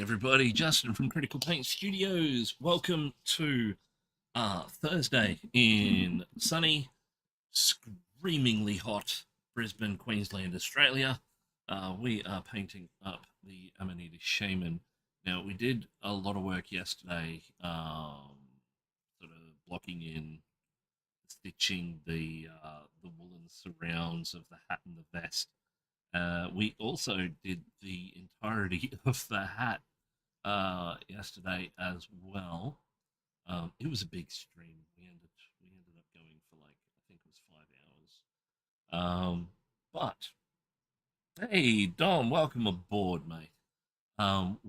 everybody, Justin from Critical Paint Studios. Welcome to Thursday in sunny, screamingly hot Brisbane, Queensland, Australia. We are painting up the Amanita Shaman. Now, we did a lot of work yesterday, sort of blocking in, stitching the woolen surrounds of the hat and the vest. We also did the entirety of the hat yesterday as well. It was a big stream. We ended up going for like I think it was 5 hours. But hey, Dom, welcome aboard, mate.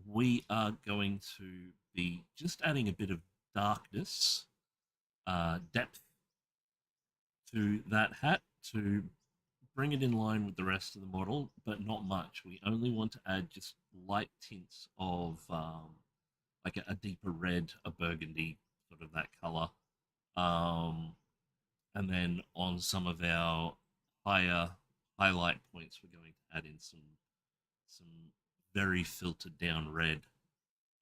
We are going to be just adding a bit of darkness, depth to that hat to bring it in line with the rest of the model, but not much. We only want to add just light tints of like a deeper red, a burgundy, sort of that color. Um, and then on some of our higher highlight points, we're going to add in some very filtered down red,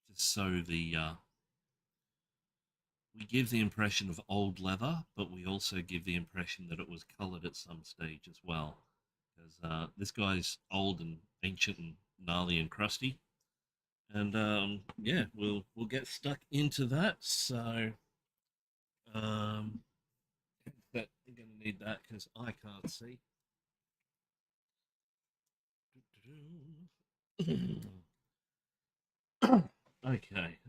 just so the we give the impression of old leather, but we also give the impression that it was colored at some stage as well. Because this guy's old and ancient and gnarly and crusty, and yeah, we'll get stuck into that. So um, that I'm going to need that because I can't see. Okay,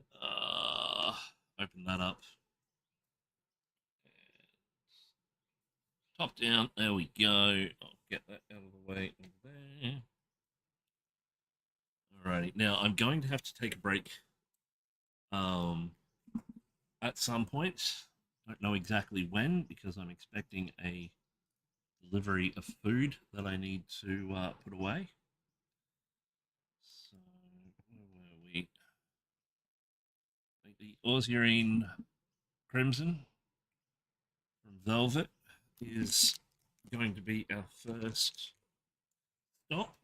open that up. Top down. There we go. I'll get that out of the way there. Alrighty. Now I'm going to have to take a break. Um, at some point. I don't know exactly when because I'm expecting a delivery of food that I need to put away. So where were we? The Aussie Crimson from Velvet is going to be our first stop.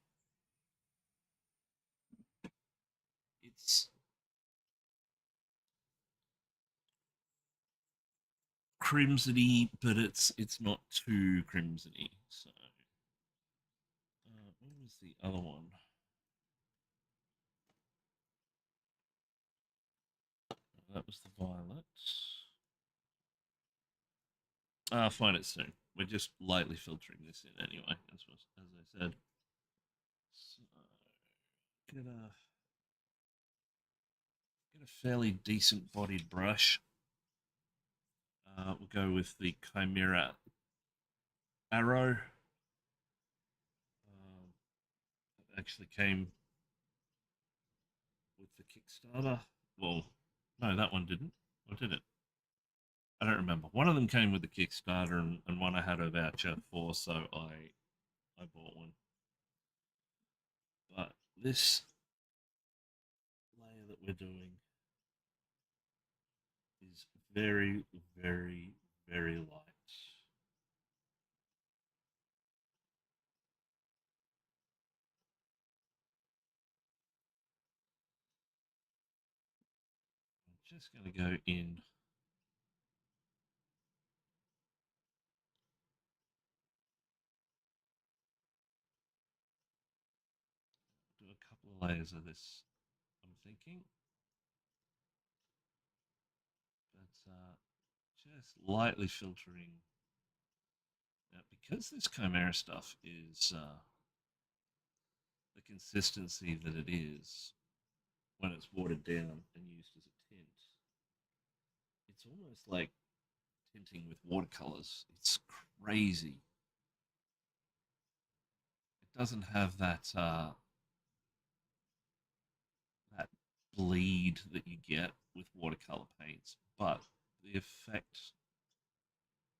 It's crimsony, but it's not too crimsony. So what was the other one? That was the violet. I'll find it soon. We're just lightly filtering this in anyway, as I said. So get a fairly decent bodied brush. We'll go with the Chimera Arrow. It actually came with the Kickstarter. Well, no, that one didn't. Or did it? I don't remember. One of them came with the Kickstarter, and one I had a voucher for, so I bought one. But this layer that we're doing is very, very, very light. I'm just going to go in do a couple of layers of this, I'm thinking. But just lightly filtering. Now, because this Chimera stuff is the consistency that it is when it's watered down and used as a tint, it's almost like tinting with watercolors. It's crazy. It doesn't have that bleed that you get with watercolor paints, but the effect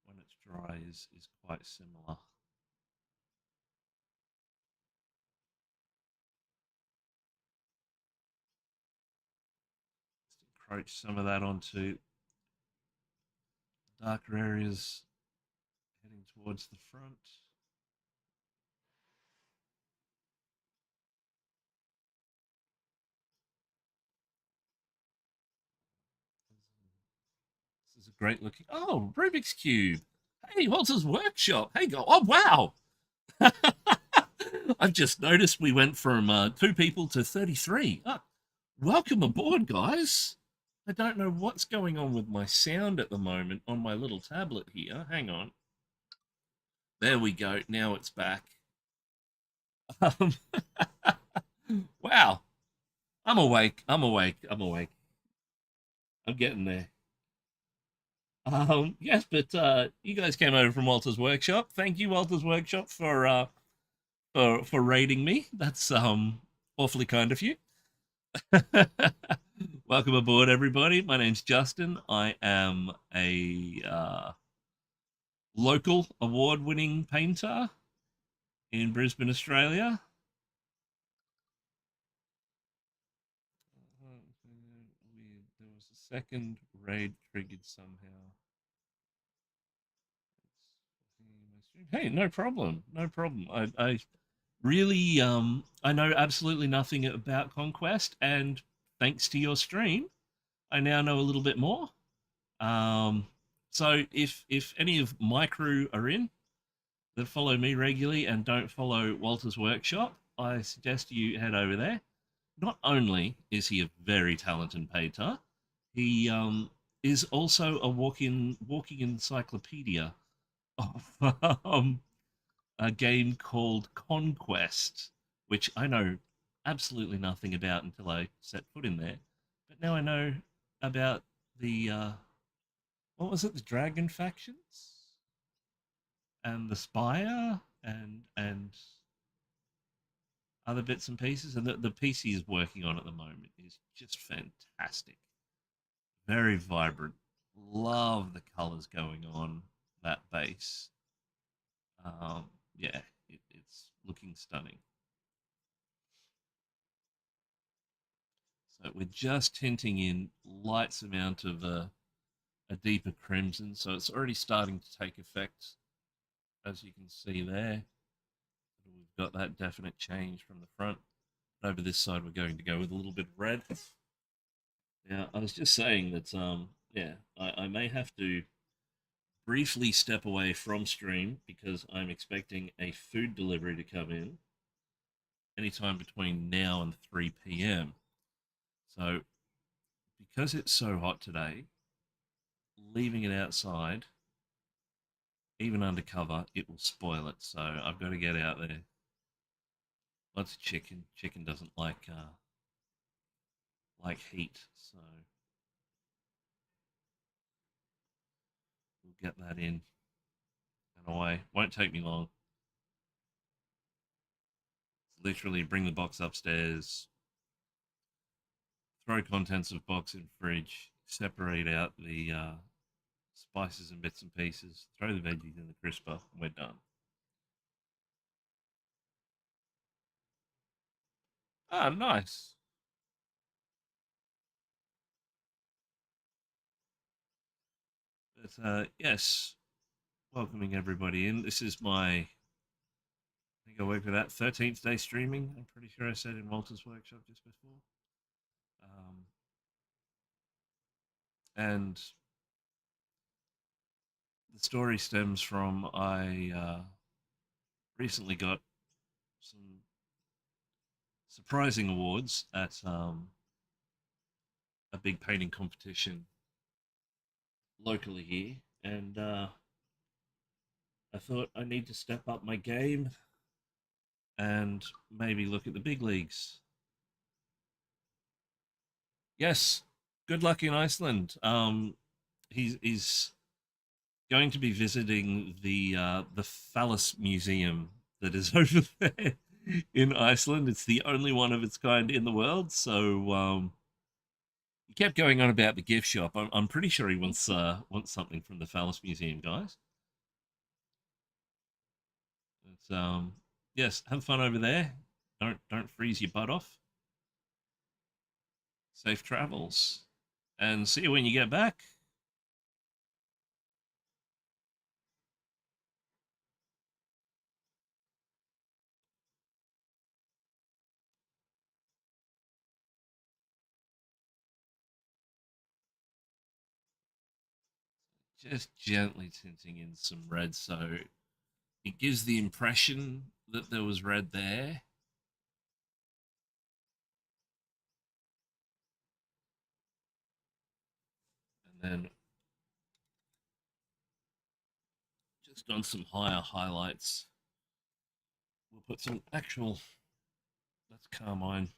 when it dries is quite similar. Just encroach some of that onto darker areas heading towards the front. great looking. Oh, Rubik's Cube. Hey, Walter's Workshop. Hey, go. Oh, wow. I've just noticed we went from 2 people to 33. Welcome aboard, guys. I don't know what's going on with my sound at the moment on my little tablet here. Hang on. There we go. Now it's back. Um, wow. I'm awake. I'm awake. I'm awake. I'm getting there. Yes, but you guys came over from Walter's Workshop. Thank you, Walter's Workshop, for raiding me. That's awfully kind of you. Welcome aboard, everybody. My name's Justin. I am a local award-winning painter in Brisbane, Australia. There was a second raid triggered somehow. Hey, no problem, no problem. I really I know absolutely nothing about Conquest, and thanks to your stream, I now know a little bit more. Um, so if any of my crew are in that follow me regularly and don't follow Walter's Workshop, I suggest you head over there. Not only is he a very talented painter, he is also a walking encyclopedia of a game called Conquest, which I know absolutely nothing about until I set foot in there. But now I know about the what was it, the Dragon factions and the Spire and other bits and pieces, and the PC is working on at the moment is just fantastic, very vibrant. Love the colors going on that base. Yeah, it's looking stunning. So we're just hinting in light amount of a deeper crimson, so it's already starting to take effect, as you can see there. We've got that definite change from the front. Over this side, we're going to go with a little bit of red. Now, I was just saying that, yeah, I may have to briefly step away from stream because I'm expecting a food delivery to come in anytime between now and 3 p.m. So, because it's so hot today, leaving it outside, even undercover, it will spoil it. So, I've got to get out there. Lots of chicken. Chicken doesn't like heat, so we'll get that in and away. Won't take me long. Literally bring the box upstairs, throw contents of box in fridge, separate out the spices and bits and pieces, throw the veggies in the crisper, and we're done. Ah, nice. But yes, welcoming everybody in. This is my, I think I worked with that 13th day streaming. I'm pretty sure I said in Walter's Workshop just before. Um, and the story stems from I recently got some surprising awards at a big painting competition locally here, and I thought I need to step up my game and maybe look at the big leagues. Yes, good luck in Iceland. He's going to be visiting the Phallus Museum that is over there in Iceland. It's the only one of its kind in the world. So he kept going on about the gift shop. I'm pretty sure he wants something from the Phallus Museum, guys. It's yes, have fun over there. Don't freeze your butt off. Safe travels, and see you when you get back. just gently tinting in some red, so it gives the impression that there was red there. And then just on some higher highlights, we'll put some actual, that's carmine,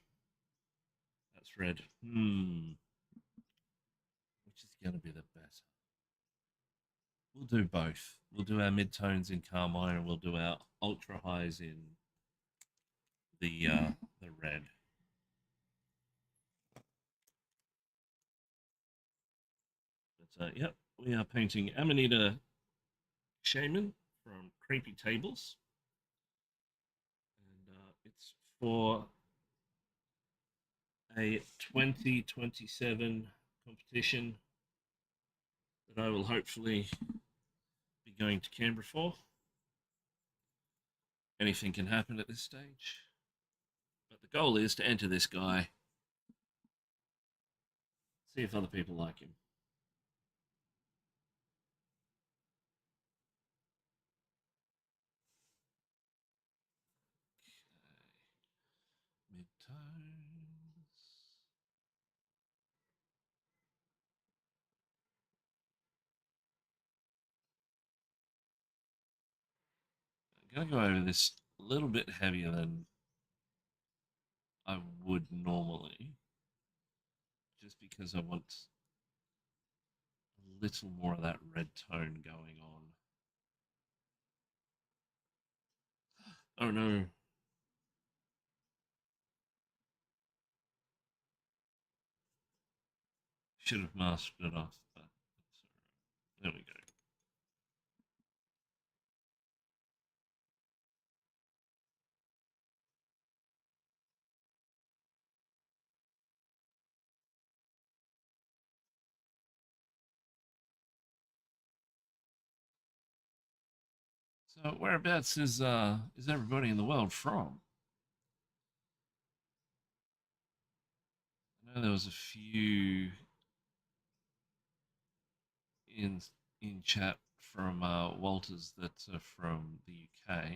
that's red. Which is going to be the better? We'll do both. We'll do our mid-tones in carmine and we'll do our ultra highs in the red. But yep, we are painting Amanita Shaman from Creepy Tables. And it's for a 2027 competition that I will hopefully be going to Canberra for. Anything can happen at this stage. But the goal is to enter this guy, see if other people like him. Mid-tones. I'm going to go over this a little bit heavier than I would normally, just because I want a little more of that red tone going on. Oh no. Should have masked it off, but there we go. So whereabouts is everybody in the world from? I know there was a few in in chat from Walters that are from the UK.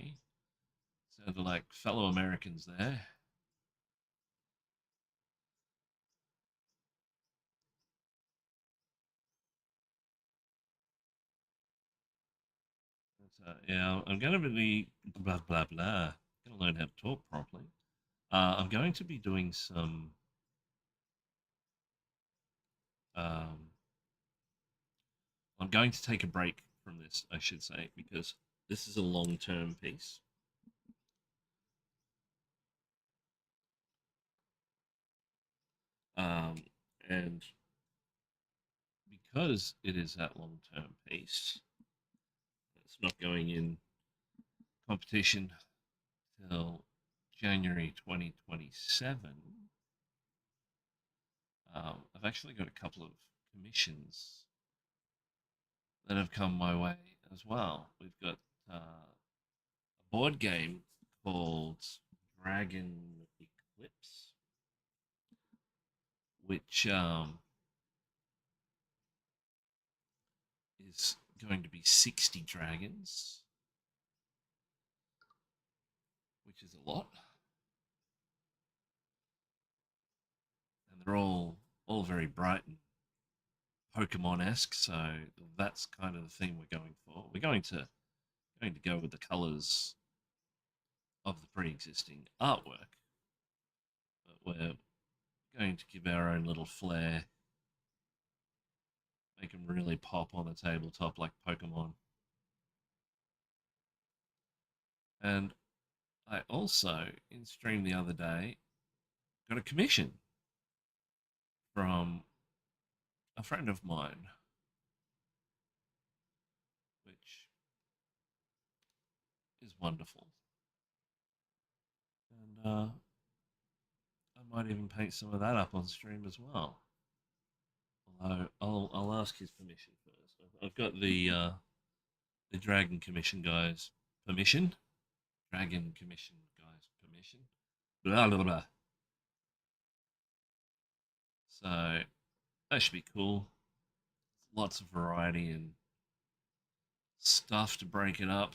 Sounded like fellow Americans there. Yeah, I'm going to be blah blah blah. Going to learn how to talk properly. I'm going to be doing some. Um, I'm going to take a break from this, I should say, because this is a long-term piece. Um, and because it is that long-term piece, it's not going in competition till January 2027. I've actually got a couple of commissions that have come my way as well. We've got a board game called Dragon Eclipse, which is going to be 60 dragons, which is a lot. And they're all very bright and Pokemon-esque, so that's kind of the theme we're going for. We're going to go with the colors of the pre-existing artwork, but we're going to give our own little flair, make them really pop on the tabletop like Pokemon. And I also, in stream the other day, got a commission from a friend of mine, which is wonderful. And I might even paint some of that up on stream as well. Although I'll ask his permission first. I've got the Dragon Commission guys permission. Dragon Commission guys permission. Blah blah blah. So that should be cool. Lots of variety and stuff to break it up.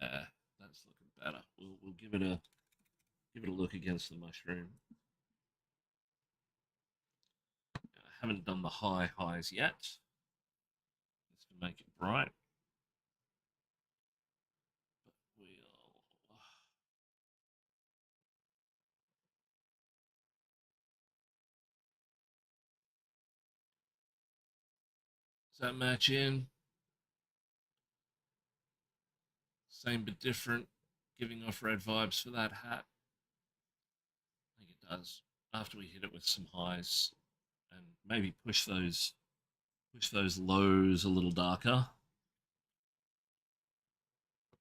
Yeah, that's looking better. We'll give it a look against the mushroom. I haven't done the highs yet, just to make it bright. But we'll. Does that match in? Same but different, giving off red vibes for that hat. I think it does. After we hit it with some highs and maybe push those lows a little darker. So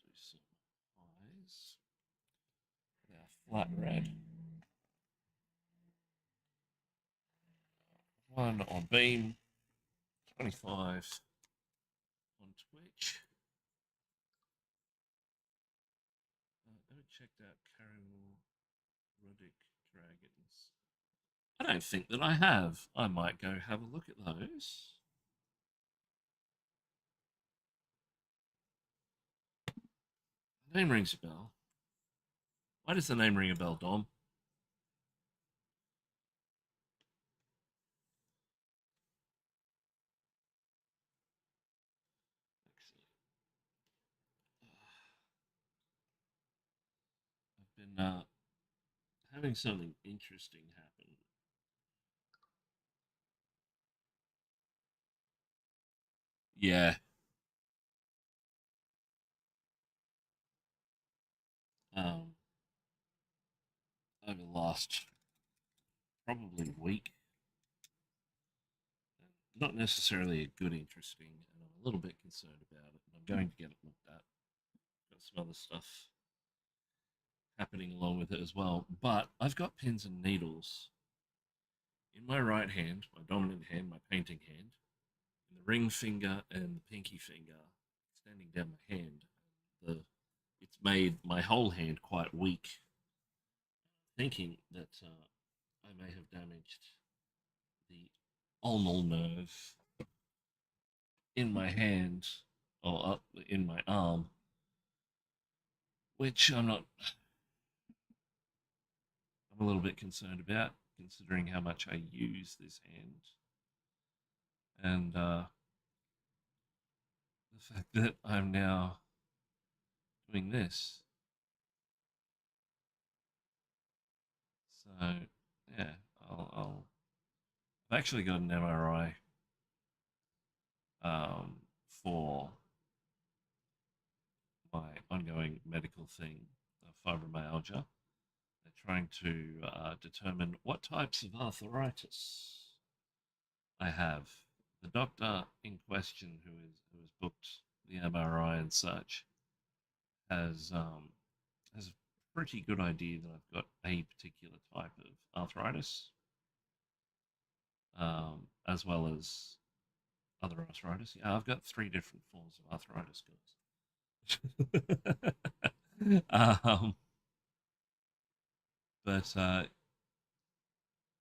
we'll do some highs. Yeah, flat red. One on beam, 25 on Twitch. Let me check out Carol Ruddick Dragons. I don't think that I have. I might go have a look at those. The name rings a bell. Why does the name ring a bell, Dom? I've been having something interesting happen. Yeah. Um, over the last probably week. Not necessarily a good interesting, and I'm a little bit concerned about it. I'm going to get it looked at. Got some other stuff happening along with it as well. But I've got pins and needles in my right hand, my dominant hand, my painting hand, and the ring finger and the pinky finger extending down my hand. The It's made my whole hand quite weak, thinking that I may have damaged the ulnar nerve in my hand or up in my arm, which I'm a little bit concerned about, considering how much I use this hand and the fact that I'm now doing this. So yeah, I've actually got an MRI for my ongoing medical thing, fibromyalgia. They're trying to determine what types of arthritis I have. The doctor in question, who has booked the MRI and such, has a pretty good idea that I've got a particular type of arthritis, as well as other arthritis. Yeah, I've got three different forms of arthritis, guys. But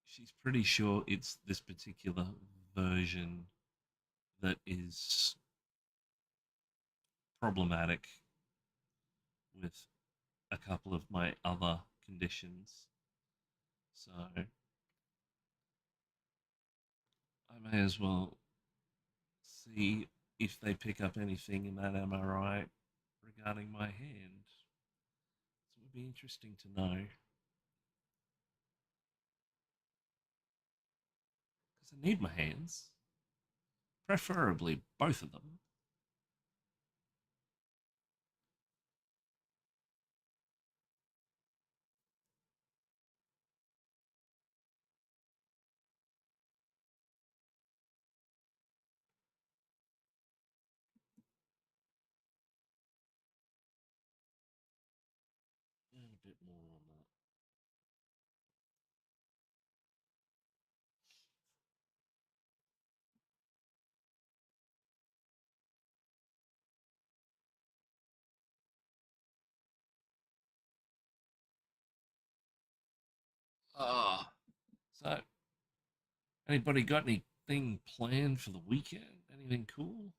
she's pretty sure it's this particular version that is problematic with a couple of my other conditions. So I may as well see if they pick up anything in that MRI regarding my hand. So it would be interesting to know. Because I need my hands, preferably both of them. And a bit more on that. Ah, so anybody got any anything planned for the weekend? Anything cool?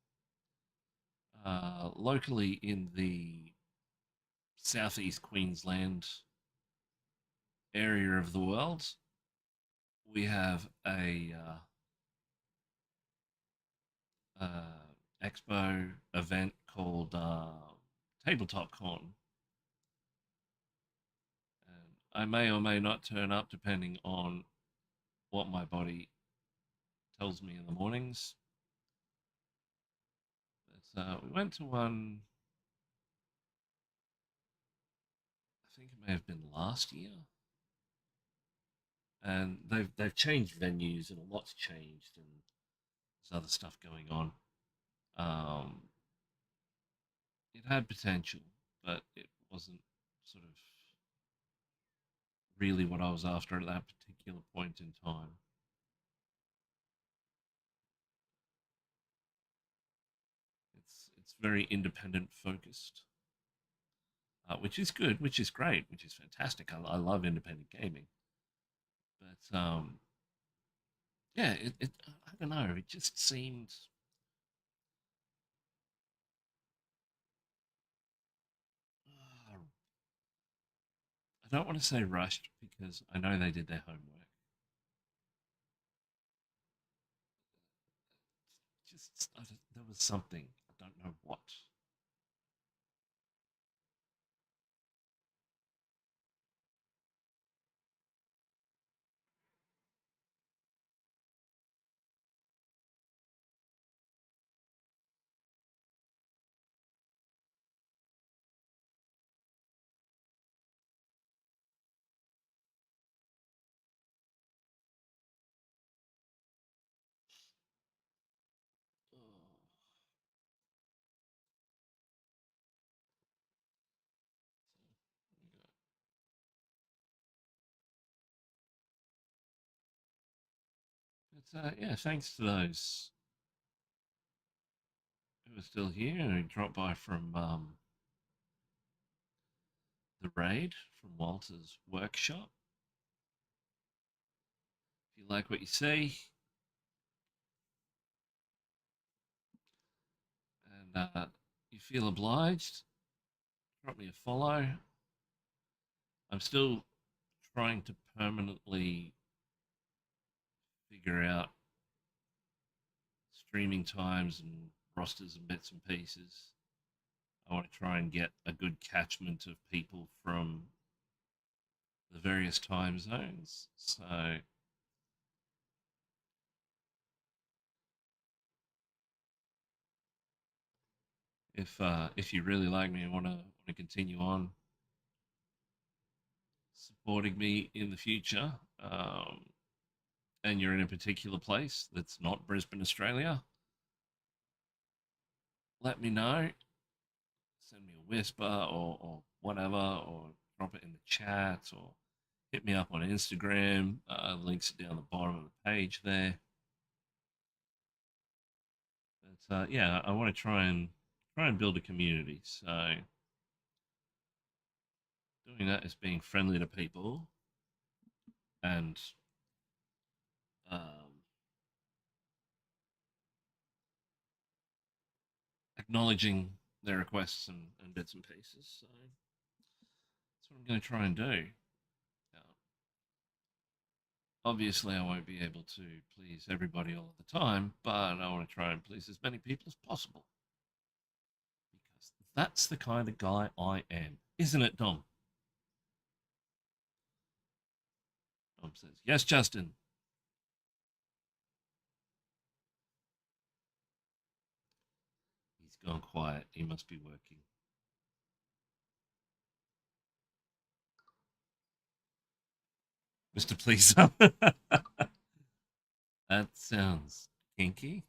Locally in the southeast Queensland area of the world, we have a expo event called Tabletop Con, and I may or may not turn up depending on what my body tells me in the mornings. But we went to one. I think it may have been last year, and they've changed venues and a lot's changed, and there's other stuff going on. Um, it had potential, but it wasn't sort of really what I was after at that particular point in time. It's very independent focused, which is good, which is great, which is fantastic. I love independent gaming, but yeah, I don't know. It just seemed uh, I don't want to say rushed because I know they did their homework. Just there was something, I don't know what. Oh, but yeah, thanks to those who are still here and who dropped by from the raid from Walter's workshop. If you like what you see and you feel obliged, drop me a follow. I'm still trying to permanently figure out streaming times and rosters and bits and pieces. I want to try and get a good catchment of people from the various time zones. So if you really like me and want to continue on supporting me in the future, and you're in a particular place that's not Brisbane, Australia, let me know. Send me a whisper or whatever, or drop it in the chat, or hit me up on Instagram. Links are down the bottom of the page there. But yeah, I want to try and build a community. So doing that is being friendly to people and um, acknowledging their requests and bits and pieces. So that's what I'm going to try and do. Now, obviously, I won't be able to please everybody all the time, but I want to try and please as many people as possible because that's the kind of guy I am, isn't it, Dom? Dom says, "Yes, Justin." He's gone quiet. He must be working. Mr. Pleaser. That sounds kinky.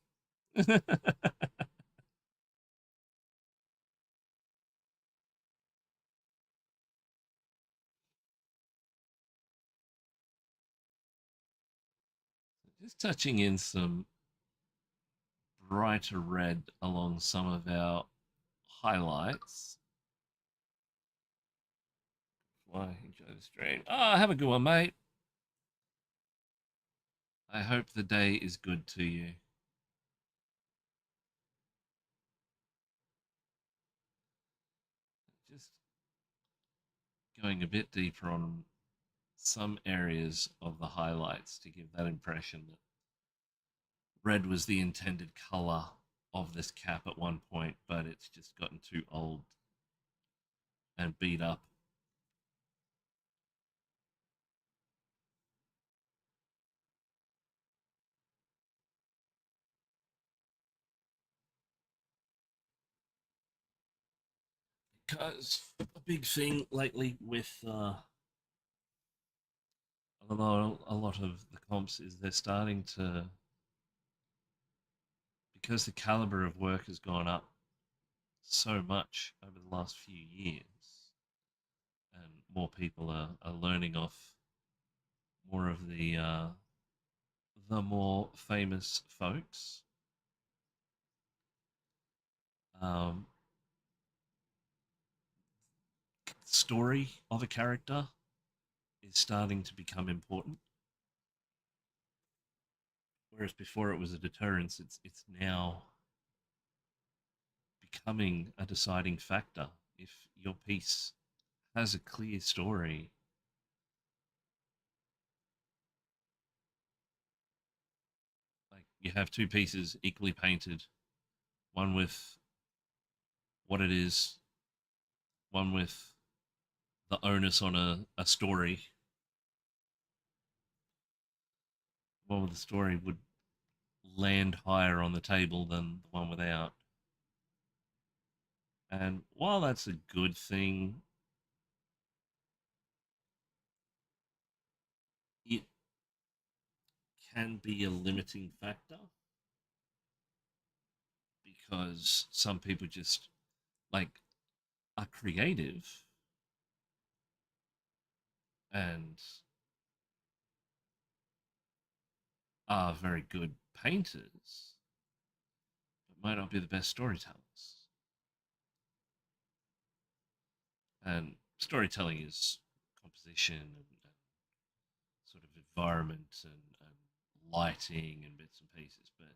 Just touching in some brighter red along some of our highlights. Why enjoy the stream? Oh, have a good one, mate. I hope the day is good to you. Just going a bit deeper on some areas of the highlights to give that impression that red was the intended color of this cap at one point, but it's just gotten too old and beat up. Because a big thing lately with a lot of the comps is they're starting to, because the caliber of work has gone up so much over the last few years, and more people are learning off more of the more famous folks. Um, Story of a character is starting to become important, whereas before it was a deterrence. It's now becoming a deciding factor. If your piece has a clear story, like you have two pieces equally painted, one with what it is, one with the onus on a story, one with the story would land higher on the table than the one without. And while that's a good thing, it can be a limiting factor because some people just like are creative and are very good painters, but might not be the best storytellers. And storytelling is composition and sort of environment and lighting and bits and pieces. But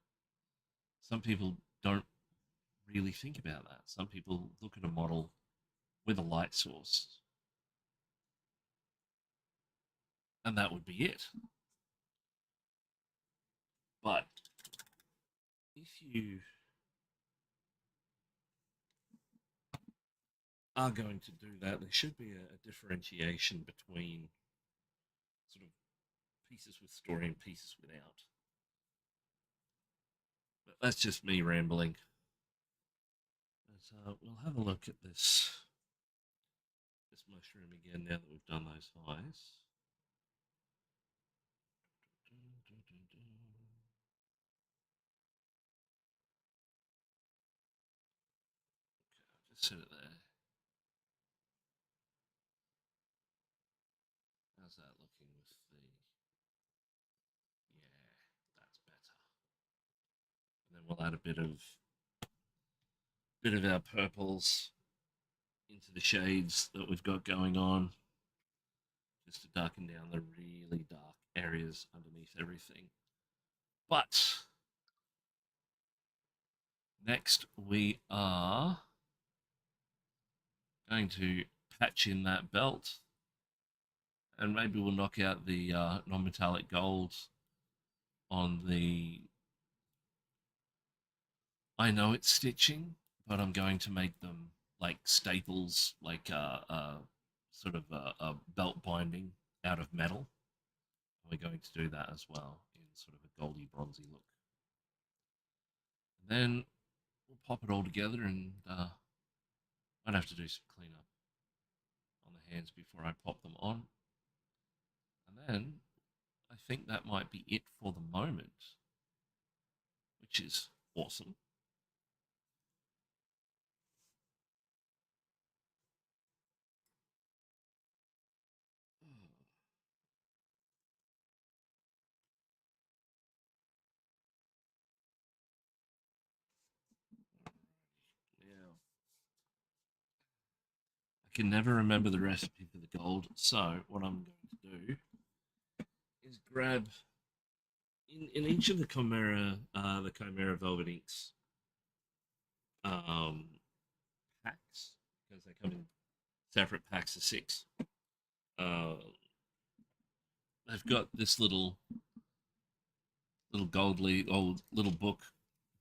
some people don't really think about that. Some people look at a model with a light source, and that would be it. But if you are going to do that, there should be a differentiation between sort of pieces with story and pieces without. But that's just me rambling. But, we'll have a look at this mushroom again now that we've done those eyes. Just set it there. How's that looking with the? Yeah, that's better. And then we'll add a bit of our purples into the shades that we've got going on, just to darken down the really dark areas underneath everything. But next we are going to patch in that belt, and maybe we'll knock out the non-metallic gold on the. I know it's stitching, but I'm going to make them like staples, like sort of a belt binding out of metal. We're going to do that as well in sort of a goldy bronzy look. And then we'll pop it all together, and might have to do some cleanup on the hands before I pop them on. And then I think that might be it for the moment, which is awesome. Now, I can never remember the recipe for the gold, so what I'm going to do is grab in each of the Chimera Velvet Inks um, packs, because they come in separate packs of six. Uh, they've got this little gold leaf old little book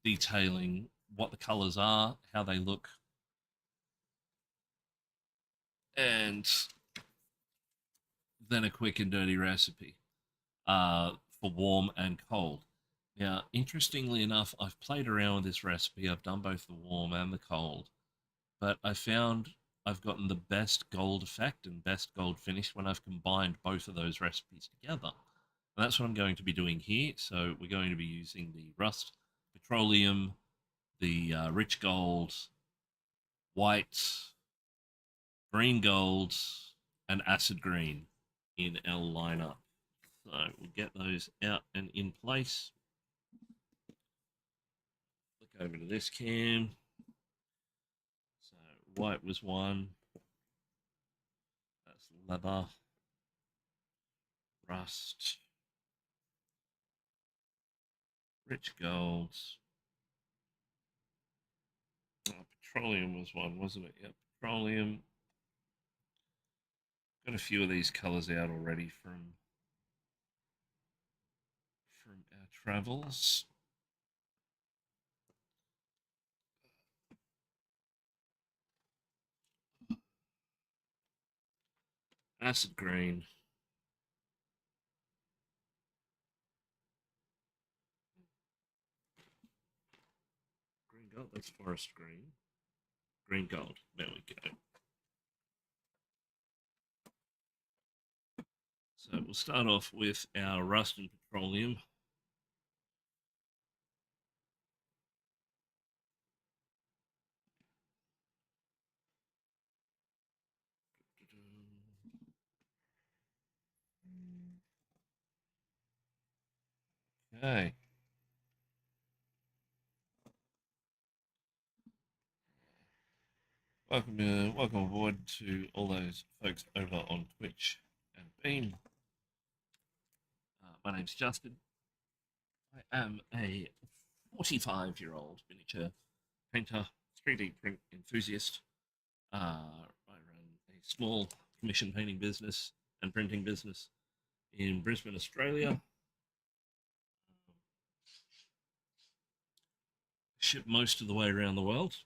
detailing what the colors are, how they look, and then a quick and dirty recipe for warm and cold. Now, interestingly enough, I've played around with this recipe. I've done both the warm and the cold, but I found I've gotten the best gold effect and best gold finish when I've combined both of those recipes together. And that's what I'm going to be doing here. So we're going to be using the rust, petroleum, the rich gold, white, green gold, and acid green in our lineup. So we'll get those out and in place. Look over to this cam. So white was one. That's leather, rust, rich golds. Oh, petroleum was one, wasn't it? Yep, petroleum. Got a few of these colours out already from our travels. Acid green. Green gold, that's forest green. Green gold, there we go. So we'll start off with our rust and petroleum. Okay. Welcome aboard to all those folks over on Twitch and Beam. My name's Justin. I am a 45-year-old miniature painter, 3D print enthusiast. I run a small commission painting business and printing business in Brisbane, Australia. Ship most of the way around the world.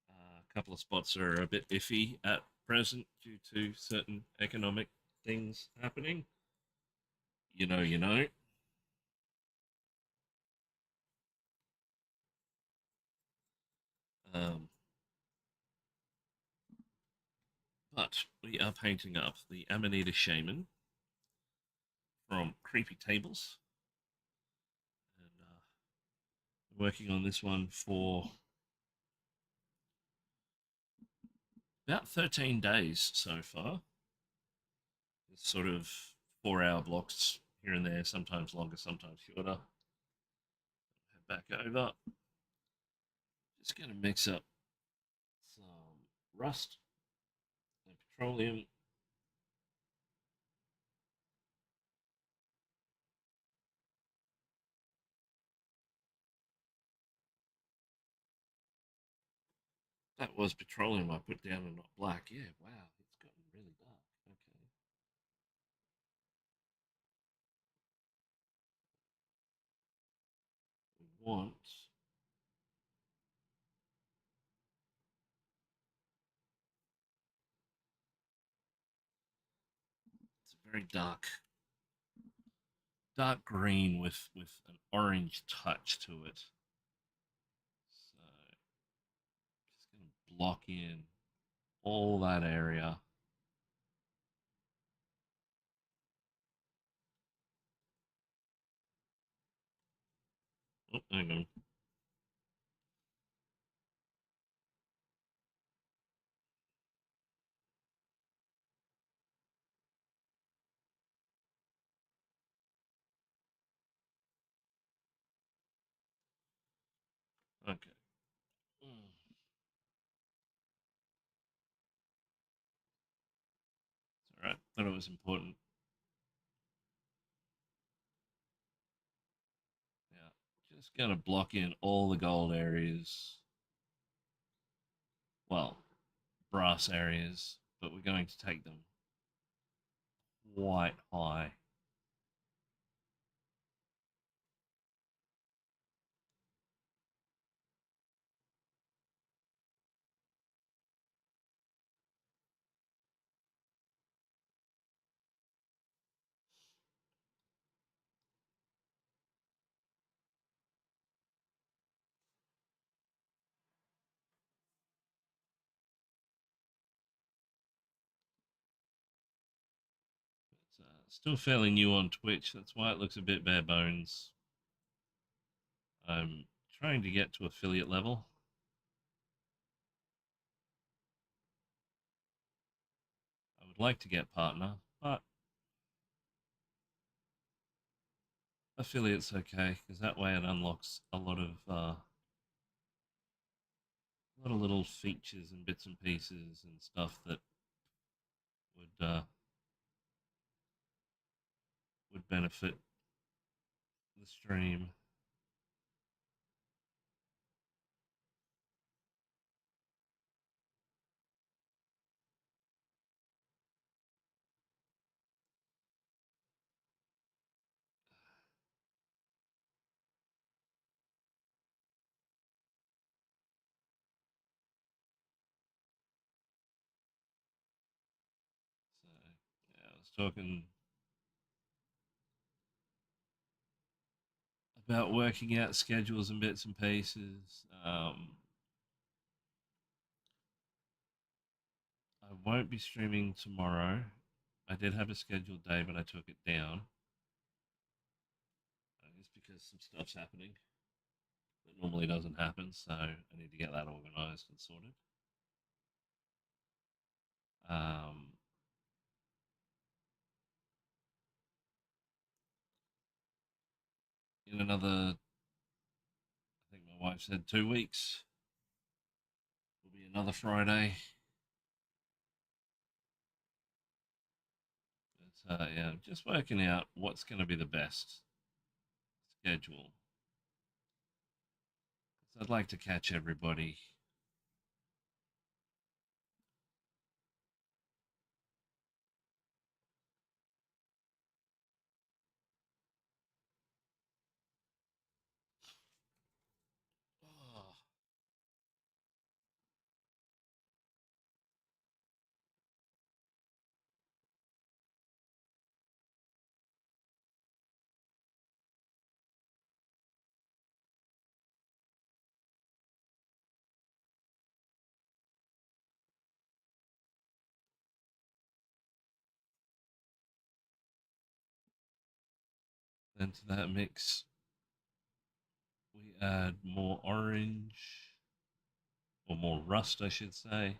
A couple of spots are a bit iffy at present due to certain economic things happening. You know, you know. Um, but we are painting up the Amanita Shaman from Creepy Tables. And working on this one for about 13 days so far. It's sort of 4 hour blocks here and there, sometimes longer, sometimes shorter. Head back over. Just going to mix up some rust and petroleum. That was petroleum I put down and not black. Yeah, wow, it's gotten really dark. Okay. We want it's a very dark green with an orange touch to it. So just going to block in all that area. Oh, hang on. Okay. Mm. It's all right. Thought it was important. Just going to block in all the gold areas. Well, brass areas, but we're going to take them quite high. Still fairly new on Twitch, that's why it looks a bit bare bones. I'm trying to get to affiliate level. I would like to get partner, but affiliate's okay because that way it unlocks a lot of little features and bits and pieces and stuff that would benefit the stream. So yeah, I was talking about working out schedules and bits and pieces. I won't be streaming tomorrow. I did have a scheduled day, but I took it down. Just because some stuff's happening that normally doesn't happen, so I need to get that organised and sorted. Um, in another, I think my wife said 2 weeks, will be another Friday. But yeah, just working out what's going to be the best schedule. I'd like to catch everybody. Oh, then to that mix, we add more orange, or more rust, I should say.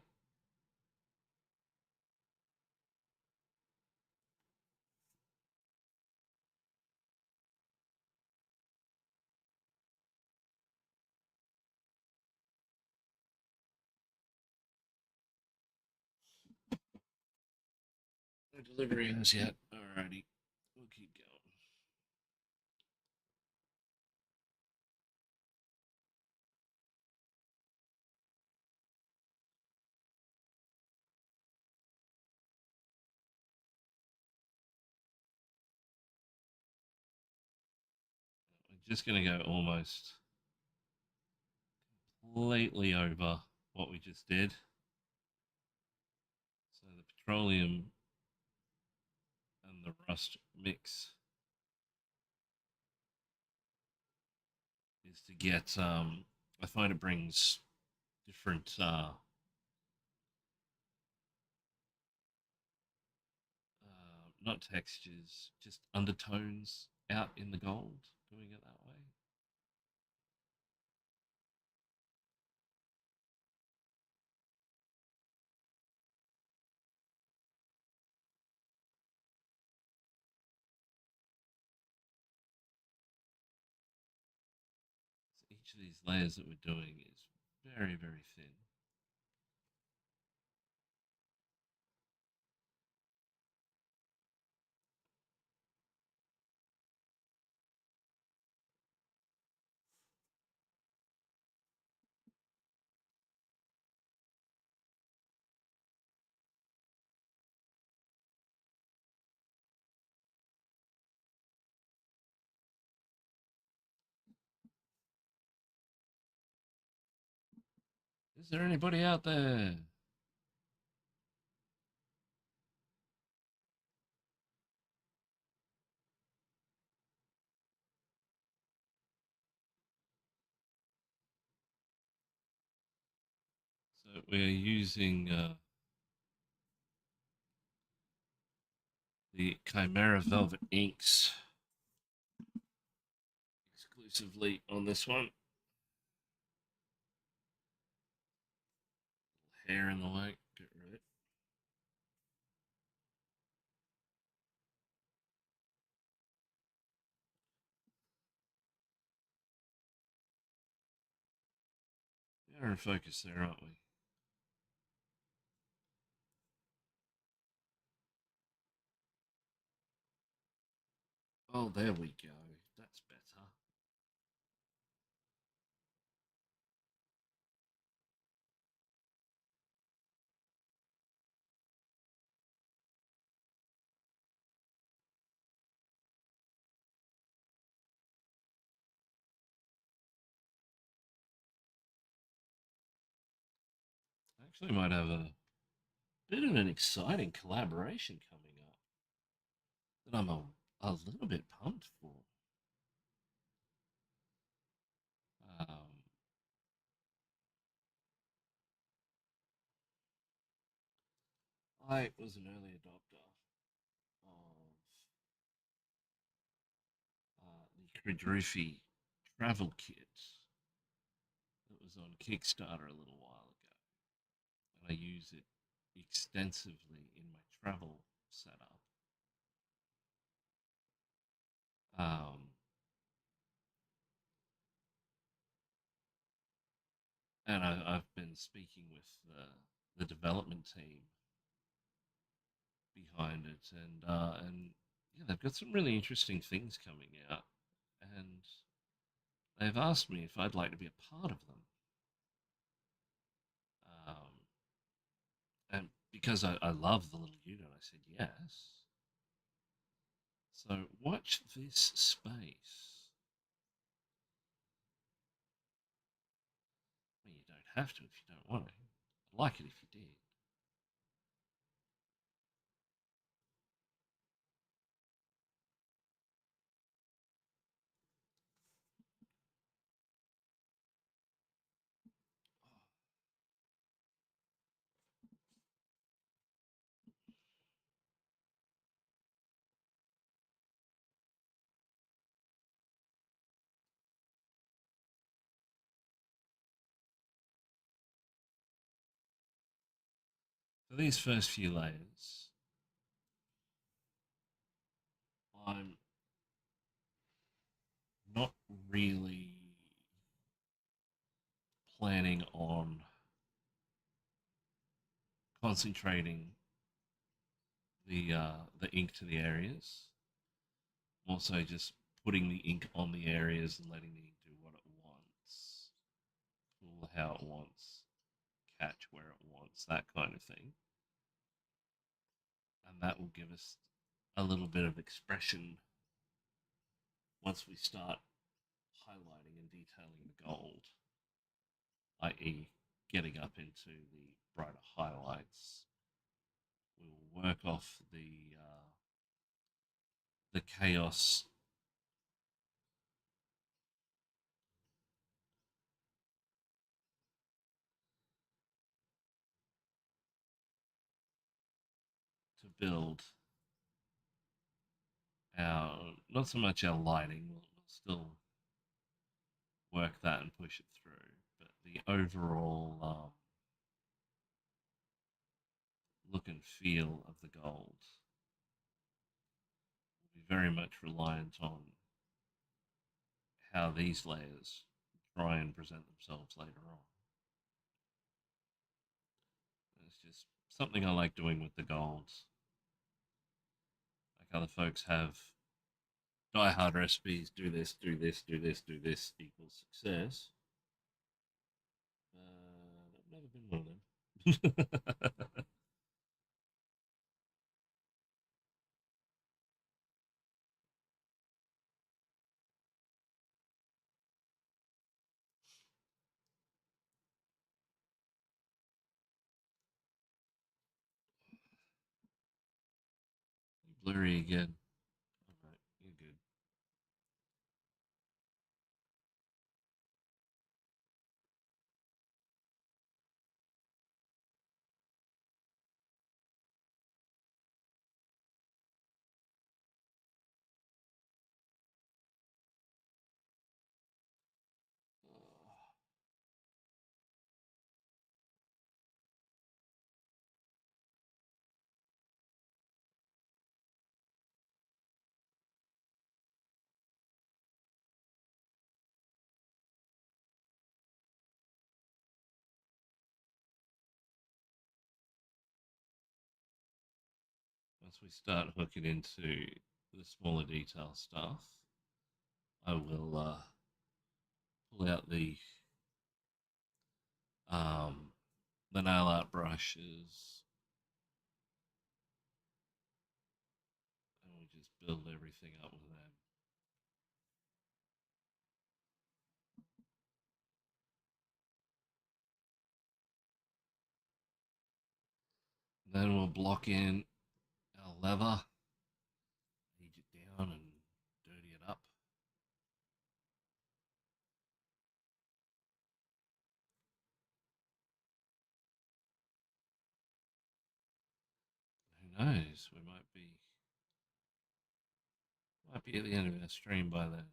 No delivery as yet. Alrighty, we'll keep going. We're just going to go almost completely over what we just did. So the petroleum and the rust mix is to get, I find it brings different, not textures, just undertones out in the gold, doing it that way. So each of these layers that we're doing is very, very thin. Is there anybody out there? So we're using the Chimera Velvet inks exclusively on this one. Hair in the way. Get rid of it. We're in focus there, aren't we? Oh, there we go. That's better. Actually, might have a bit of an exciting collaboration coming up that I'm a little bit pumped for. Um, I was an early adopter of the Kridrufi travel kit that was on Kickstarter a little while ago, and I use it extensively in my travel setup. Um, and I've been speaking with the development team behind it, and yeah, they've got some really interesting things coming out, and they've asked me if I'd like to be a part of them. Um, and because I love the little unit, I said yes. So watch this space. Well, you don't have to if you don't want to. I'd like it if you did. For these first few layers, I'm not really planning on concentrating the ink to the areas. I'm also just putting the ink on the areas and letting the ink do what it wants, pull how it wants, catch where it wants, that kind of thing. And that will give us a little bit of expression once we start highlighting and detailing the gold, i.e., getting up into the brighter highlights. We will work off the chaos to build our not so much our lighting. We'll still work that and push it through, but the overall look and feel of the gold will be very much reliant on how these layers try and present themselves later on. It's just something I like doing with the golds. Like other folks have die-hard recipes, do this, do this, do this, do this equals success. I've never been one of them. blurry again. Alright, you're good. Once we start hooking into the smaller detail stuff, I will pull out um, the nail art brushes and we just build everything up with them. Then we'll block in our leather, age it down and dirty it up. Who knows? We might be at the end of our stream by then.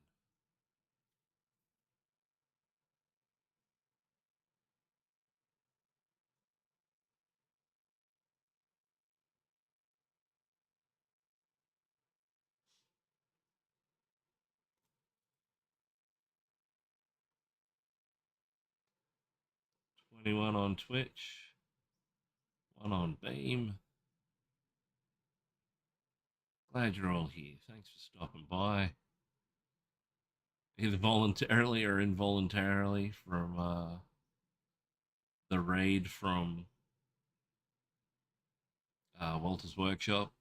$21 on Twitch, 1 on Beam. Glad you're all here. Thanks for stopping by. Either voluntarily or involuntarily from the raid from Walter's Workshop.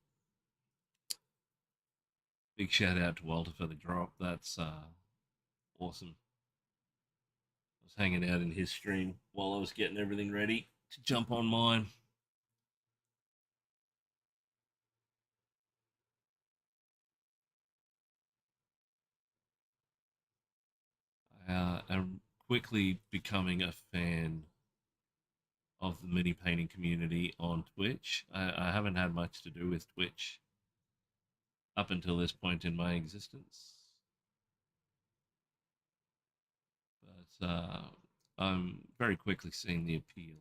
Big shout out to Walter for the drop. That's awesome. I was hanging out in his stream while I was getting everything ready to jump on mine. I am quickly becoming a fan of the mini painting community on Twitch. I haven't had much to do with Twitch up until this point in my existence. But I'm very quickly seeing the appeal.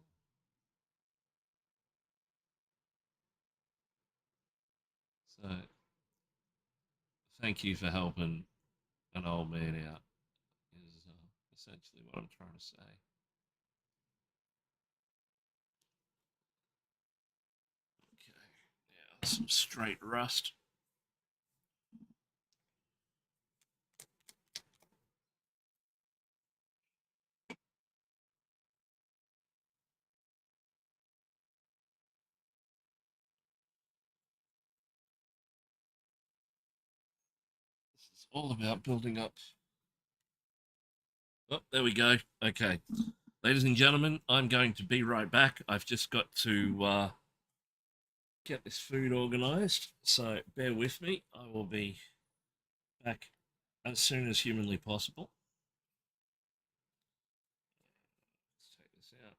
So thank you for helping an old man out is essentially what I'm trying to say. Okay, now some straight rust. It's all about building up. Oh, there we go. Okay. Ladies and gentlemen, I'm going to be right back. I've just got to get this food organized, so bear with me. I will be back as soon as humanly possible. Let's take this out.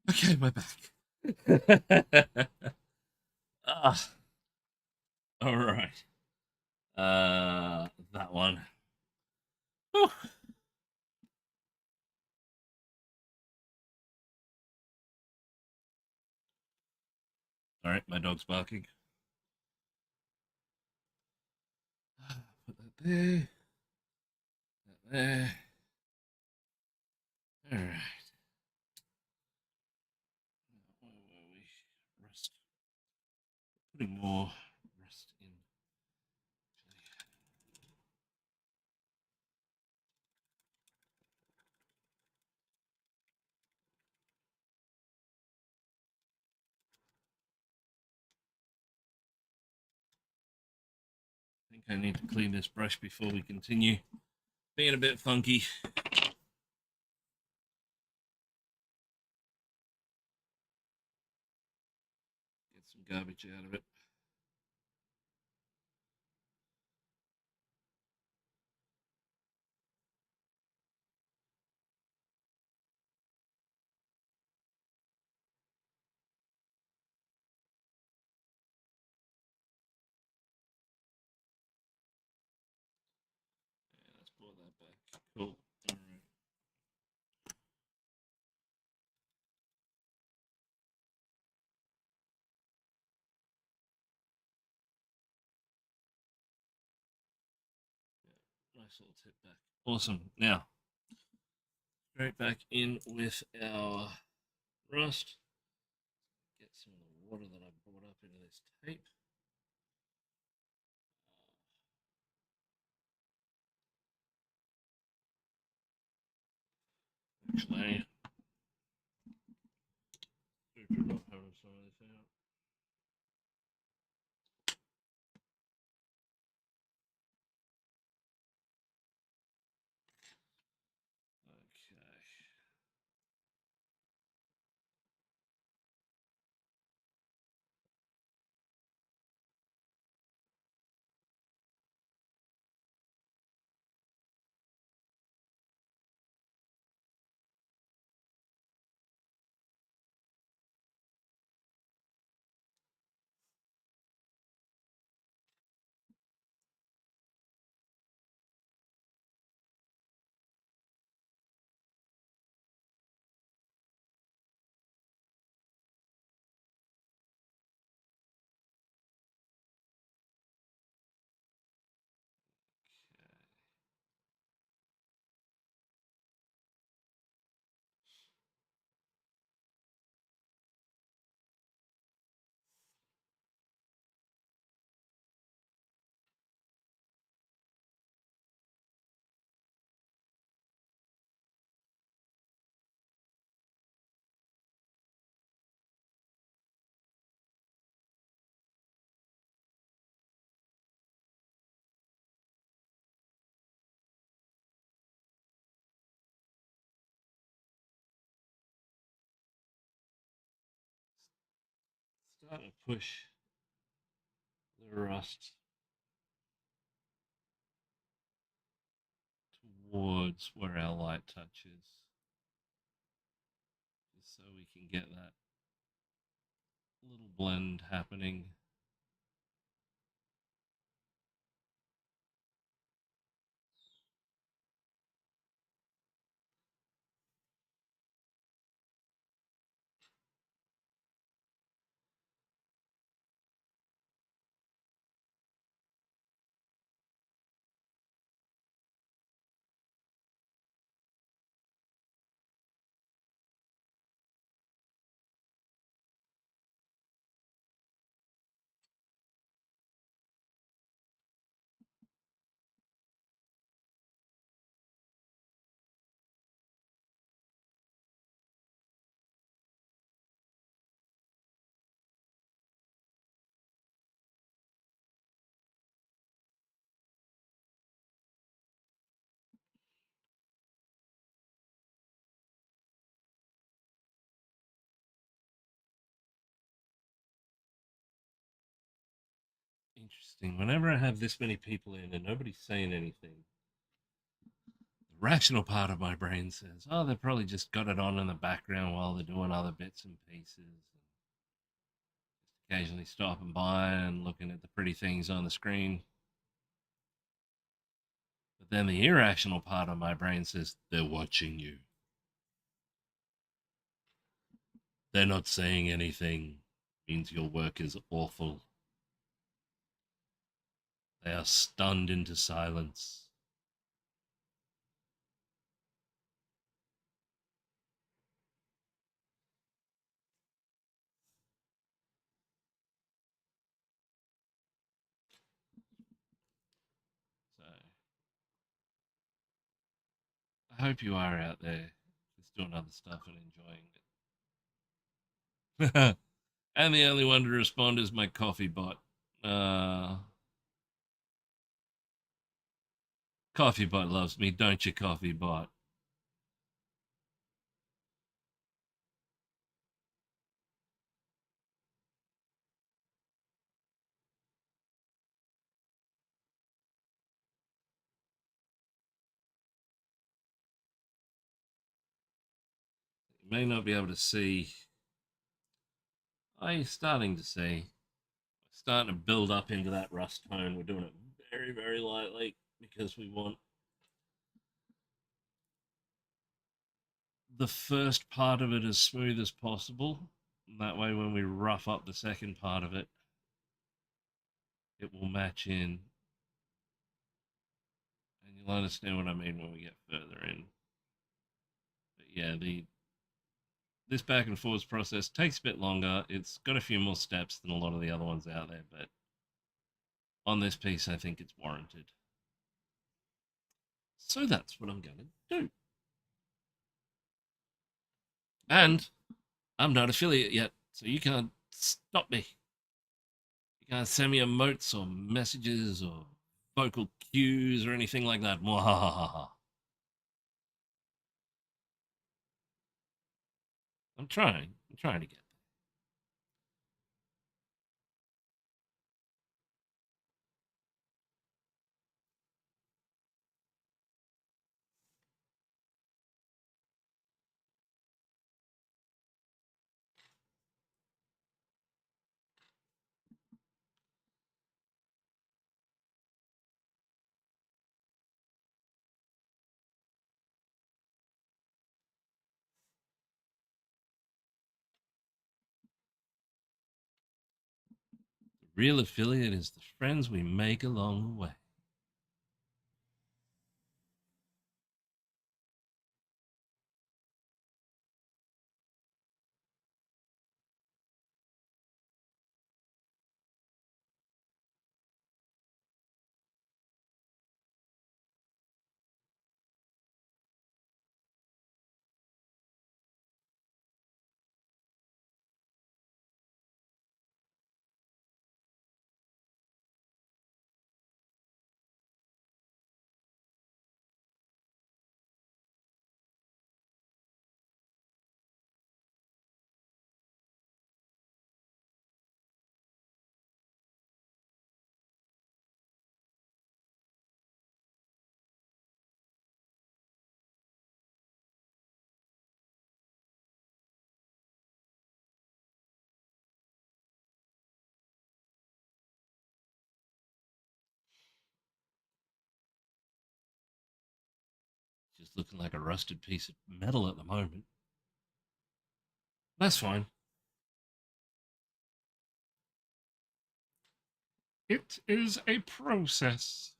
Okay, my back. Ah, all right. That one. Whew. All right, my dog's barking. Put that there. That there. All right. Where were we? Rest. Putting more rest in. I think I need to clean this brush before we continue. Being a bit funky. Get some garbage out of it. Yeah, let's pull that back. Cool. All right. Yeah, nice little tip back. Awesome. Now, straight back in with our rust. Get some of the water that I brought up into this tape. Actually, not having some of this out. Okay. Starting to push the rust towards where our light touches, just so we can get that little blend happening. Interesting. Whenever I have this many people in and nobody's saying anything, rational part of my brain says, oh, they've probably just got it on in the background while they're doing other bits and pieces. Occasionally stopping by and looking at the pretty things on the screen. But then the irrational part of my brain says, they're watching you. They're not saying anything. Means your work is awful. They are stunned into silence. So I hope you are out there just doing other stuff and enjoying it. And the only one to respond is my coffee bot. Coffee bot loves me, don't you, coffee bot? You may not be able to see. I'm starting to see. Starting to build up into that rust tone. We're doing it very, very lightly because we want the first part of it as smooth as possible. That way, when we rough up the second part of it, it will match in. And you'll understand what I mean when we get further in. But yeah, this back and forwards process takes a bit longer. It's got a few more steps than a lot of the other ones out there, but on this piece, I think it's warranted. So that's what I'm going to do. And I'm not affiliate yet, so you can't stop me. You can't send me emotes or messages or vocal cues or anything like that. Mwahaha. I'm trying. I'm trying to get there. The real affiliate is the friends we make along the way. Just looking like a rusted piece of metal at the moment. That's fine. It is a process.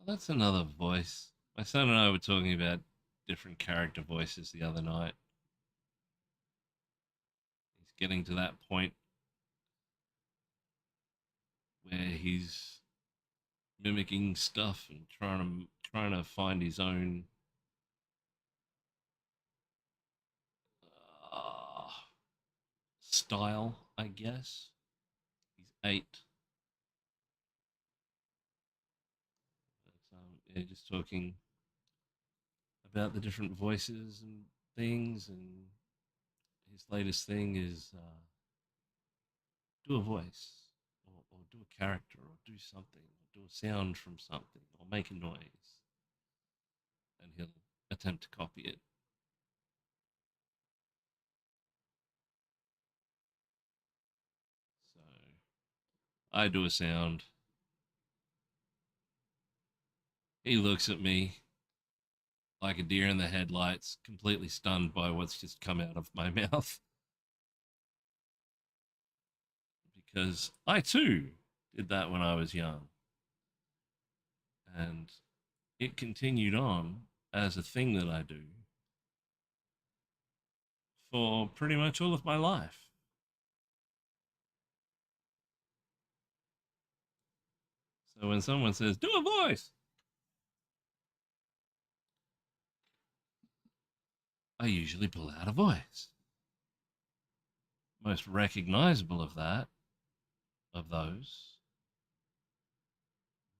That's another voice. My son and I were talking about different character voices the other night. He's getting to that point where he's mimicking stuff and trying to find his own uh, style, I guess. He's 8. But, yeah, just talking about the different voices and things, and his latest thing is do a voice or do a character or do something, or do a sound from something, or make a noise, and he'll attempt to copy it. So I do a sound. He looks at me like a deer in the headlights, completely stunned by what's just come out of my mouth. Because I too did that when I was young. And it continued on as a thing that I do for pretty much all of my life. So when someone says, do a voice, I usually pull out a voice. Most recognizable of those,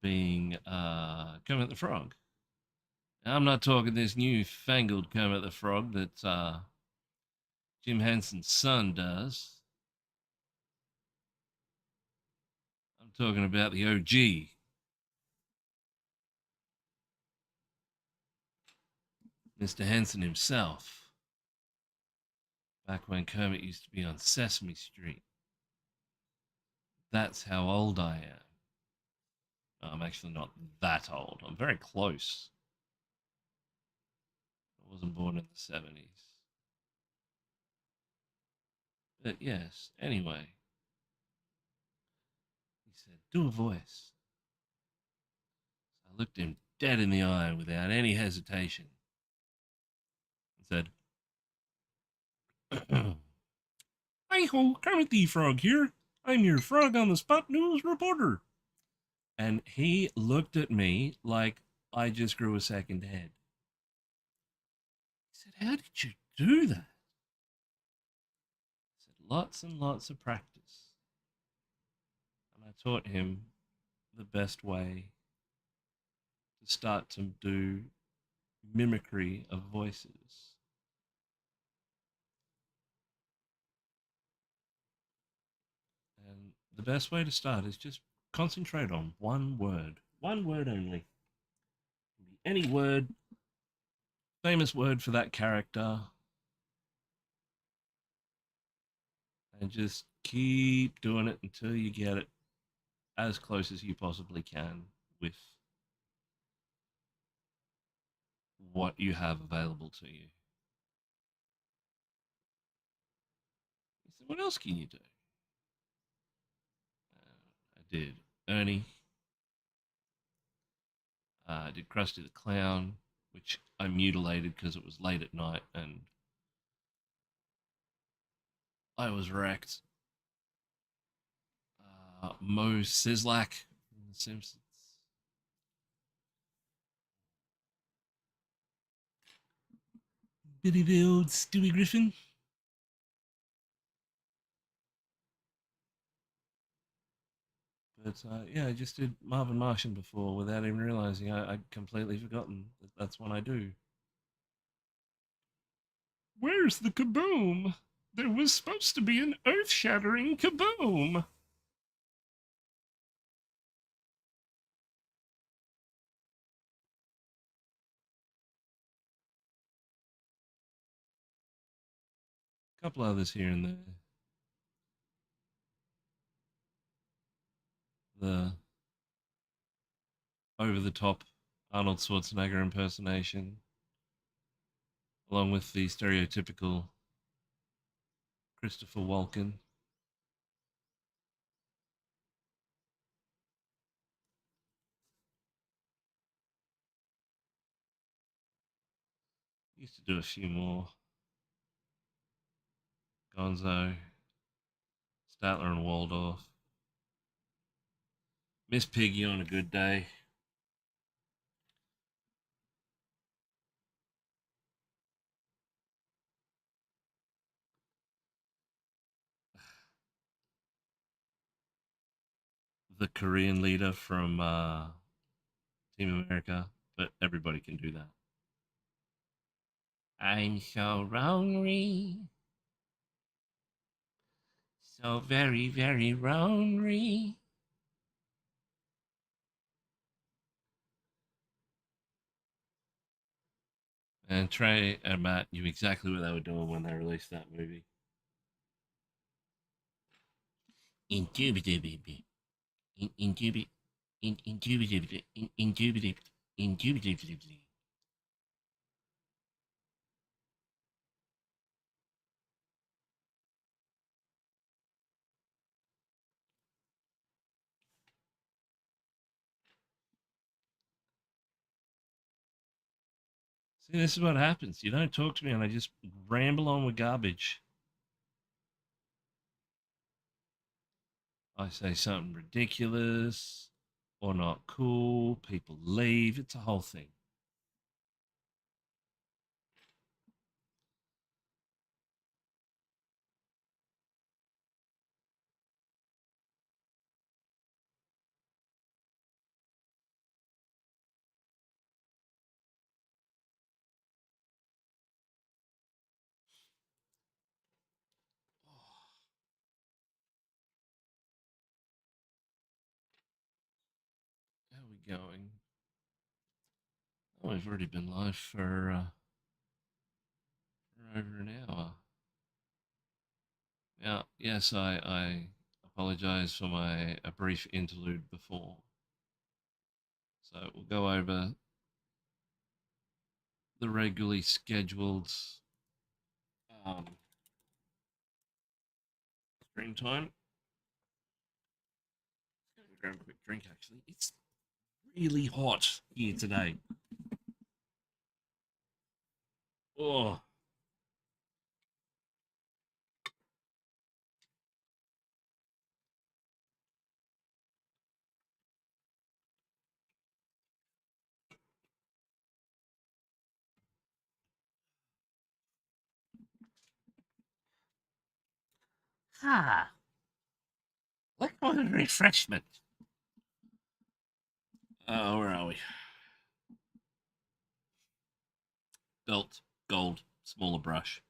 being Kermit the Frog. Now, I'm not talking this new fangled Kermit the Frog that Jim Henson's son does. I'm talking about the OG. Mr. Henson himself, back when Kermit used to be on Sesame Street. That's how old I am. I'm actually not that old. I'm very close. I wasn't born in the 70s. But yes, anyway, he said, do a voice. I looked him dead in the eye without any hesitation and said, hi ho, Kermit the Frog here. I'm your Frog on the Spot News reporter. And he looked at me like I just grew a second head. He said, how did you do that? I said, lots and lots of practice. And I taught him the best way to start to do mimicry of voices. And the best way to start is just concentrate on one word only. Any word, famous word for that character, and just keep doing it until you get it as close as you possibly can with what you have available to you. So what else can you do? I did Ernie. I did Krusty the Clown, which I mutilated because it was late at night and I was wrecked. Mo Sislak from The Simpsons. Billy the old Stewie Griffin. But yeah, I just did Marvin Martian before without even realizing I'd completely forgotten that that's what I do. Where's the kaboom? There was supposed to be an earth shattering kaboom. A couple others here and there. The over the top Arnold Schwarzenegger impersonation, along with the stereotypical Christopher Walken. Used to do a few more. Gonzo, Statler and Waldorf, Miss Piggy on a good day. The Korean leader from Team America, but everybody can do that. I'm so lonely, so very, very lonely. And Trey and Matt knew exactly what they were doing when they released that movie. Indubitably. Indubitably. Indubitably. Indubitably. Indubitably. See, this is what happens. You don't talk to me and I just ramble on with garbage. I say something ridiculous or not cool. People leave. It's a whole thing. How are we going? Oh, we've already been live for over an hour. Yeah, yes, I apologize for my a brief interlude before. So we'll go over the regularly scheduled um, screen time. I'm going to grab a quick drink, actually. It's really hot here today. Oh, ah, like a refreshment. Where are we? Belt, gold, smaller brush.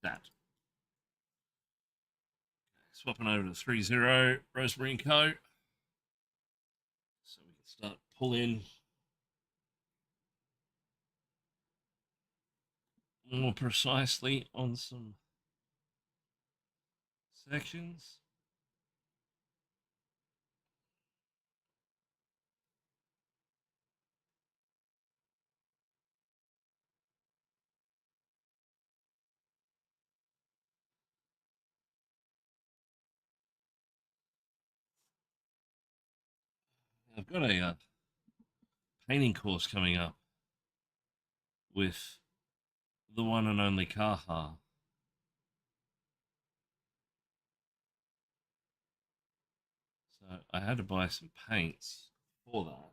That. Swapping over to 3-0, Rosemary and Co. So we can start pulling more precisely on some sections. I've got a painting course coming up with the one and only Kaha. So I had to buy some paints for that.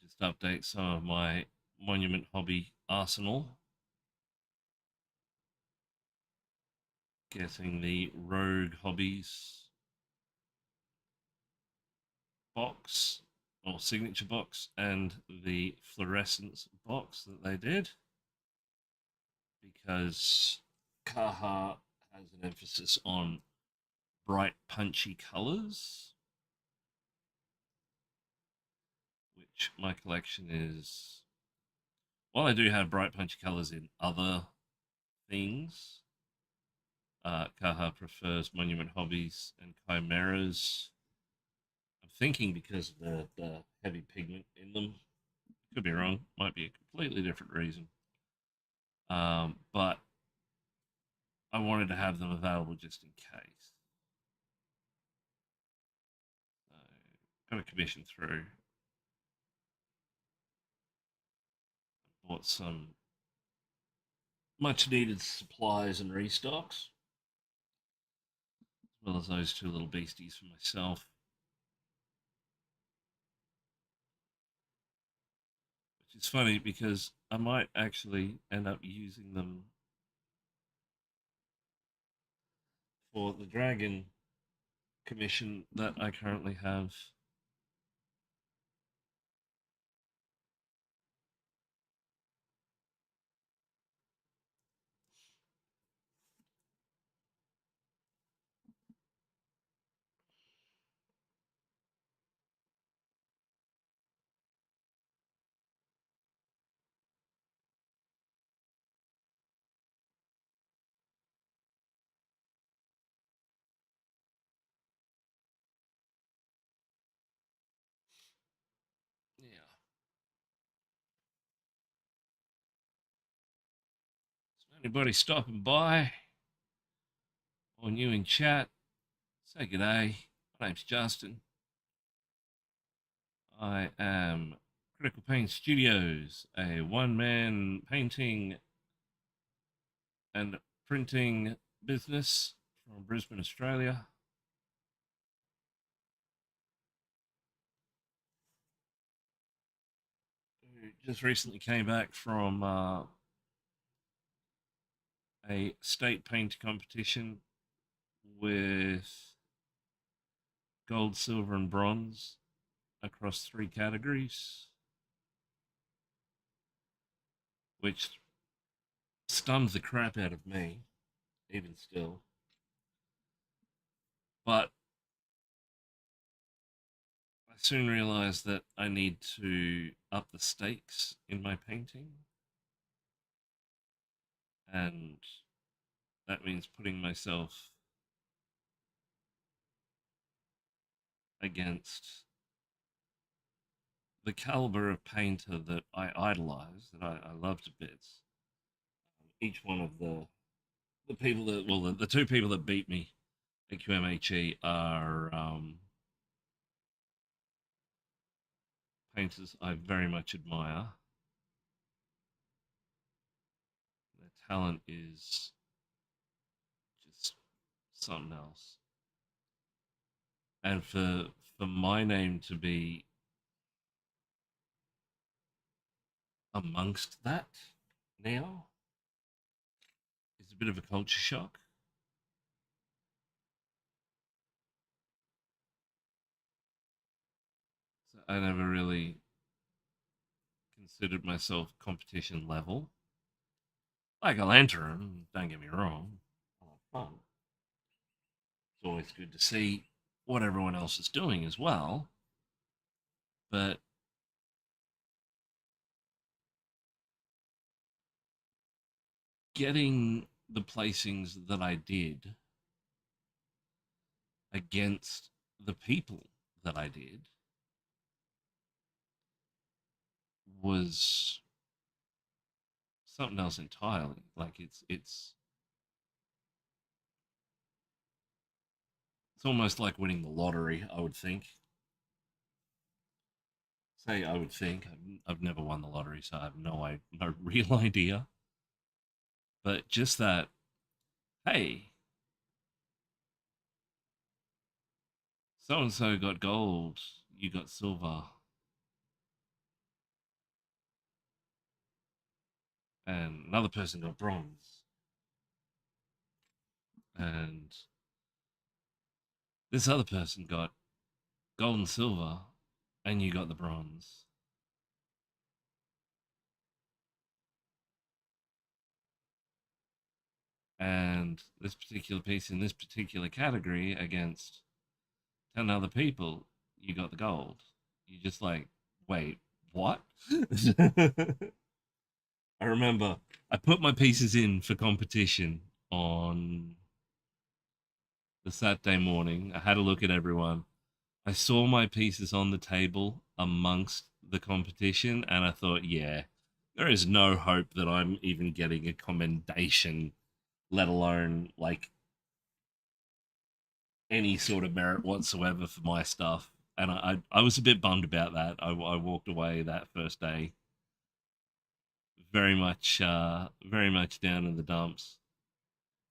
Just update some of my monument hobby arsenal. Getting the Rogue Hobbies box or signature box and the fluorescence box that they did because Kaha has an emphasis on bright, punchy colors, which my collection is. While I do have bright, punchy colors in other things, Kaha prefers Monument Hobbies and Chimeras. I'm thinking because of the heavy pigment in them. Could be wrong. Might be a completely different reason. But I wanted to have them available just in case. So, got a commission through. Bought some much needed supplies and restocks, as well as those two little beasties for myself. Which is funny because I might actually end up using them for the dragon commission that I currently have. Anybody stopping by or new in chat, say g'day. My name's Justin. I am Critical Paint Studios, a one-man painting and printing business from Brisbane, Australia. Just recently came back from a state paint competition with gold, silver, and bronze across 3 categories, which stunned the crap out of me, even still. But I soon realized that I need to up the stakes in my painting, and that means putting myself against the caliber of painter that I idolize, that I love to bits. Each one of the people that, well, the 2 people that beat me at QMHE are painters I very much admire. Their talent is just something else. And for my name to be amongst that now is a bit of a culture shock. So I never really considered myself competition level. Like, I'll enter them, don't get me wrong. I'll have fun. It's always good to see what everyone else is doing as well. But getting the placings that I did against the people that I did was something else entirely. Like, it's almost like winning the lottery, I would think. Say I would think. I've never won the lottery, so I have no real idea. But just that, hey, so and so got gold, you got silver, and another person got bronze, and this other person got gold and silver, and you got the bronze. And this particular piece in this particular category against 10 other people, you got the gold. You just like, wait, what? I remember I put my pieces in for competition on the Saturday morning. I had a look at everyone. I saw my pieces on the table amongst the competition, and I thought, yeah, there is no hope that I'm even getting a commendation, let alone like any sort of merit whatsoever for my stuff. And I was a bit bummed about that. I walked away that first day very much down in the dumps.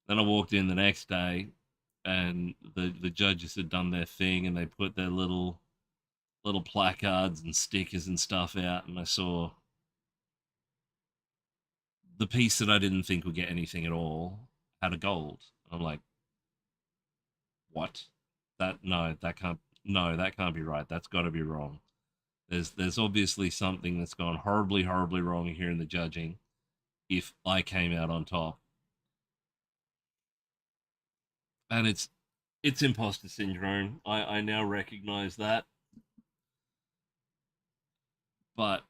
Then I walked in the next day, and the judges had done their thing, and they put their little placards and stickers and stuff out, and I saw the piece that I didn't think would get anything at all had a gold. I'm like, what? That can't be right. That's got to be wrong. There's obviously something that's gone horribly wrong here in the judging. If I came out on top, and it's imposter syndrome. I now recognize that, but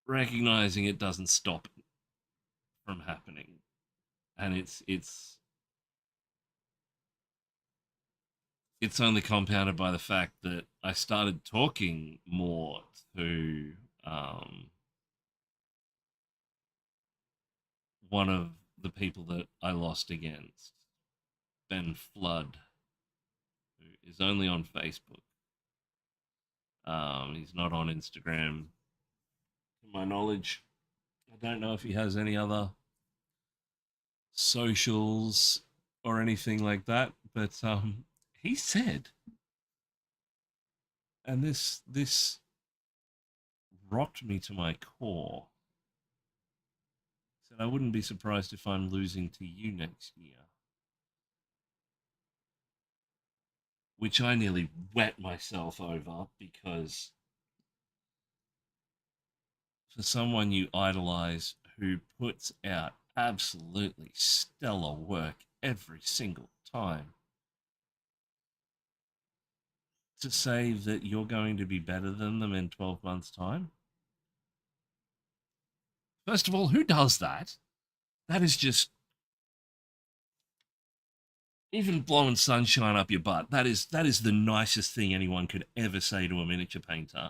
recognizing it doesn't stop it from happening, and it's only compounded by the fact that I started talking more to one of the people that I lost against, Ben Flood, who is only on Facebook. He's not on Instagram, to my knowledge. I don't know if he has any other socials or anything like that, but he said, and this rocked me to my core. He said, I wouldn't be surprised if I'm losing to you next year, which I nearly wet myself over because for someone you idolize who puts out absolutely stellar work every single time, to say that you're going to be better than them in 12 months' time? First of all, who does that? That is just even blowing sunshine up your butt. That is the nicest thing anyone could ever say to a miniature painter.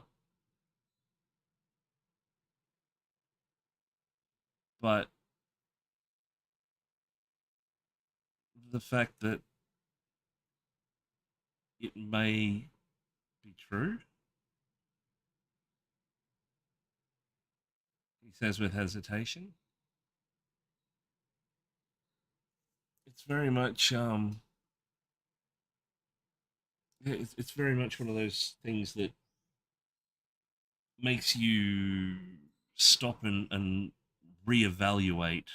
But the fact that it may be true, he says with hesitation. It's very much it's very much one of those things that makes you stop and reevaluate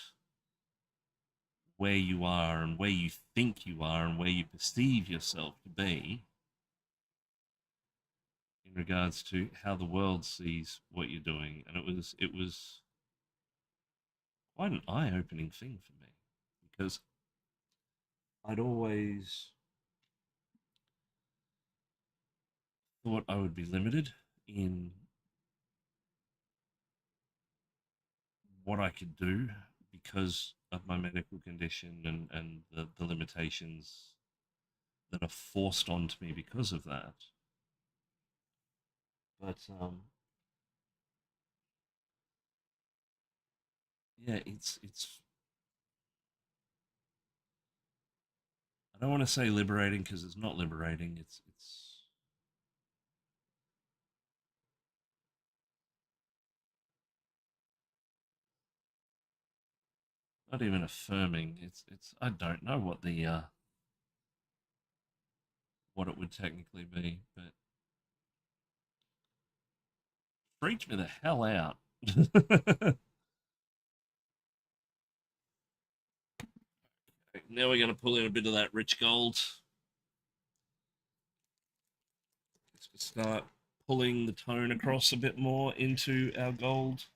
where you are and where you think you are and where you perceive yourself to be in regards to how the world sees what you're doing. And it was quite an eye-opening thing for me because I'd always thought I would be limited in what I could do because of my medical condition and the limitations that are forced onto me because of that. But yeah, it's I don't want to say liberating because it's not liberating. It's not even affirming. It's I don't know what it would technically be, but freaked me the hell out. Now we're going to pull in a bit of that rich gold. Let's start pulling the tone across a bit more into our gold.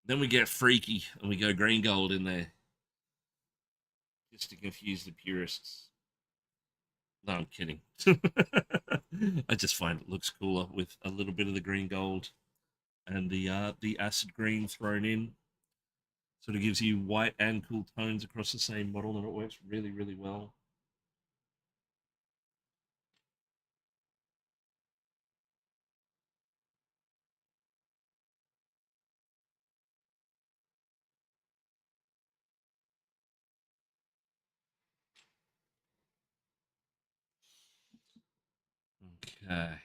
Then we get freaky and we go green gold in there just to confuse the purists. No, I'm kidding. I just find it looks cooler with a little bit of the green gold and the acid green thrown in. Sort of gives you white and cool tones across the same model, and it works really, really well. Okay.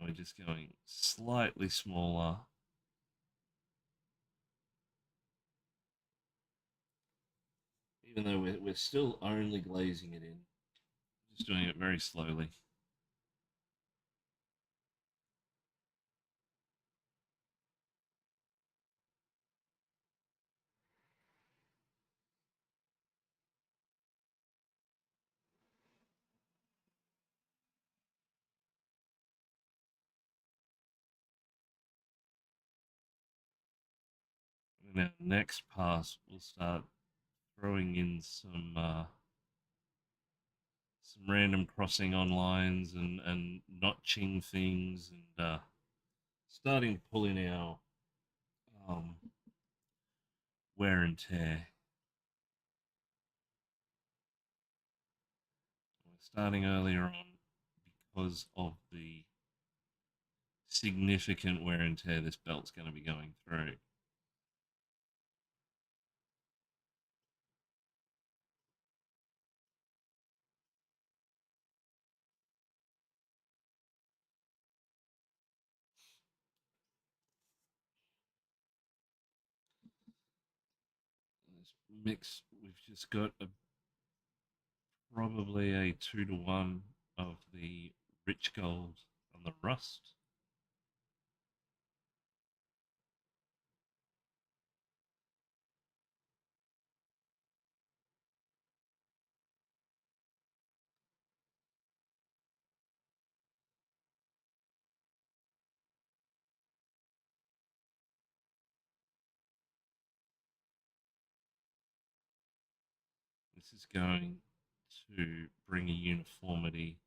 Now we're just going slightly smaller. Even though we're still only glazing it in. Just doing it very slowly. And our next pass, we'll start throwing in some random crossing on lines and notching things and starting to pull in our um, wear and tear. We're starting earlier on because of the significant wear and tear this belt's going to be going through. This mix, we've just got probably a 2-to-1 of the rich gold and the rust. This is going to bring a uniformity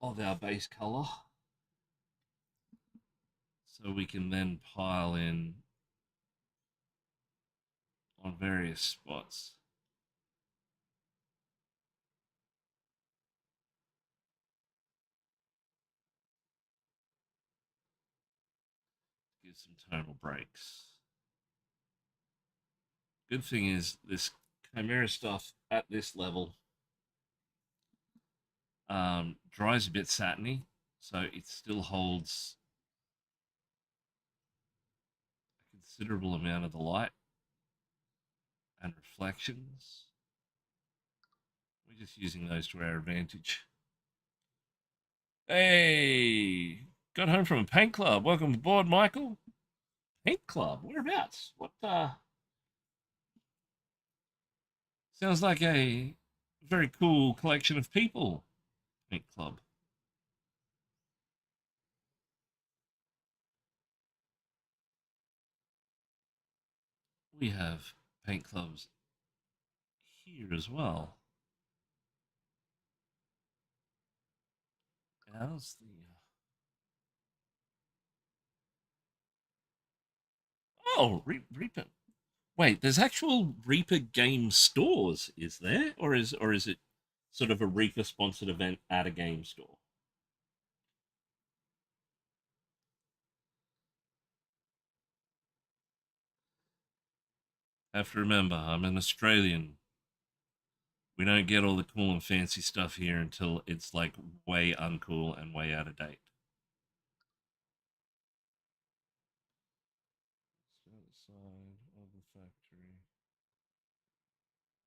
of our base color, so we can then pile in on various spots. Give some tonal breaks. Good thing is this Chimera stuff at this level dries a bit satiny, so it still holds a considerable amount of the light and reflections. We're just using those to our advantage. Hey, got home from a paint club. Welcome aboard, Michael. Paint club? Whereabouts? What, sounds like a very cool collection of people. Paint club. We have paint clubs here as well. How's the... Oh, Reaper. Wait, there's actual Reaper game stores, is there? Or is it sort of a Reaper sponsored event at a game store? Have to remember, I'm an Australian. We don't get all the cool and fancy stuff here until it's like way uncool and way out of date. Start the side of the factory.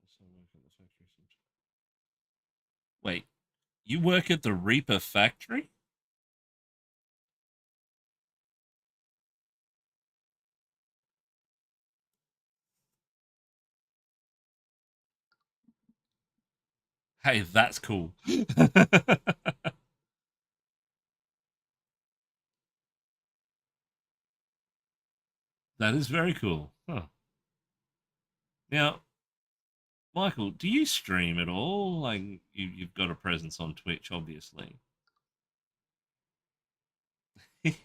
Also work at the factory. Wait, you work at the Reaper factory? Hey, that's cool. That is very cool. Huh. Now, Michael, do you stream at all? Like, you've got a presence on Twitch, obviously. What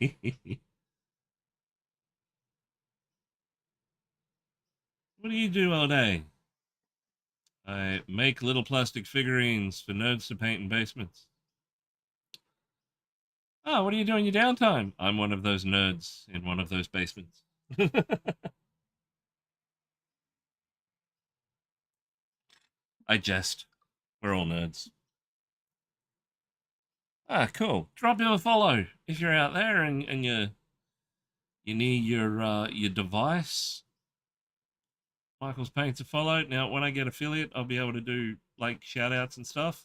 do you do all day? I make little plastic figurines for nerds to paint in basements. Oh, what do you do in your downtime? I'm one of those nerds in one of those basements. I jest. We're all nerds. Ah, cool. Drop him a follow if you're out there and you need your device. Michael's Paints to follow. Now, when I get affiliate, I'll be able to do like shout outs and stuff.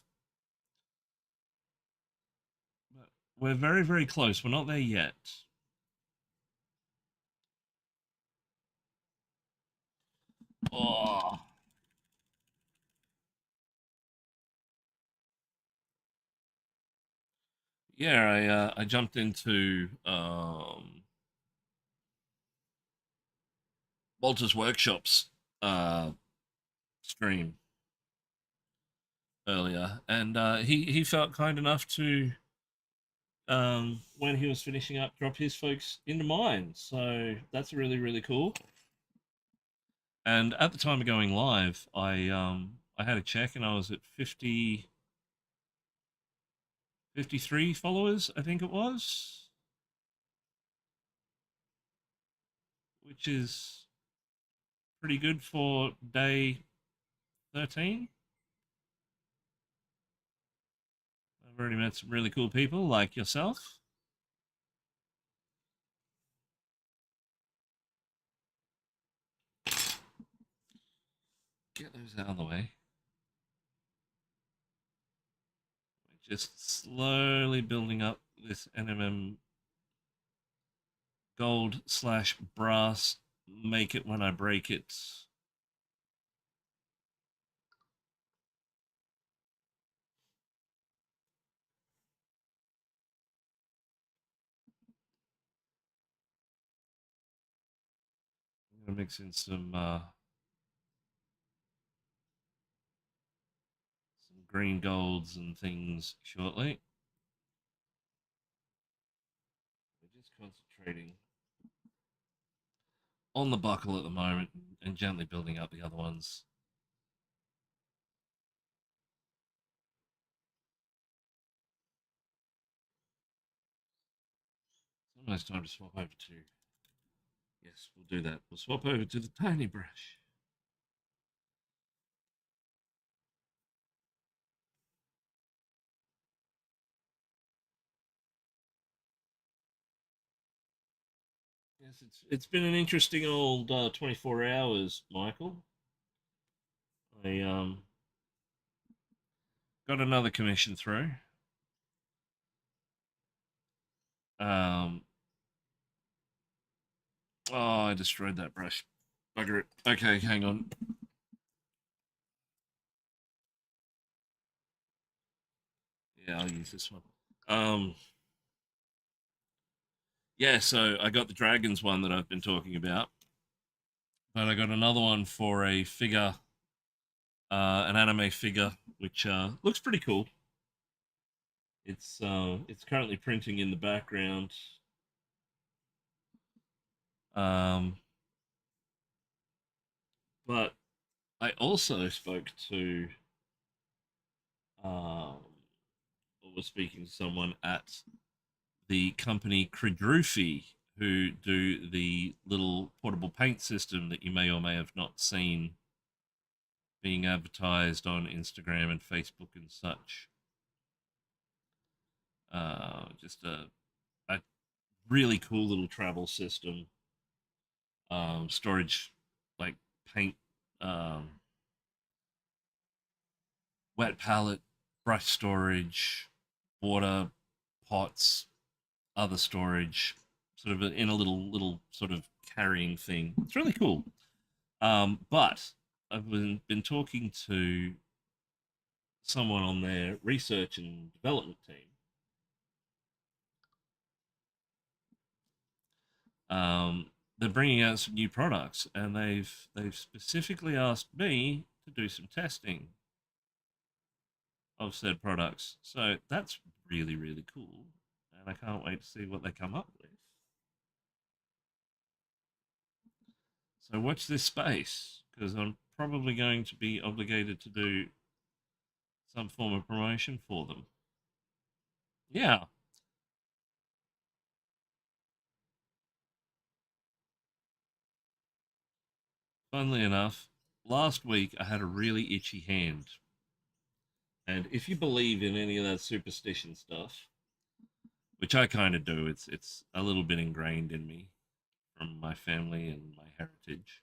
But we're very, very close. We're not there yet. Oh, yeah. I jumped into Walter's Workshops stream earlier, and he felt kind enough to when he was finishing up, drop his folks into mine. So that's really, really cool. And at the time of going live, I had a check and I was at 53 followers, I think it was, which is pretty good for day 13. I've already met some really cool people like yourself. Get those out of the way. We're just slowly building up this NMM gold slash brass. Make it when I break it. I'm gonna mix in some green golds and things shortly. We're just concentrating on the buckle at the moment and gently building up the other ones. It's almost time to swap over to. Yes, we'll do that. We'll swap over to the tiny brush. Yes, it's been an interesting old 24 hours, Michael. I got another commission through. Um, oh, I destroyed that brush. Bugger it. Okay, hang on. Yeah, I'll use this one. Um, yeah, so I got the dragons one that I've been talking about, but I got another one for a figure, an anime figure, which looks pretty cool. It's currently printing in the background. Um, but I also spoke to um, or was speaking to someone at the company Credrufi who do the little portable paint system that you may or may have not seen being advertised on Instagram and Facebook and such. Just a really cool little travel system. Storage, like paint, um, wet palette, brush storage, water, pots, other storage, sort of in a little sort of carrying thing. It's really cool. But I've been talking to someone on their research and development team. They're bringing out some new products, and they've specifically asked me to do some testing of said products. So that's really cool, and I can't wait to see what they come up with. So watch this space because I'm probably going to be obligated to do some form of promotion for them. Yeah, funnily enough, last week I had a really itchy hand. And if you believe in any of that superstition stuff, which I kind of do, it's a little bit ingrained in me from my family and my heritage.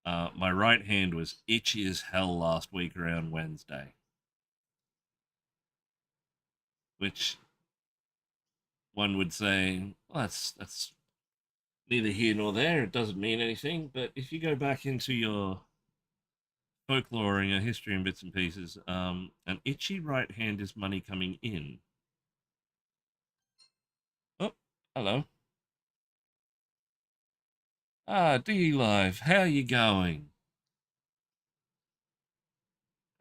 My right hand was itchy as hell last week around Wednesday, which one would say, well, that's neither here nor there. It doesn't mean anything. But if you go back into your folklore and your history and bits and pieces, an itchy right hand is money coming in. Oh, hello. Ah, D Live, how you going?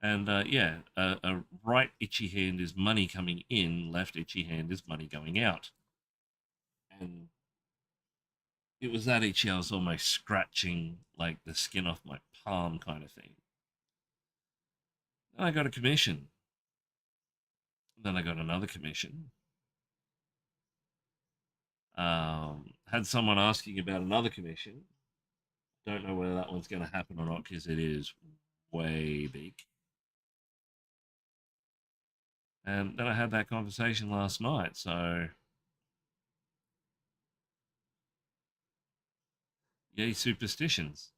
And yeah, a right itchy hand is money coming in, left itchy hand is money going out. And it was that itchy, I was almost scratching like the skin off my palm kind of thing. And I got a commission. Then I got another commission. Had someone asking about another commission. Don't know whether that one's going to happen or not because it is way big. And then I had that conversation last night. So, yay, superstitions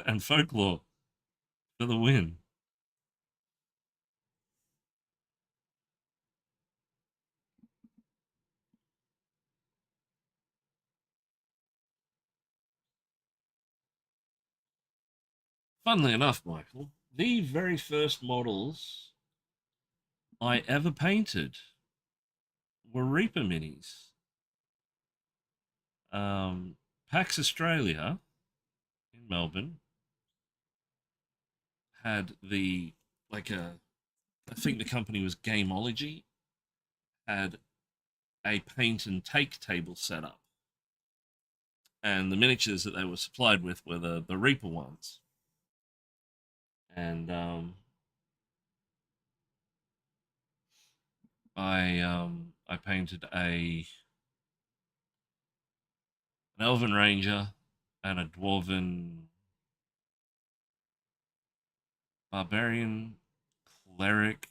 and folklore for the win. Funnily enough, Michael, the very first models I ever painted were Reaper minis. PAX Australia in Melbourne had the like a I think the company was Gameology had a paint and take table set up, and the miniatures that they were supplied with were the Reaper ones. And I painted an Elven Ranger and a Dwarven Barbarian Cleric.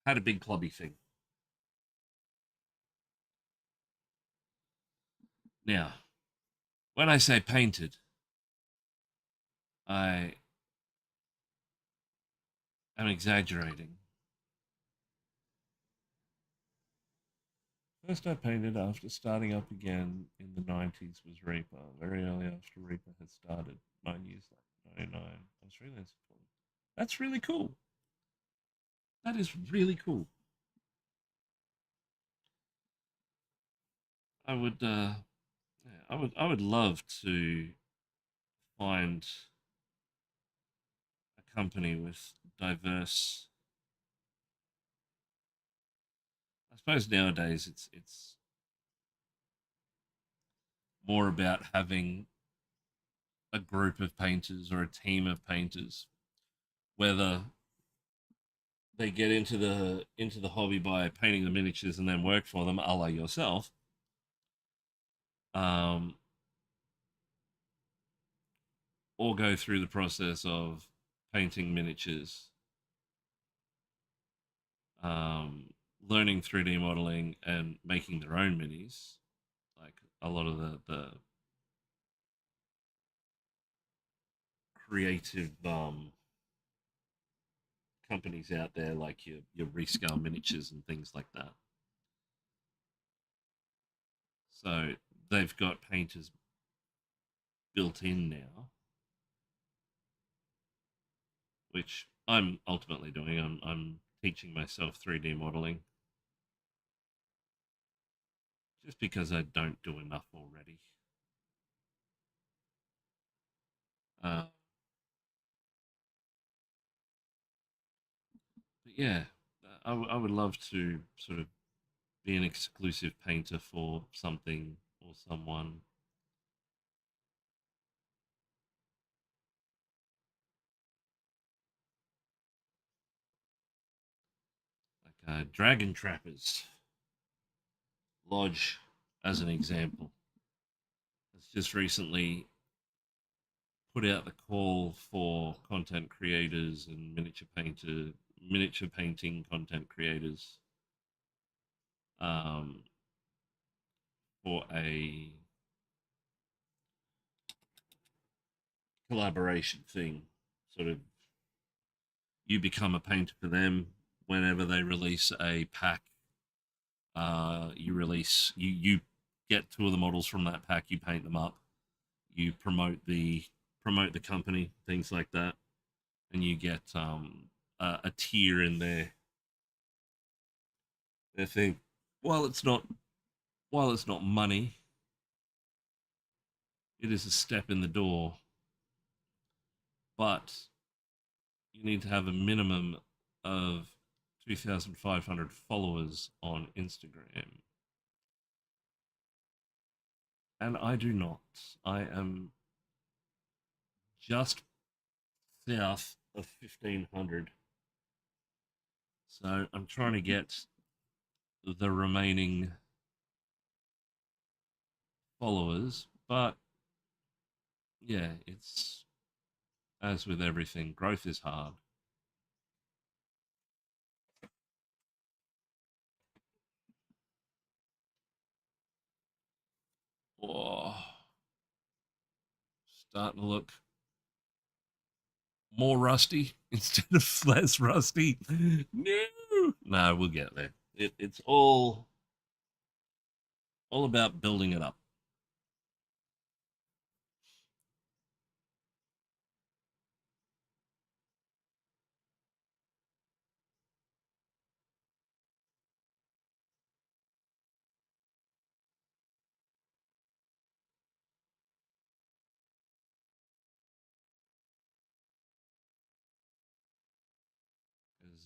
Had a big clubby thing. Now, when I say painted, I am exaggerating. First I painted after starting up again in the 90s was Reaper, very early after Reaper had started, 9 years later, 99. I was really disappointed. That's really cool. That is really cool. I would, yeah, I would love to find a company with diverse. I suppose nowadays it's more about having a group of painters or a team of painters, whether they get into the hobby by painting the miniatures and then work for them, a la yourself, um, or go through the process of painting miniatures, learning 3D modeling, and making their own minis. Like a lot of the creative companies out there, like your rescale miniatures and things like that. So they've got painters built in now, which I'm ultimately doing. I'm teaching myself 3D modeling just because I don't do enough already. Uh, but yeah, I would love to sort of be an exclusive painter for something or someone. Like Dragon Trappers Lodge, as an example. It's just recently put out the call for content creators and miniature painting content creators, um, for a collaboration thing. Sort of, you become a painter for them whenever they release a pack. You get two of the models from that pack. You paint them up. You promote the company, things like that, and you get a tier in their thing. While it's not while it's not money, it is a step in the door. But you need to have a minimum of 2,500 followers on Instagram, and I do not. I am just south of 1,500. So I'm trying to get the remaining followers, but yeah, it's as with everything, growth is hard. Oh, starting to look more rusty instead of less rusty. No, we'll get there. It's all about building it up.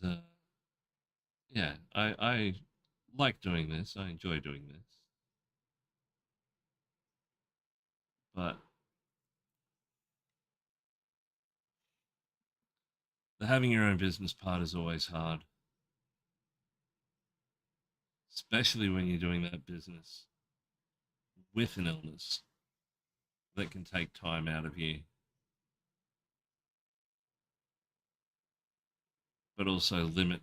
'Cause, yeah, I like doing this. I enjoy doing this, but the having your own business part is always hard, especially when you're doing that business with an illness that can take time out of you, but also limit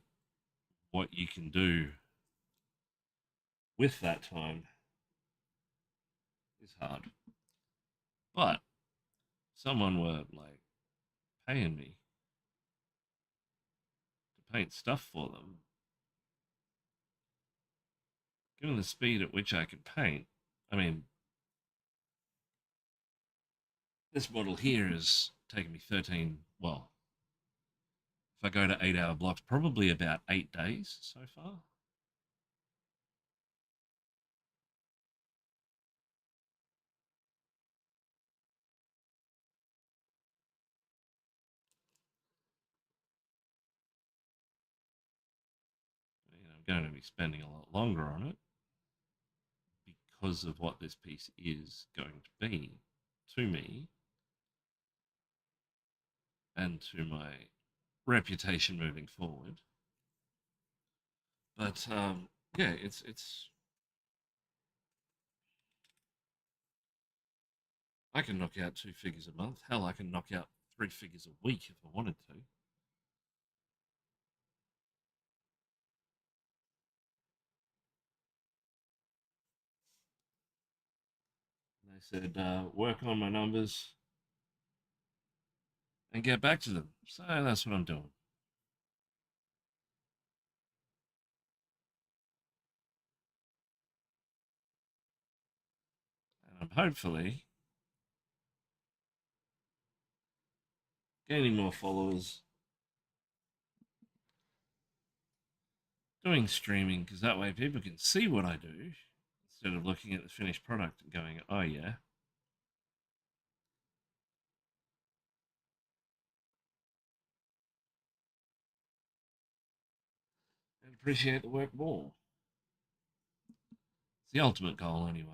what you can do with that time is hard. But if someone were like paying me to paint stuff for them, given the speed at which I can paint, I mean, this model here has taken me 13, well, if I go to 8 hour blocks, probably about 8 days so far. I'm going to be spending a lot longer on it because of what this piece is going to be to me and to my reputation moving forward. But yeah, it's I can knock out 2 figures a month. Hell, I can knock out 3 figures a week if I wanted to. They said work on my numbers and get back to them. So that's what I'm doing. And I'm hopefully gaining more followers, doing streaming, because that way people can see what I do instead of looking at the finished product and going, oh yeah. And appreciate the work more. It's the ultimate goal anyway.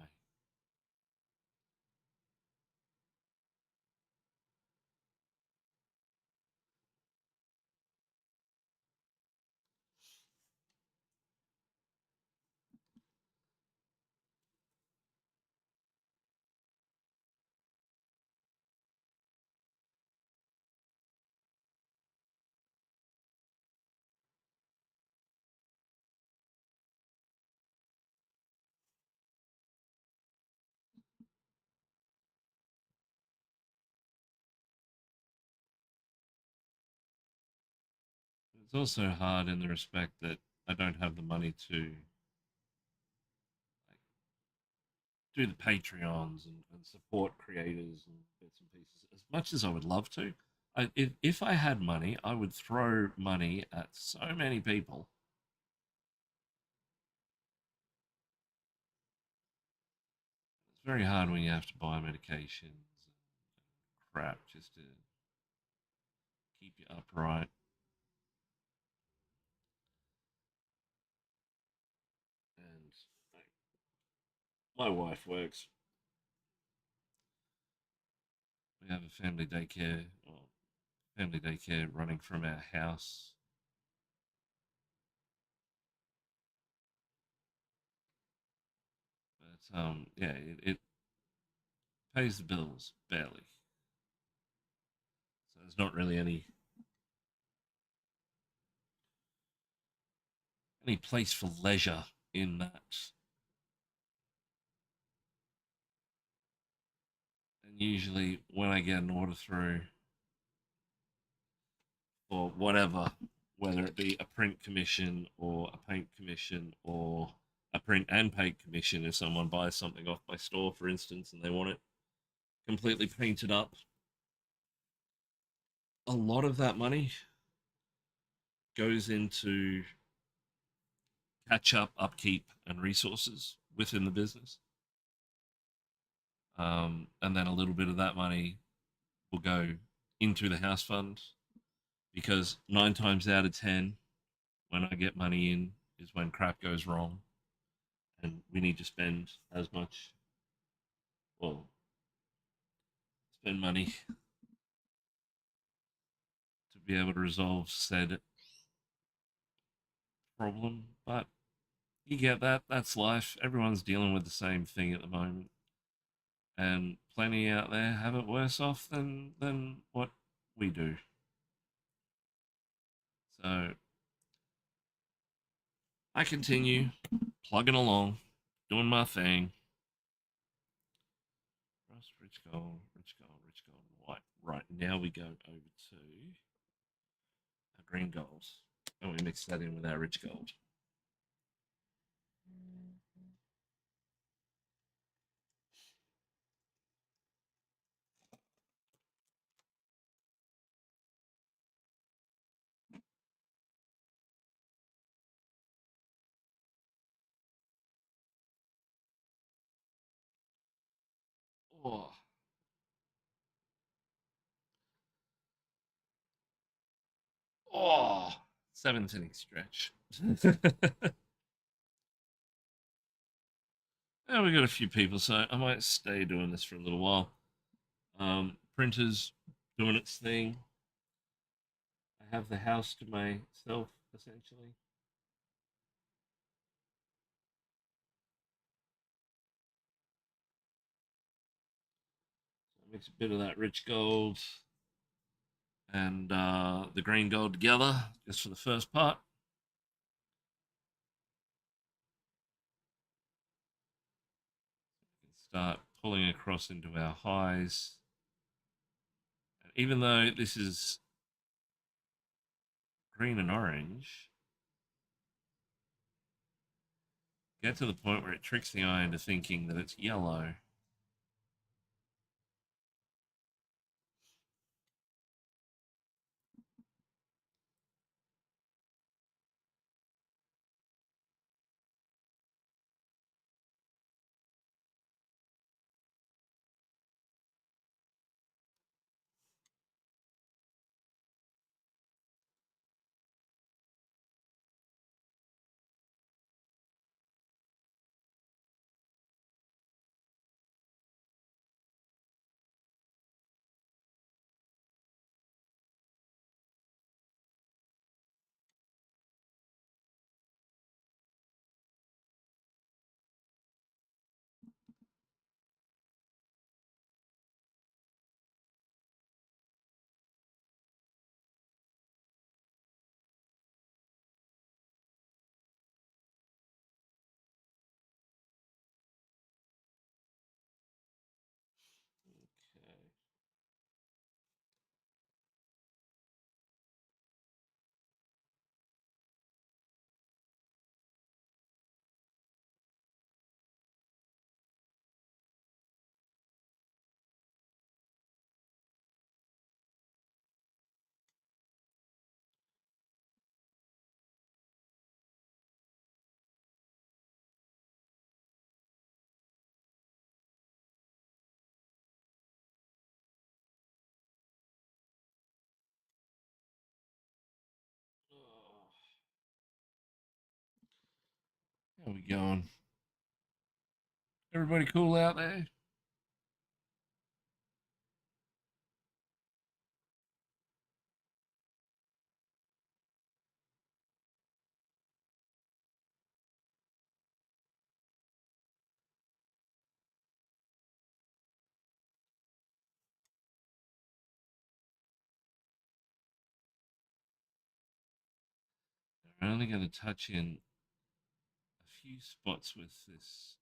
It's also hard in the respect that I don't have the money to like, do the Patreons and support creators and bits and pieces as much as I would love to. If I had money, I would throw money at so many people. It's very hard when you have to buy medications and crap just to keep you upright. And like, my wife works. We have a family daycare running from our house. But yeah, it pays the bills barely. So there's not really any place for leisure in that. And usually when I get an order through or whatever, whether it be a print commission or a paint commission or a print and paint commission, if someone buys something off my store, for instance, and they want it completely painted up, a lot of that money goes into catch up, upkeep, and resources within the business. And then a little bit of that money will go into the house fund because 9 times out of 10, when I get money in, is when crap goes wrong and we need to spend as much, well, spend money to be able to resolve said problem. But you get that. That's life. Everyone's dealing with the same thing at the moment. And plenty out there have it worse off than what we do. So I continue plugging along, doing my thing. Rust, rich gold, rich gold, rich gold, white. Right, now we go over to our green gold. And we mix that in with our rich gold. Oh, 7th inning stretch. Yeah, we got a few people, so I might stay doing this for a little while. Printers doing its thing. I have the house to myself, essentially. So I mix a bit of that rich gold and the green gold together, just for the first part. We can start pulling across into our highs. And even though this is green and orange, get to the point where it tricks the eye into thinking that it's yellow. Okay. Oh, how we going? Everybody cool out there? I'm only going to touch in a few spots with this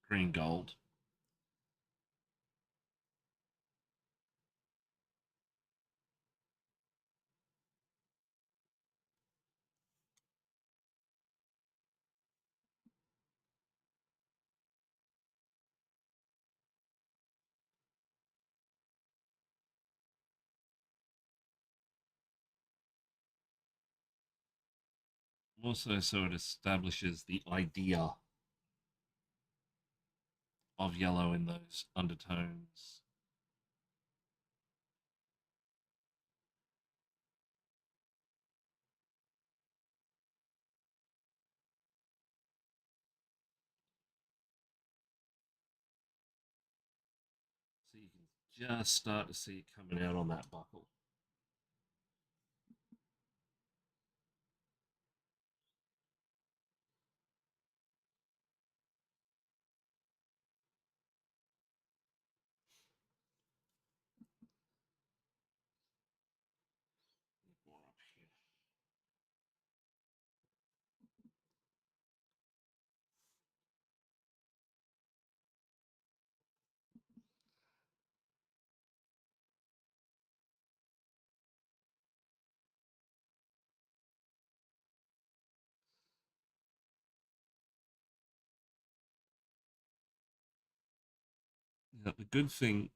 green gold. Also, so it establishes the idea of yellow in those undertones. So you can just start to see it coming out on that buckle. More up here. Now, the good thing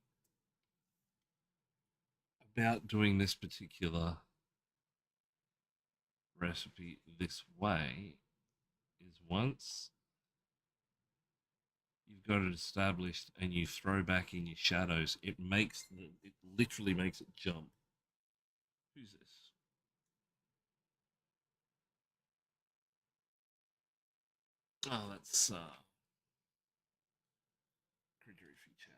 about doing this particular recipe this way is once you've got it established and you throw back in your shadows, it literally makes it jump. Who's this? Oh, that's Creaturey chat.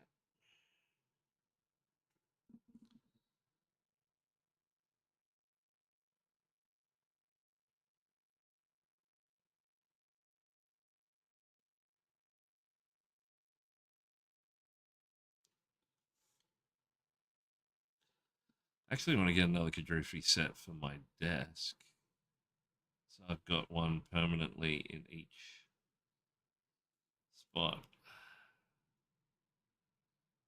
I actually want to get another Kadrufi set for my desk. So I've got one permanently in each spot.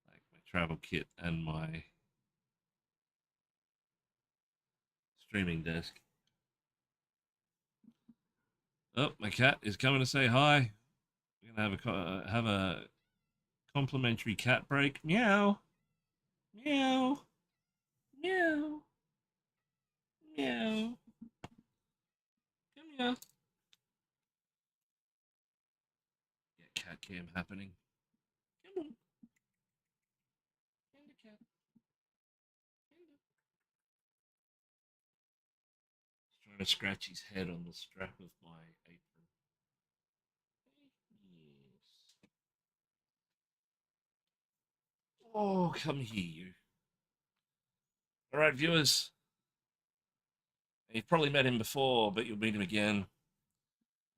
Like my travel kit and my streaming desk. Oh, my cat is coming to say hi. We're gonna have a complimentary cat break. Meow, meow, meow, meow. Come here. Yeah, cat cam happening. Come on. Panda cat. Panda. He's trying to scratch his head on the strap of my apron. Yes. Oh, come here, you. All right, viewers. You've probably met him before, but you'll meet him again.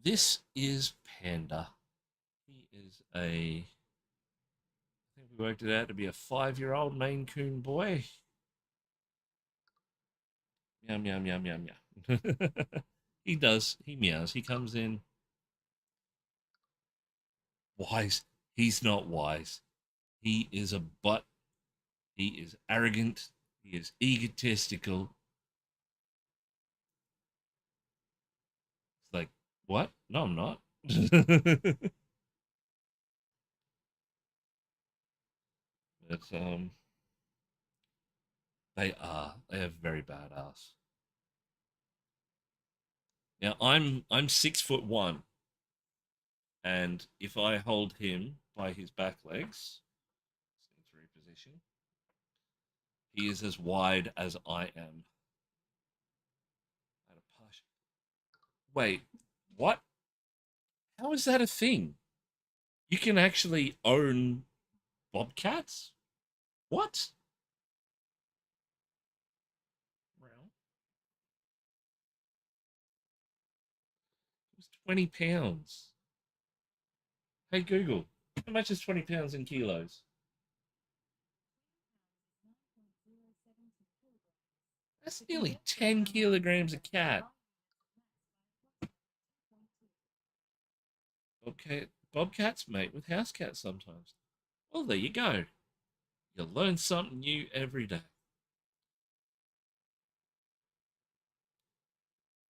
This is Panda. He is I think we worked it out to be a 5-year-old Maine Coon boy. Meow, meow, meow, meow, meow. He does. He meows. He comes in. Wise. He's not wise. He is a butt. He is arrogant. He is egotistical. It's like, what? No, I'm not. But they are. They are very badass. Now I'm 6'1", and if I hold him by his back legs, sensory position, he is as wide as I am. At a push. Wait, what? How is that a thing? You can actually own bobcats? What? Well, it was 20 pounds. Hey Google, how much is 20 pounds in kilos? That's nearly 10 kilograms of cat. Bobcats mate with house cats sometimes. Well, there you go. You learn something new every day.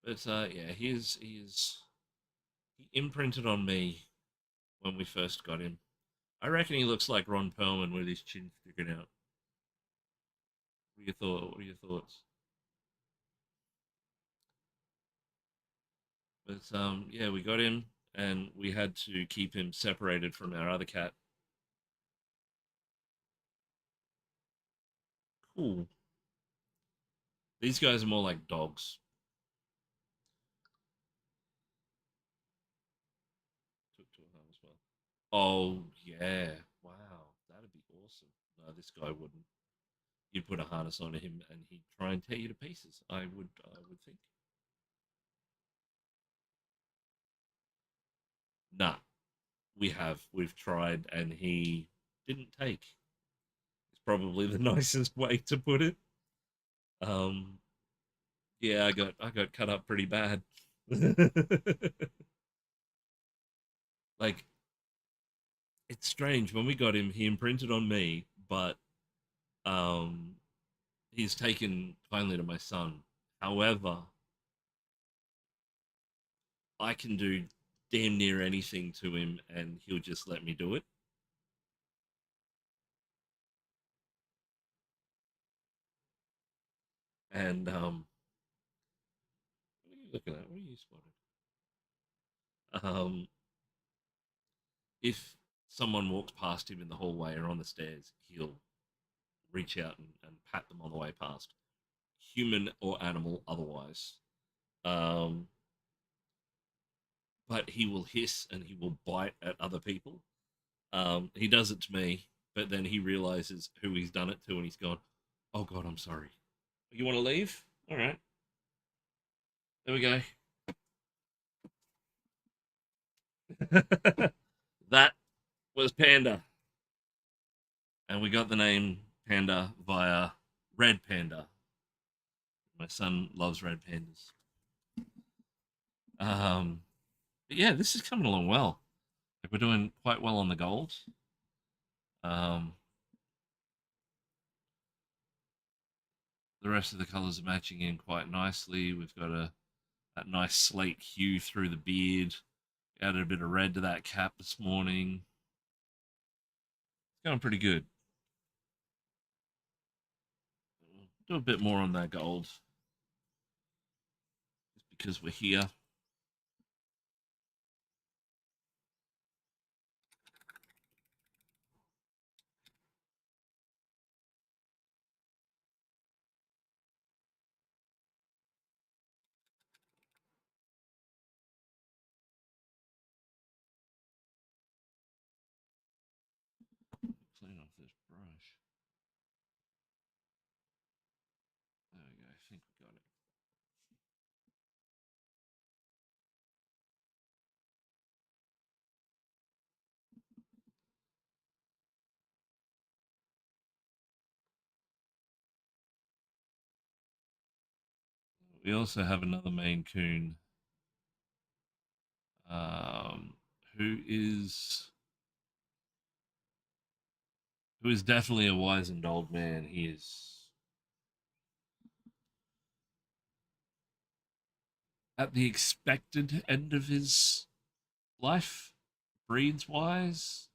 But yeah, he imprinted on me when we first got him. I reckon he looks like Ron Perlman with his chin sticking out. What are your thoughts? But yeah, we got him, and we had to keep him separated from our other cat. Cool. These guys are more like dogs. Took to a home as well. Oh yeah, wow, that'd be awesome. No, this guy wouldn't. You'd put a harness on him, and he'd try and tear you to pieces. I would think. Nah, we've tried, and he didn't take. It's probably the nicest way to put it. Um, yeah, I got cut up pretty bad. Like, it's strange when we got him. He imprinted on me, but um, he's taken finally to my son. However, I can do damn near anything to him, and he'll just let me do it. And what are you looking at? What are you spotted? Um, if someone walks past him in the hallway or on the stairs, he'll reach out and pat them on the way past, human or animal, otherwise. Um, but he will hiss and he will bite at other people. He does it to me, but then he realizes who he's done it to, and he's gone, "Oh God, I'm sorry. You want to leave? All right, there we go." That was Panda, and we got the name Panda via Red Panda. My son loves red pandas. Um, but yeah, this is coming along well. Like, we're doing quite well on the gold. Um, the rest of the colors are matching in quite nicely. We've got a that nice slate hue through the beard. Added a bit of red to that cap this morning. It's going pretty good. Do a bit more on that gold just because we're here. Clean off this brush. There we go. I think we got it. We also have another Maine Coon, um, who is definitely a wizened old man. He is at the expected end of his life, breeds wise.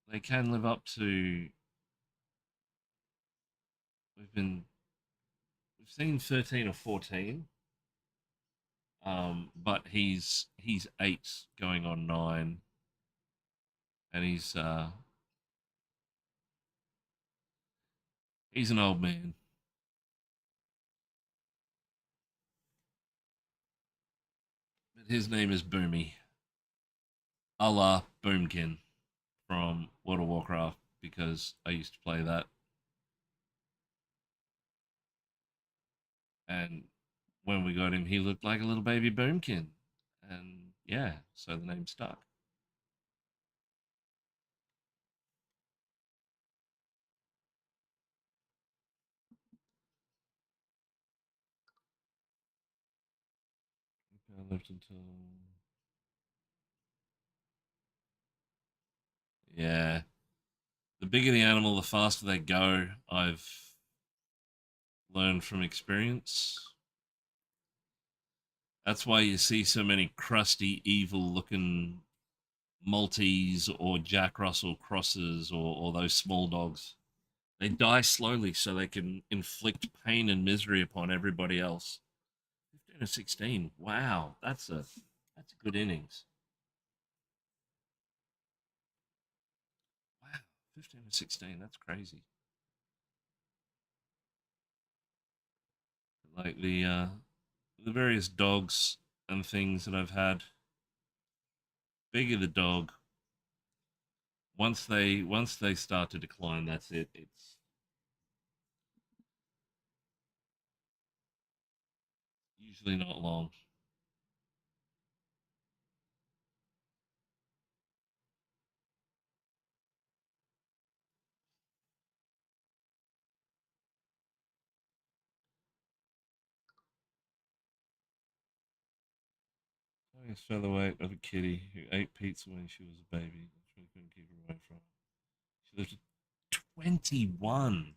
They can live up to. We've been we've seen 13 or 14, but he's 8 going on 9, and he's an old man. But his name is Boomy, a la Boomkin from World of Warcraft, because I used to play that. And when we got him, he looked like a little baby Boomkin, and yeah, so the name stuck. I lived until. Yeah. The bigger the animal, the faster they go. I've learned from experience. That's why you see so many crusty, evil looking Maltese or Jack Russell crosses or those small dogs. They die slowly so they can inflict pain and misery upon everybody else. 15 or 16. Wow, that's a good innings. Wow, 15 or 16. That's crazy. Like the various dogs and things that I've had. Bigger the dog, once they start to decline, that's it. It's usually not long. Highest featherweight of a kitty who ate pizza when she was a baby, which we couldn't keep her away from. She lived to 21.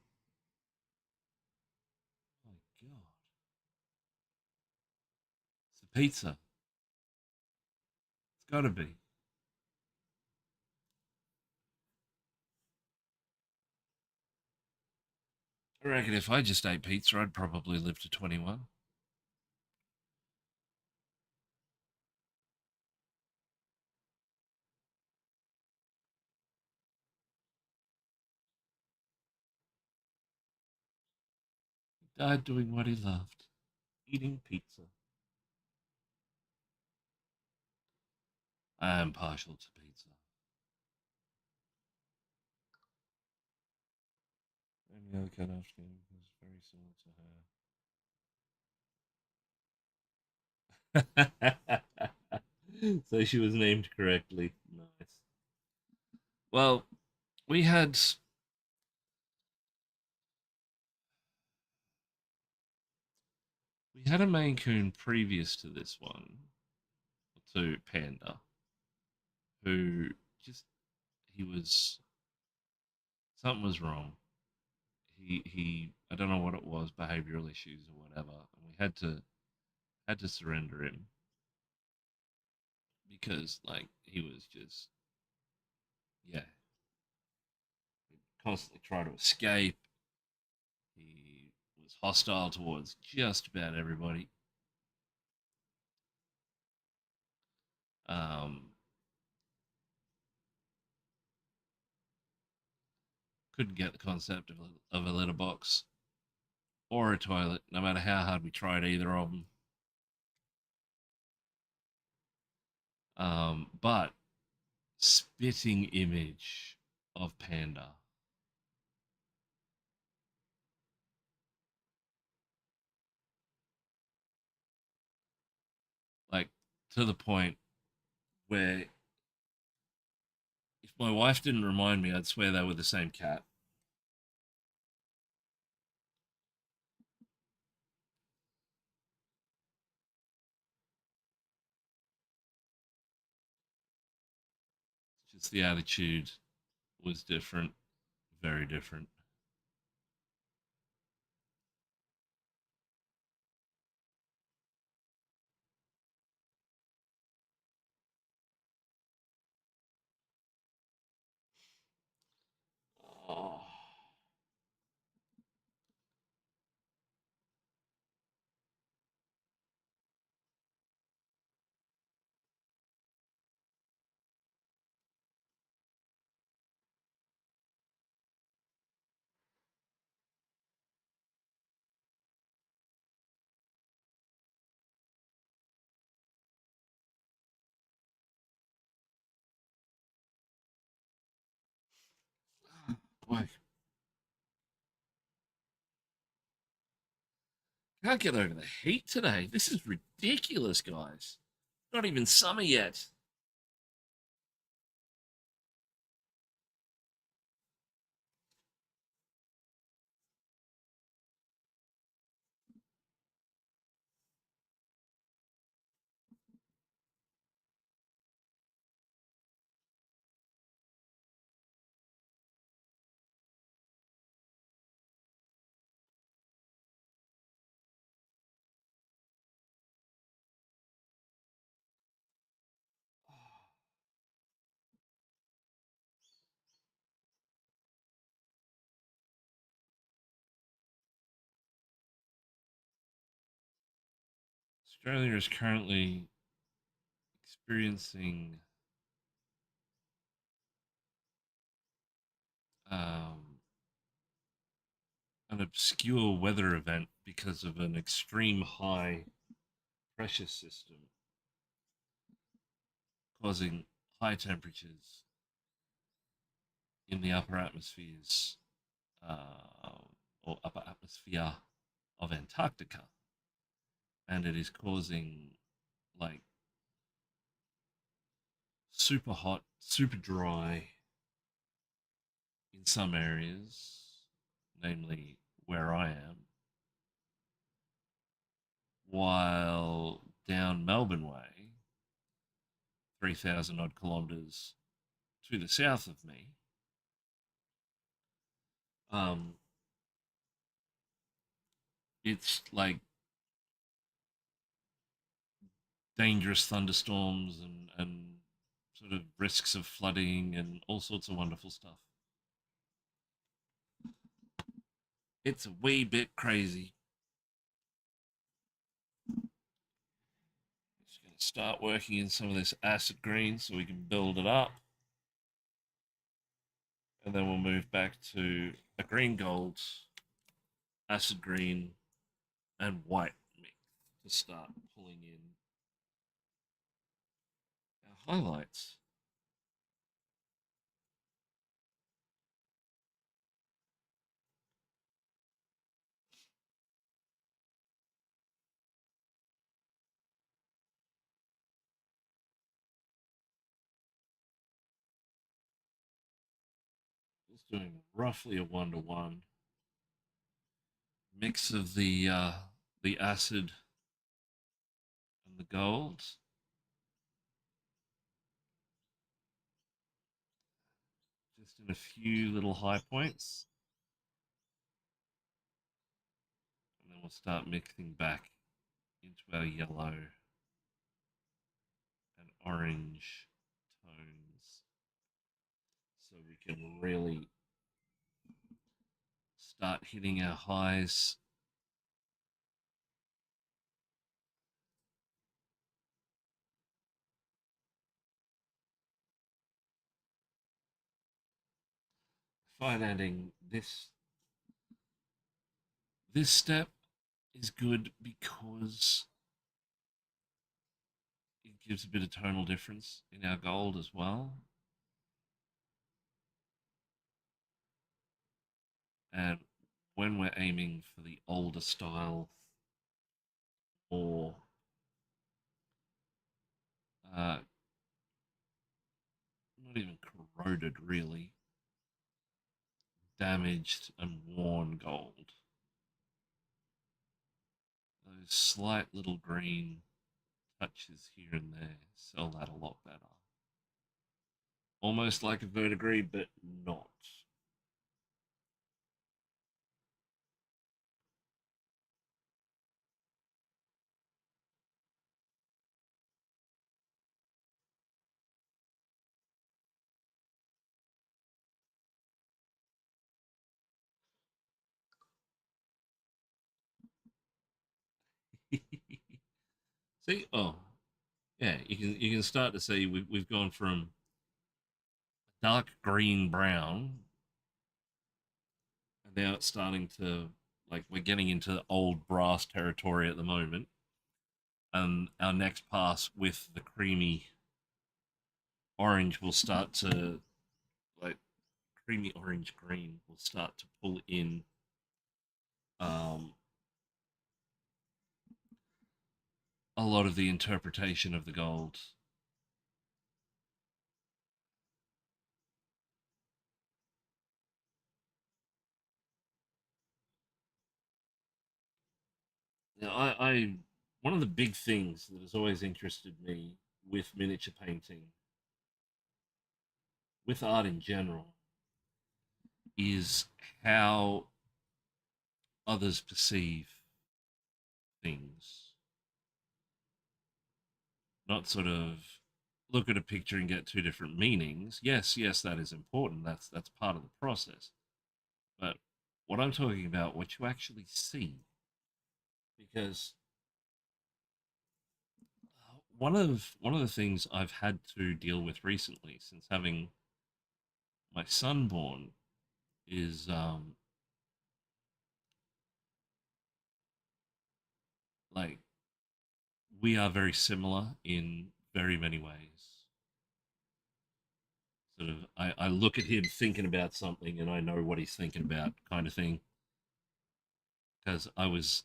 Oh my god. It's a pizza. It's gotta be. I reckon if I just ate pizza, I'd probably live to 21. He died doing what he loved, eating pizza. I am partial to pizza. Any other cut off game was very similar to her. So she was named correctly. Nice. Well, we had we had a Maine Coon previous to this one, to Panda, who just he was something was wrong. He I don't know what it was, behavioral issues or whatever, and we had to surrender him because like he was just yeah, he'd constantly try to escape. He was hostile towards just about everybody. Um, couldn't get the concept of a litter box or a toilet, no matter how hard we tried either of them. But spitting image of Panda, like to the point where if my wife didn't remind me, I'd swear they were the same cat. Just the attitude was different, very different. Oh, boy, can't get over the heat today. This is ridiculous, guys. Not even summer yet. Australia is currently experiencing um, an obscure weather event because of an extreme high pressure system causing high temperatures in the upper atmospheres uh, or upper atmosphere of Antarctica, and it is causing like super hot, super dry in some areas, namely where I am, while down Melbourne Way, 3,000 odd kilometres to the south of me, um, it's like dangerous thunderstorms and sort of risks of flooding and all sorts of wonderful stuff. It's a wee bit crazy. Just going to start working in some of this acid green so we can build it up. And then we'll move back to a green gold, acid green, and white mix to start pulling in our highlights. Just doing roughly a 1-to-1 mix of the acid and the gold. Just in a few little high points. And then we'll start mixing back into our yellow and orange tones so we can really start hitting our highs. Finding this step is good because it gives a bit of tonal difference in our gold as well. And when we're aiming for the older style or not even corroded really, damaged and worn gold, those slight little green touches here and there sell that a lot better. Almost like a verdigris, but not. See, oh yeah, you can start to see we've gone from dark green brown, and now it's starting to like we're getting into old brass territory at the moment. And our next pass with the creamy orange will start to like creamy orange green will start to pull in um, a lot of the interpretation of the gold. Now, I one of the big things that has always interested me with miniature painting, with art in general, is how others perceive things. Not sort of look at a picture and get two different meanings. Yes, yes, that is important. That's part of the process. But what I'm talking about, what you actually see, because one of the things I've had to deal with recently since having my son born is like we are very similar in very many ways. Sort of, I look at him thinking about something and I know what he's thinking about, kind of thing. Because I was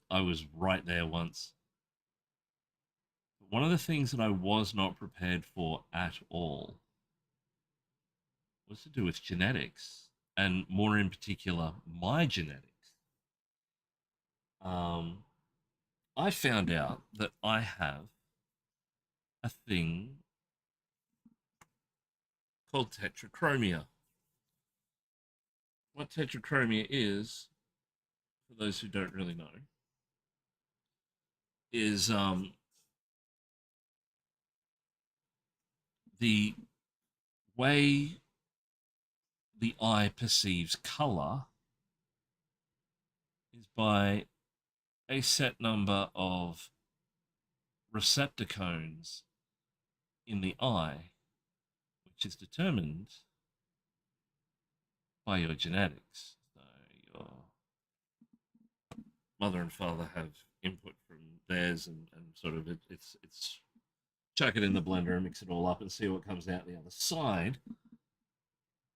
right there once. But one of the things that I was not prepared for at all was to do with genetics, and more in particular, my genetics. Um, I found out that I have a thing called tetrachromia. What tetrachromia is, for those who don't really know, is the way the eye perceives color is by a set number of receptor cones in the eye, which is determined by your genetics. So your mother and father have input from theirs, and sort of it's chuck it in the blender and mix it all up and see what comes out the other side.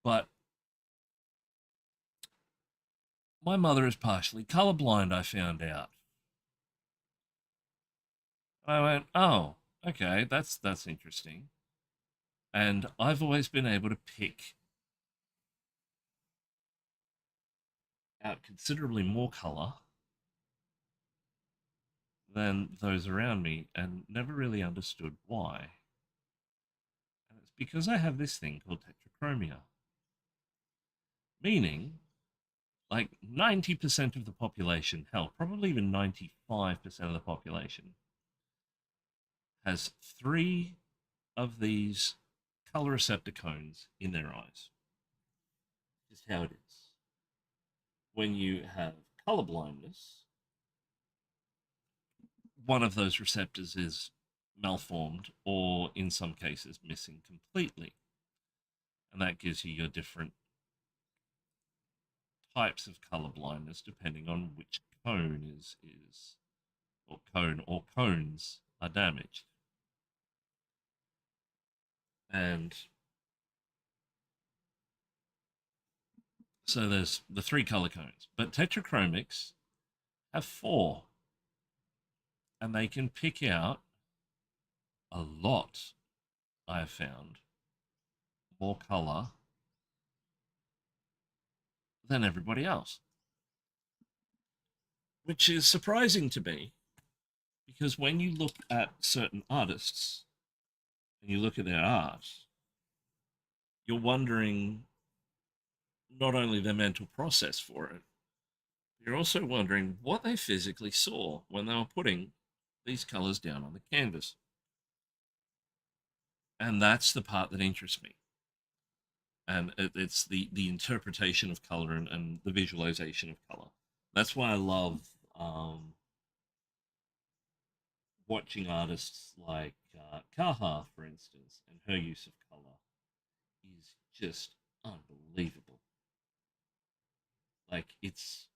But my mother is partially colorblind, I found out. I went, oh, okay, that's interesting. And I've always been able to pick out considerably more color than those around me and never really understood why. And it's because I have this thing called tetrachromia, meaning like 90% of the population, hell, probably even 95% of the population, has three of these color receptor cones in their eyes. Just how it is. When you have color blindness, one of those receptors is malformed or in some cases missing completely. And that gives you your different types of color blindness depending on which cone is or cone or cones are damaged. And so there's the three color cones, but tetrachromics have four, and they can pick out a lot, I have found, more color than everybody else, which is surprising to me because when you look at certain artists and you look at their art, you're wondering not only their mental process for it, you're also wondering what they physically saw when they were putting these colors down on the canvas. And that's the part that interests me. And it's the interpretation of color and the visualization of color. That's why I love watching artists like Kaha, for instance, and her use of color is just unbelievable. Like it's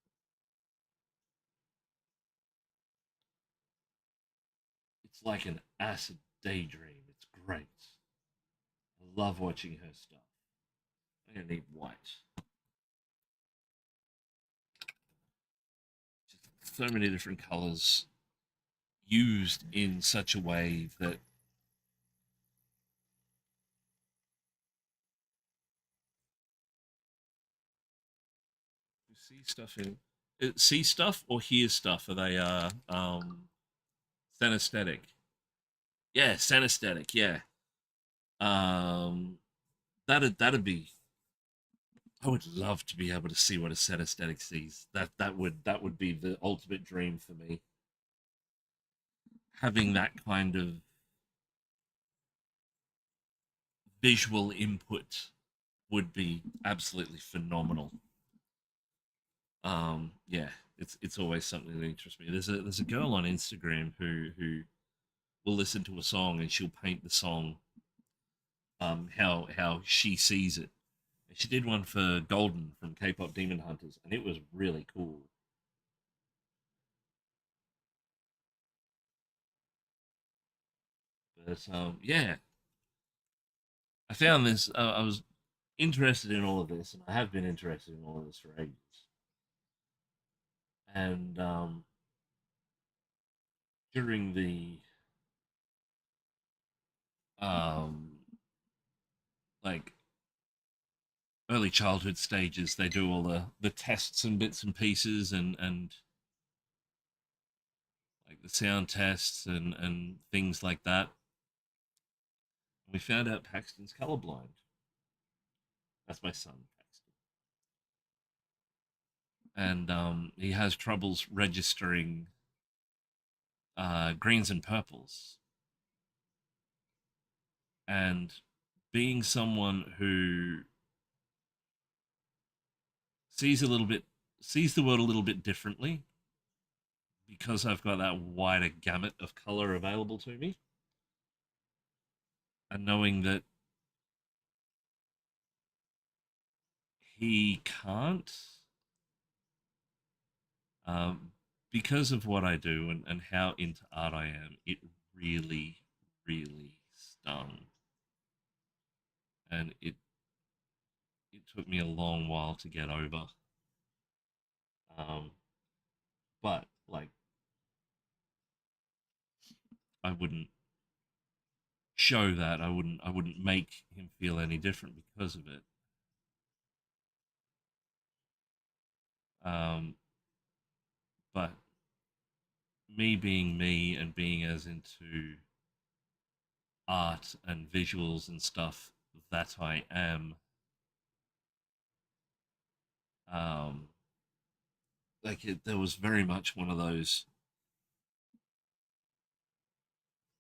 like an acid daydream. It's great. I love watching her stuff. I'm gonna need white. Just so many different colors used in such a way that you see stuff in see stuff or hear stuff. Are they synesthetic? Yeah, synesthetic. Yeah. Um, that'd be. I would love to be able to see what a synesthetic sees. That would be the ultimate dream for me. Having that kind of visual input would be absolutely phenomenal. Yeah, it's always something that interests me. There's a girl on Instagram who will listen to a song and she'll paint the song how she sees it. And she did one for Golden from K-pop Demon Hunters, and it was really cool. But yeah, I found this. I was interested in all of this, and I have been interested in all of this for ages. And during the um, like early childhood stages, they do all the tests and bits and pieces, and like the sound tests and things like that. We found out Paxton's colorblind. That's my son, Paxton, and he has troubles registering greens and purples. And being someone who sees a little bit sees the world a little bit differently because I've got that wider gamut of color available to me, and knowing that he can't, um, because of what I do and how into art I am, it really, really stung, and it took me a long while to get over. Um, but like, I wouldn't show that. I wouldn't make him feel any different because of it. Um, but me being me and being as into art and visuals and stuff that I am, um, there was very much one of those,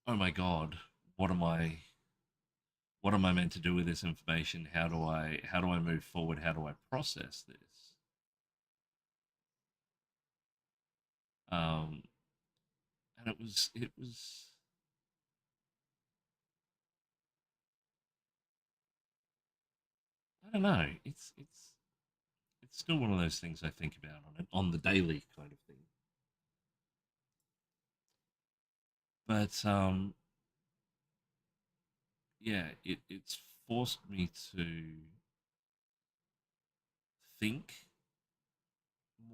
oh my god, what am I what am I meant to do with this information? How do I move forward? How do I process this? Um, and it was I don't know. It's still one of those things I think about on the daily kind of thing. But yeah, it's forced me to think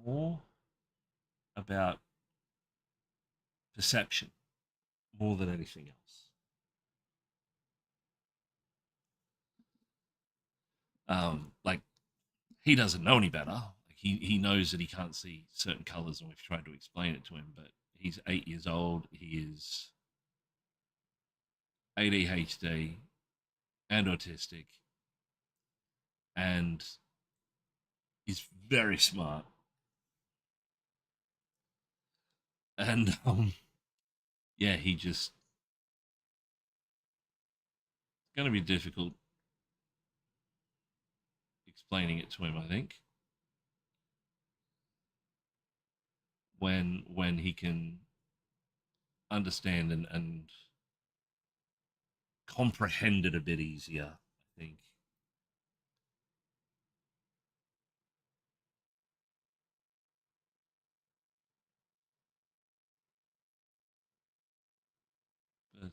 more about perception more than anything else. Like he doesn't know any better. Like he knows that he can't see certain colors, and we've tried to explain it to him. But he's 8 years old. He is ADHD and autistic, and he's very smart. And yeah, he just it's going to be difficult explaining it to him. I think when he can understand and comprehend it a bit easier. I think.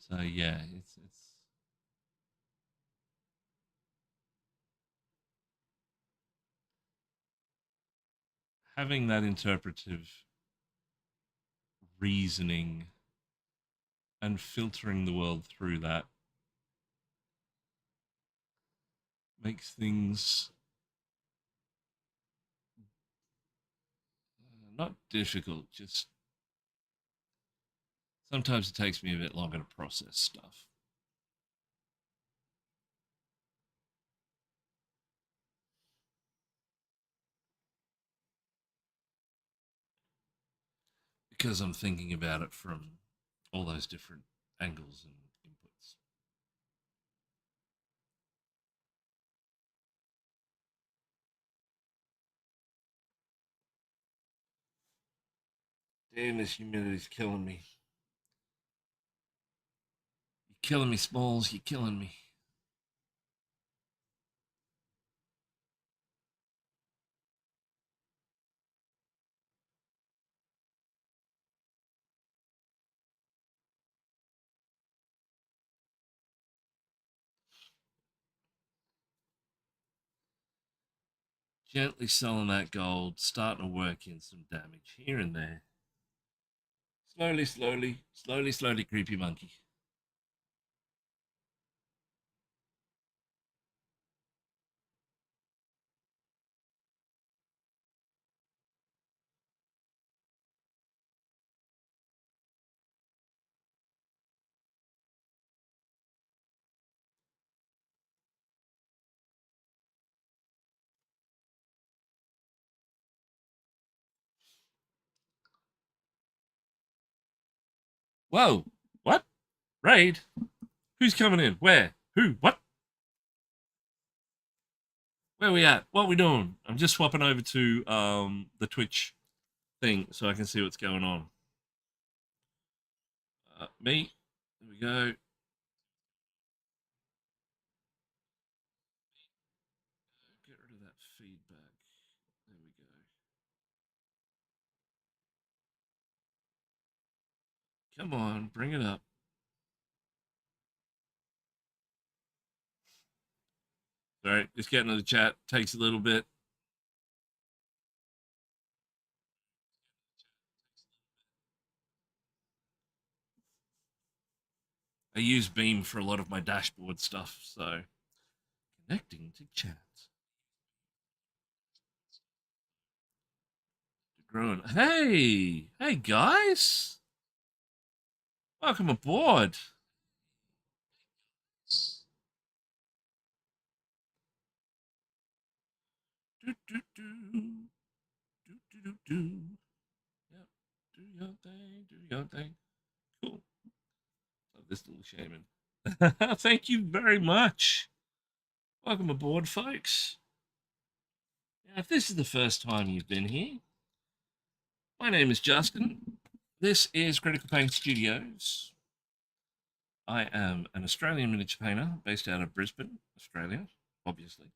But yeah, it's having that interpretive reasoning and filtering the world through that makes things not difficult, just sometimes it takes me a bit longer to process stuff because I'm thinking about it from all those different angles and inputs. Damn, this humidity's killing me. Killing me, Smalls. You're killing me. Gently selling that gold, starting to work in some damage here and there. Slowly, slowly, slowly, slowly, creepy monkey. Whoa! What? Raid? Who's coming in? Where? Who? What? Where we at? What we doing? I'm just swapping over to the Twitch thing so I can see what's going on. Me. There we go. Get rid of that feedback. There we go. Come on, bring it up. Sorry, just getting to the chat takes a little bit. I use Beam for a lot of my dashboard stuff, so connecting to chat. Growing. Hey guys, welcome aboard. Do do do do do do do. Yep. Do your thing. Do your thing. Cool. Love this little shaman. Thank you very much. Welcome aboard, folks. Now, if this is the first time you've been here, my name is Justin. This is Critical Paint Studios. I am an Australian miniature painter based out of Brisbane, Australia, obviously.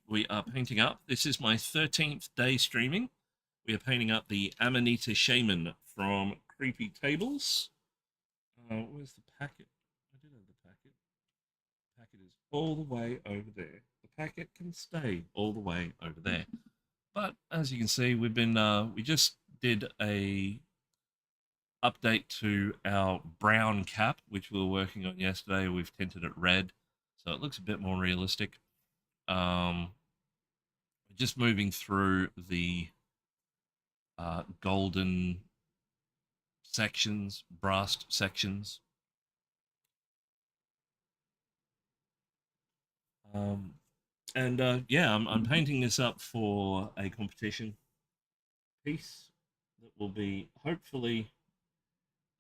We are painting up. This is my 13th day streaming. We are painting up the Amanita Shaman from Creepy Tables. Where's the packet? I did have the packet. The packet is all the way over there. The packet can stay all the way over there. But as you can see, we just did a update to our brown cap, which we were working on yesterday. We've tinted it red, so it looks a bit more realistic. Just moving through the golden sections, brass sections. Yeah, I'm painting this up for a competition piece that will be hopefully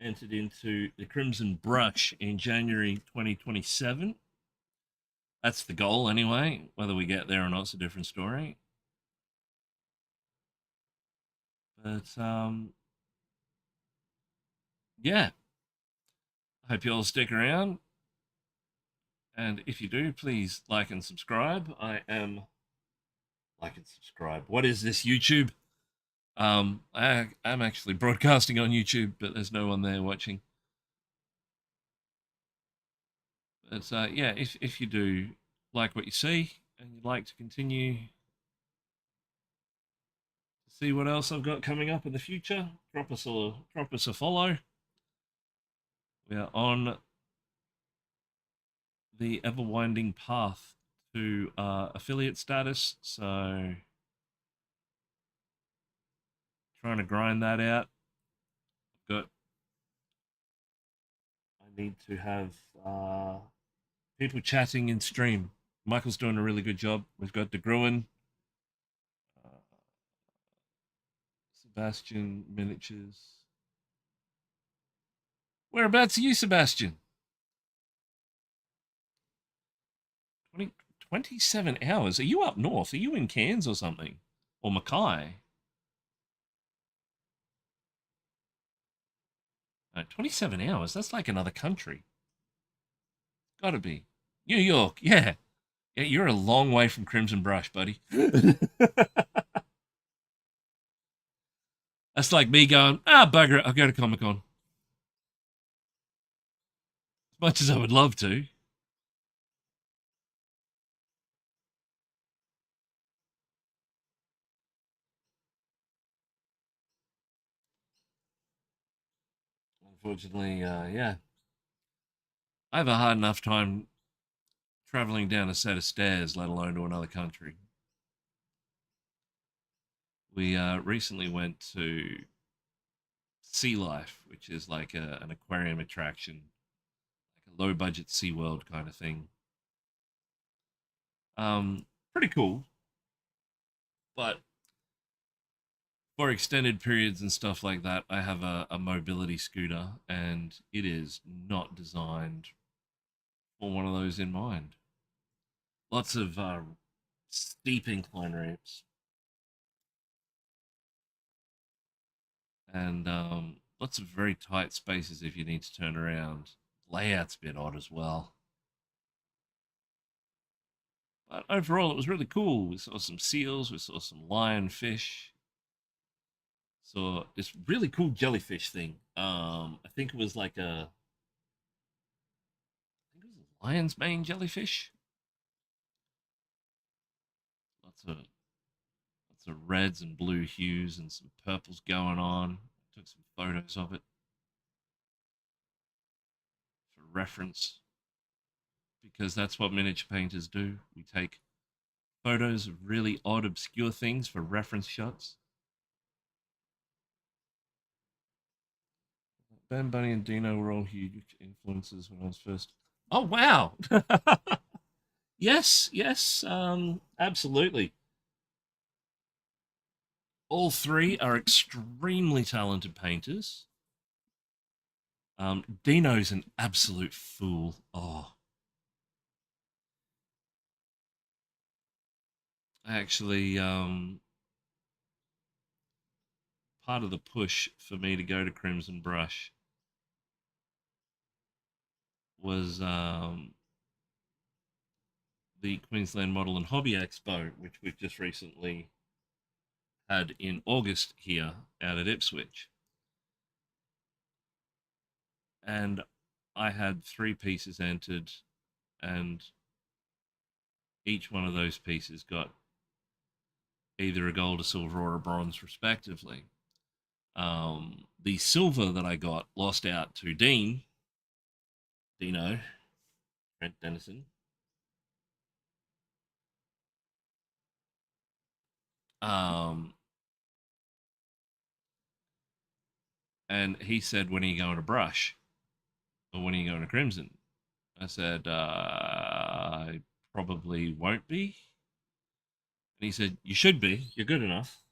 entered into the Crimson Brush in January 2027. That's the goal anyway. Whether we get there or not is a different story. But yeah, I hope you all stick around. And if you do, please like and subscribe. I am like and subscribe. What is this, YouTube? I'm actually broadcasting on YouTube, but there's no one there watching. But yeah, if you do like what you see and you'd like to continue to see what else I've got coming up in the future, drop us a follow. We are on the ever winding path to affiliate status, so trying to grind that out. Got I need to have people chatting in stream. Michael's doing a really good job. We've got De Gruen, uh, Sebastian Miniatures. Whereabouts are you, Sebastian? 27 hours. Are you up north? Are you in Cairns or something? Or Mackay? 27 hours. That's like another country. Gotta be. New York. Yeah. Yeah, you're a long way from Crimson Brush, buddy. That's like me going, bugger it. I'll go to Comic Con. As much as I would love to. Unfortunately, yeah. I have a hard enough time traveling down a set of stairs, let alone to another country. We recently went to Sea Life, which is like an aquarium attraction, like a low budget SeaWorld kind of thing. Pretty cool, but for extended periods and stuff like that, I have a mobility scooter, and it is not designed for one of those in mind. Lots of steep incline ramps, and lots of very tight spaces if you need to turn around. Layout's a bit odd as well. But overall, it was really cool. We saw some seals, we saw some lionfish, saw this really cool jellyfish thing. I think it was like I think it was a lion's mane jellyfish. Lots of reds and blue hues and some purples going on. Took some photos of it for reference because that's what miniature painters do. We take photos of really odd, obscure things for reference shots. Ben Bunny and Dino were all huge influences when I was first. Oh wow! Yes, yes, absolutely. All three are extremely talented painters. Dino's an absolute fool. Oh, actually, part of the push for me to go to Crimson Brush was the Queensland Model and Hobby Expo, which we've just recently had in August here out at Ipswich. And I had three pieces entered, and each one of those pieces got either a gold, a silver, or a bronze, respectively. The silver that I got lost out to Dino, Trent Dennison. Um, and he said, "When are you going to Brush? Or when are you going to Crimson?" I said, "I probably won't be." And he said, "You should be. You're good enough."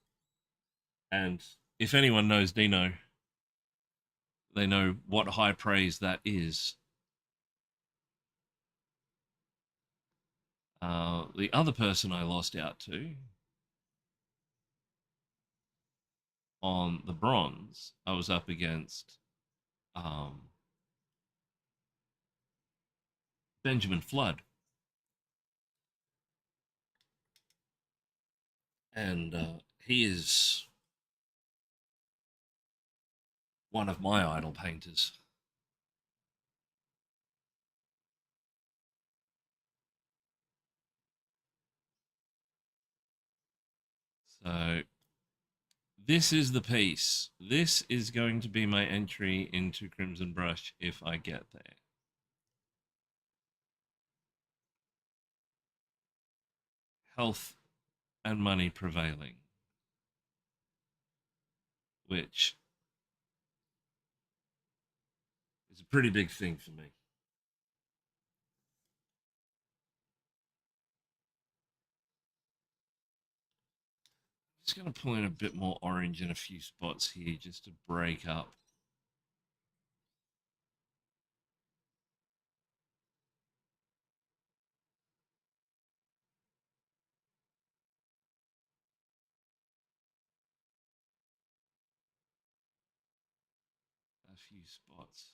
And if anyone knows Dino, they know what high praise that is. The other person I lost out to on the bronze, I was up against um, Benjamin Flood. And he is one of my idol painters. So this is the piece. This is going to be my entry into Crimson Brush if I get there. Health and money prevailing, which is a pretty big thing for me. Just going to pull in a bit more orange in a few spots here just to break up. A few spots.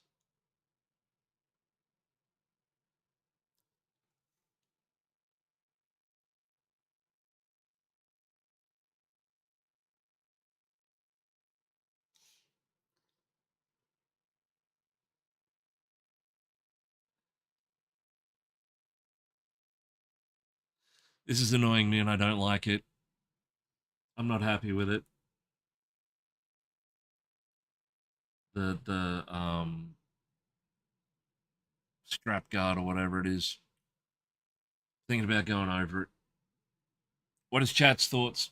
This is annoying me and I don't like it. I'm not happy with it. The strap guard or whatever it is. Thinking about going over it. What is chat's thoughts?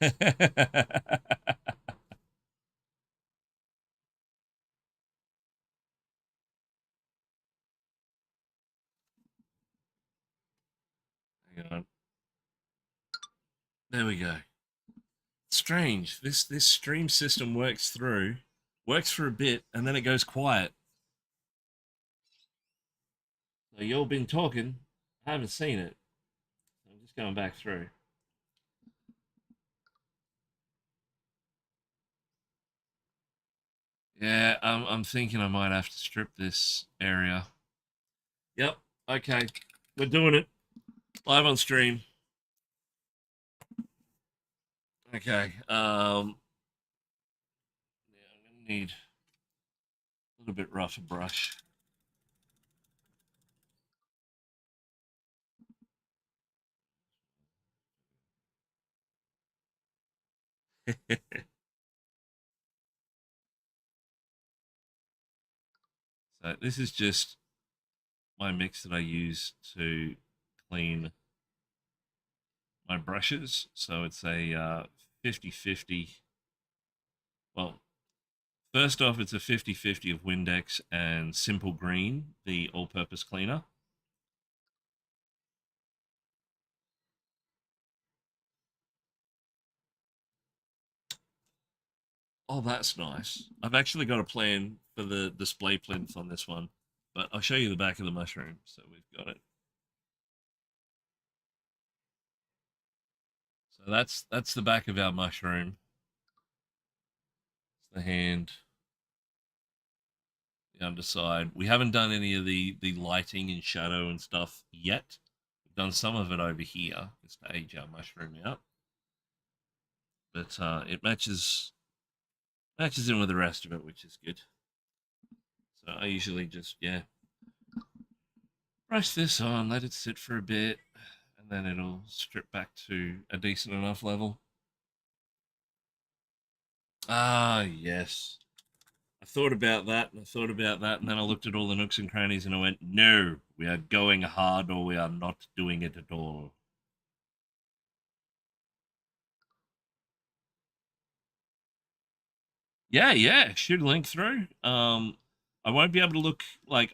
Hang on. There we go. Strange. This stream system works for a bit, and then it goes quiet. So you've been talking. I haven't seen it. I'm just going back through. Yeah, I'm thinking I might have to strip this area. Yep. Okay. We're doing it. Live on stream. Okay. Yeah, I'm gonna need a little bit rougher brush. So this is just my mix that I use to clean my brushes. So it's a 50-50. Well, first off, it's a 50-50 of Windex and Simple Green, the all-purpose cleaner. Oh, that's nice. I've actually got a plan for the display plinth on this one, but I'll show you the back of the mushroom. So we've got it. So that's the back of our mushroom. It's the hand, the underside. We haven't done any of the lighting and shadow and stuff yet. We've done some of it over here just to age our mushroom out, but it matches in with the rest of it, which is good. So I usually just brush this on, let it sit for a bit, and then it'll strip back to a decent enough level. Ah, yes. I thought about that, and I thought about that, and then I looked at all the nooks and crannies, and I went, "No, we are going hard, or we are not doing it at all." Yeah, yeah. Shoot a link through. I won't be able to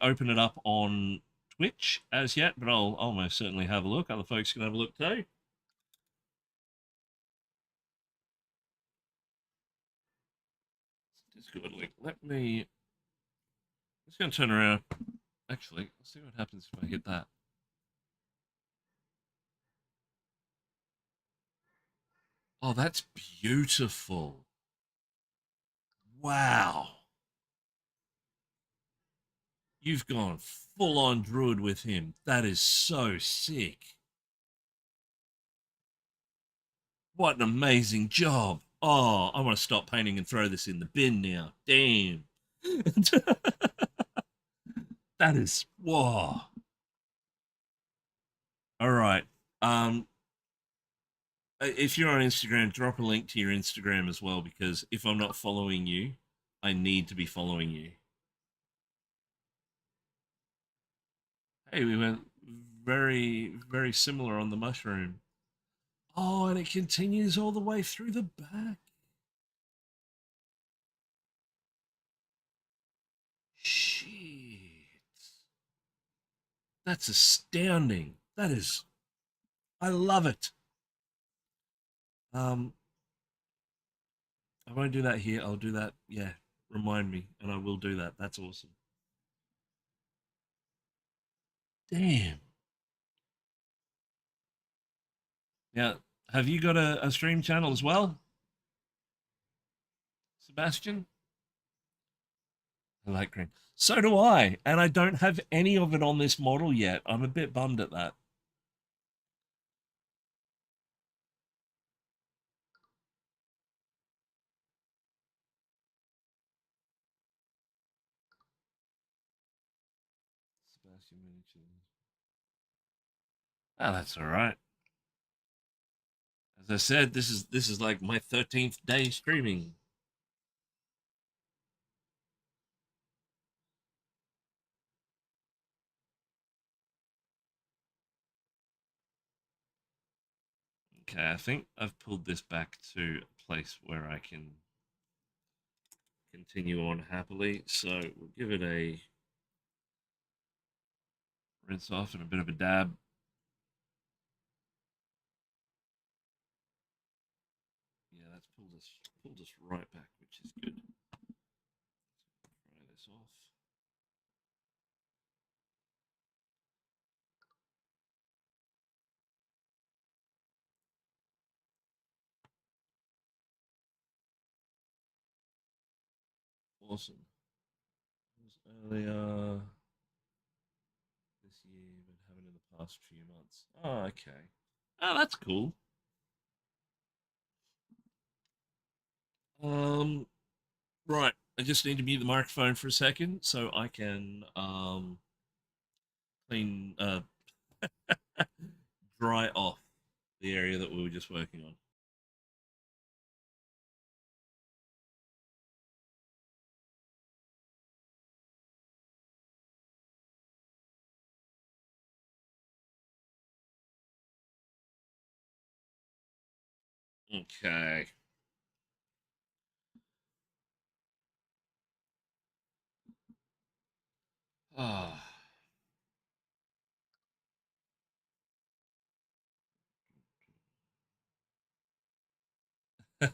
open it up on Twitch as yet, but I'll most certainly have a look. Other folks can have a look too. Discord link. Let me. I'm just gonna turn around. Actually, let's see what happens if I hit that. Oh, that's beautiful. Wow. You've gone full on druid with him. That is so sick. What an amazing job. Oh, I want to stop painting and throw this in the bin now. Damn. That is whoa. All right. Um, if you're on Instagram, drop a link to your Instagram as well, because if I'm not following you, I need to be following you. Hey, we went very similar on the mushroom. Oh, and it continues all the way through the back. Shit. That's astounding. That is, I love it. Um, I won't do that here. I'll do that. Yeah, remind me, and I will do that. That's awesome. Damn. Yeah, Have you got a stream channel as well, Sebastian? I like green. So do I, and I don't have any of it on this model yet. I'm a bit bummed at that. Sebastian miniatures. Ah, that's all right. As I said, this is like my 13th day streaming. Okay, I think I've pulled this back to a place where I can continue on happily. So we'll give it a rinse off and a bit of a dab. Yeah, that's pulled us right back, which is good. Try this off. Awesome. It was earlier this year, but haven't in the past few months. Oh, okay. Oh, that's cool. Um, right. I just need to mute the microphone for a second so I can clean dry off the area that we were just working on. Okay. Ah. Where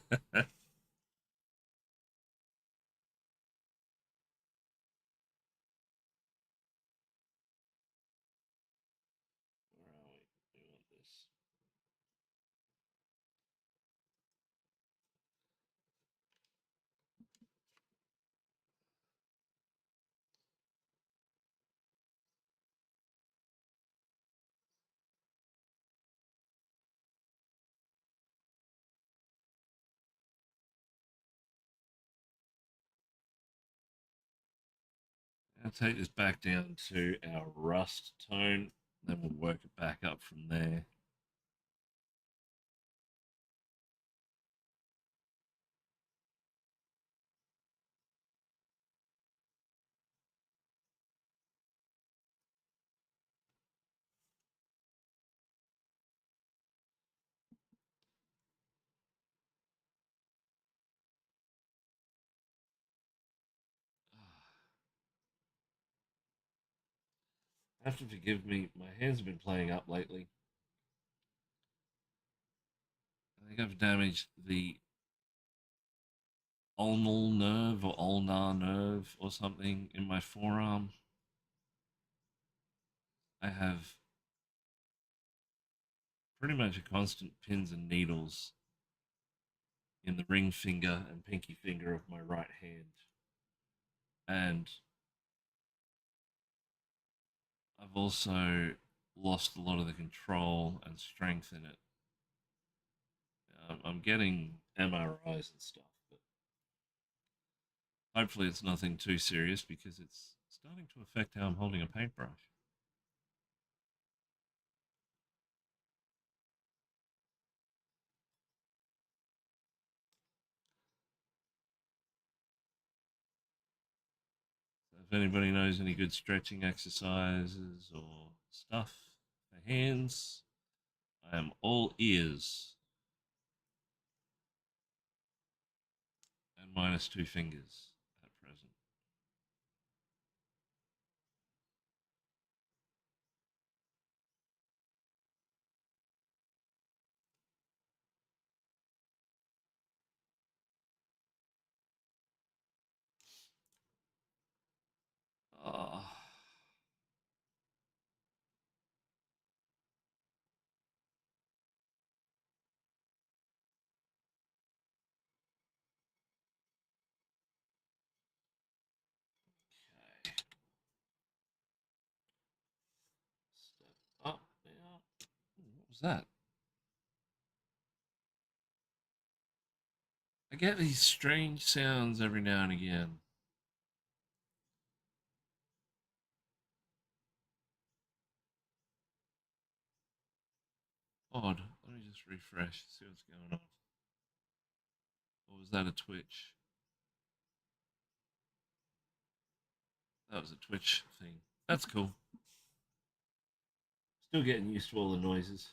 are we? We want this. I'll take this back down to our rust tone, then we'll work it back up from there. Have to forgive me, my hands have been playing up lately. I think I've damaged the ulnar nerve or ulnar nerve or something in my forearm. I have pretty much a constant pins and needles in the ring finger and pinky finger of my right hand. And I've also lost a lot of the control and strength in it. I'm getting MRIs and stuff, but hopefully it's nothing too serious because it's starting to affect how I'm holding a paintbrush. So if anybody knows any good stretching exercises or stuff for hands, I am all ears and minus two fingers at present. Oh, Was that? I get these strange sounds every now and again. Odd. Let me just refresh, see what's going on. Or was that a Twitch? That was a Twitch thing. That's cool. Still getting used to all the noises.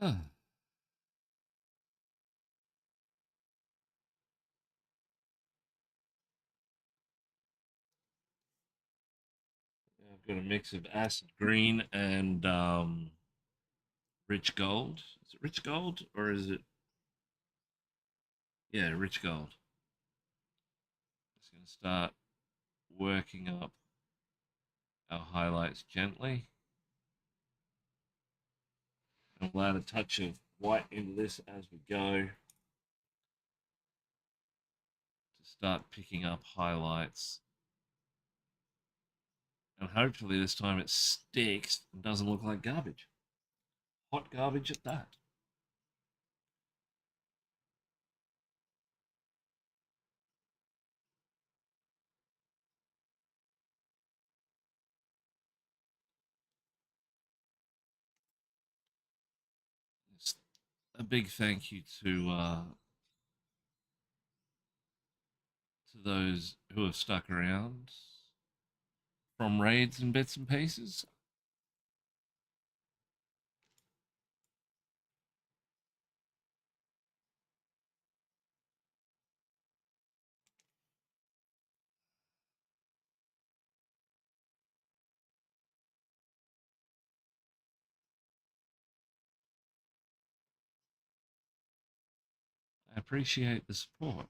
Huh. I've got a mix of acid green and rich gold. Is it rich gold or is it? Yeah, rich gold. Just going to start working up our highlights gently. And we'll add a touch of white into this as we go to start picking up highlights. And hopefully this time it sticks and doesn't look like garbage. Hot garbage at that. It's a big thank you to those who have stuck around from raids and bits and pieces. I appreciate the support.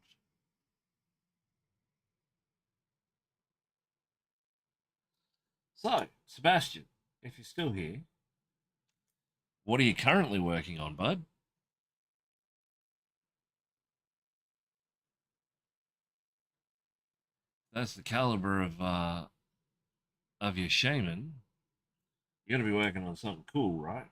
So, Sebastian, if you're still here, what are you currently working on, bud? That's the caliber of your shaman. You're gonna be working on something cool, right?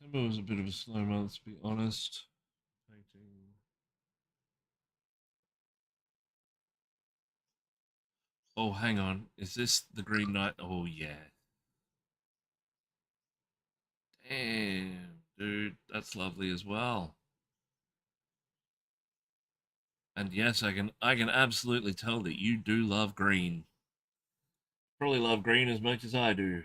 September was a bit of a slow month, to be honest. Painting. Oh, hang on. Is this the Green Knight? Oh, yeah. Damn, dude, that's lovely as well. And yes, I can absolutely tell that you do love green. Probably love green as much as I do.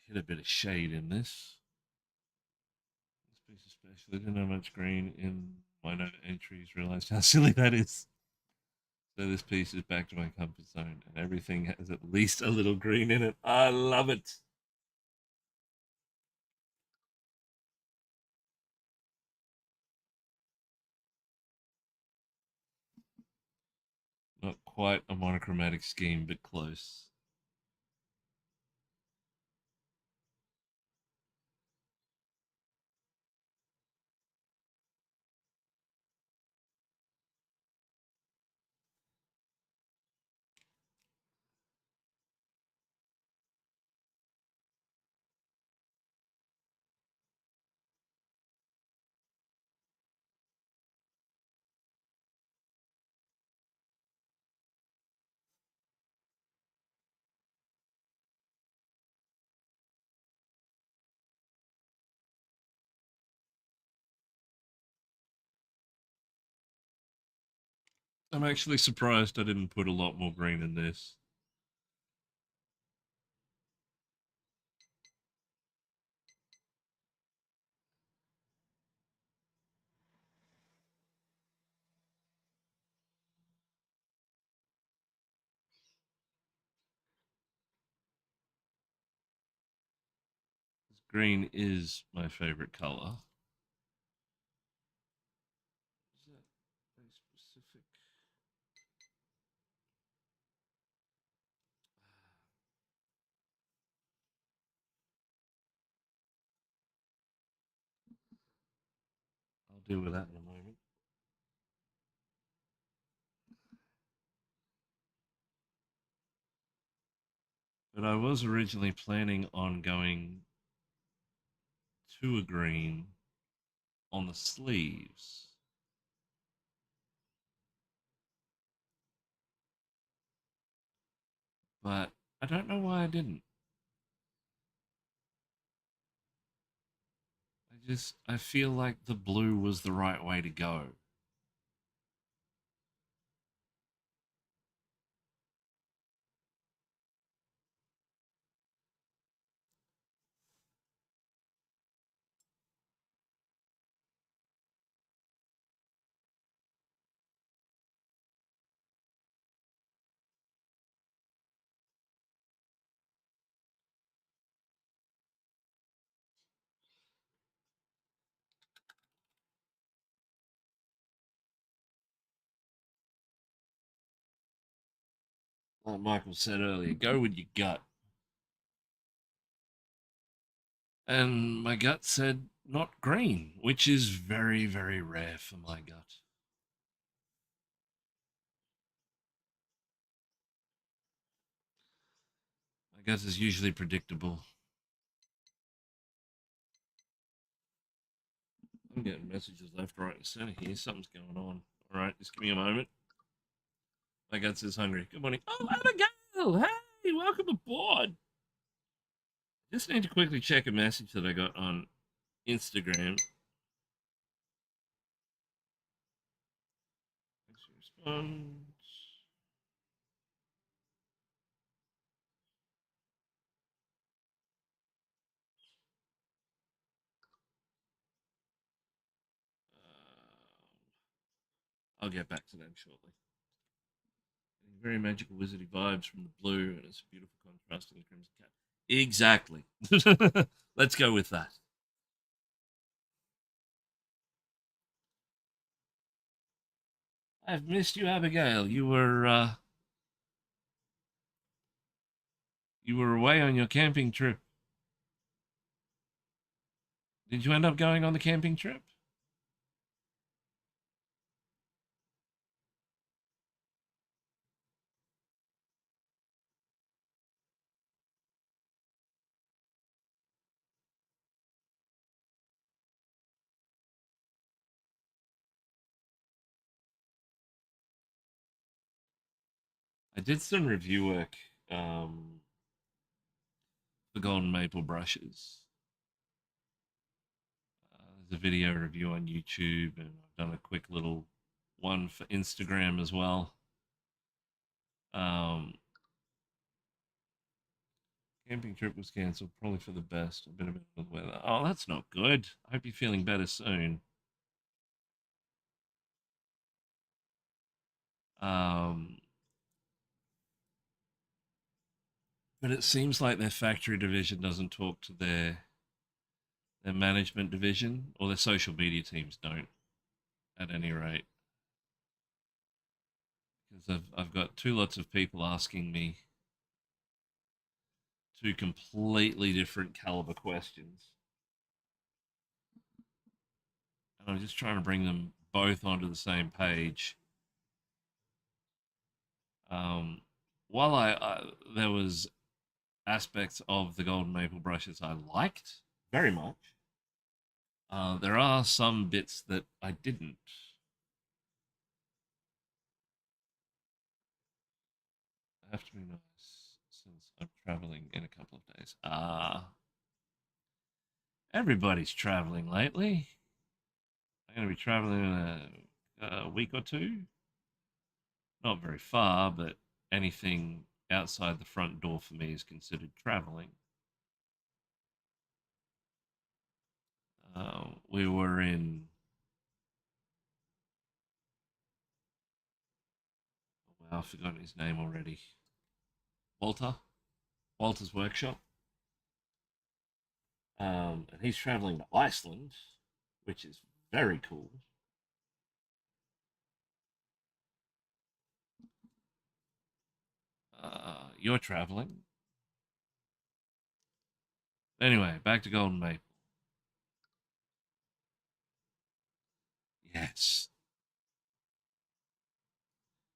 Hit a bit of shade in this. This piece especially didn't have much green in my note entries. Realized how silly that is. So this piece is back to my comfort zone, and everything has at least a little green in it. I love it. Not quite a monochromatic scheme, but close. I'm actually surprised I didn't put a lot more green in this. Green is my favorite color. Is that very specific? I'll deal with that in a moment. But I was originally planning on going to a green on the sleeves. But I don't know why I didn't. I feel like the blue was the right way to go. Like Michael said earlier, go with your gut. And my gut said not green, which is very, very rare for my gut. My gut is usually predictable. I'm getting messages left, right, and center here. Something's going on. All right, just give me a moment. My gut says hungry. Good morning. Oh, Abigail! Hey, welcome aboard. Just need to quickly check a message that I got on Instagram. Response. I'll get back to them shortly. Getting very magical wizardy vibes from the blue, and it's a beautiful contrast to the crimson cat. Exactly. Let's go with that. I've missed you, Abigail. You were away on your camping trip. Did you end up going on the camping trip? I did some review work for golden maple brushes. There's a video review on YouTube, and I've done a quick little one for Instagram as well. Um, Camping trip was cancelled, probably for the best. A bit of bad weather. Oh, that's not good. I hope you're feeling better soon. Um, but it seems like their factory division doesn't talk to their management division, or their social media teams don't, at any rate. Because I've got two lots of people asking me two completely different caliber questions, and I'm just trying to bring them both onto the same page. Um, while there was aspects of the golden maple brushes I liked very much, there are some bits that I didn't. I have to be nice since I'm traveling in a couple of days. Everybody's traveling lately. I'm going to be traveling in a week or two. Not very far, but anything outside the front door for me is considered traveling. We were in, well, I've forgotten his name already. Walter's workshop. And he's traveling to Iceland, which is very cool. You're traveling. Anyway, back to Golden Maple. Yes.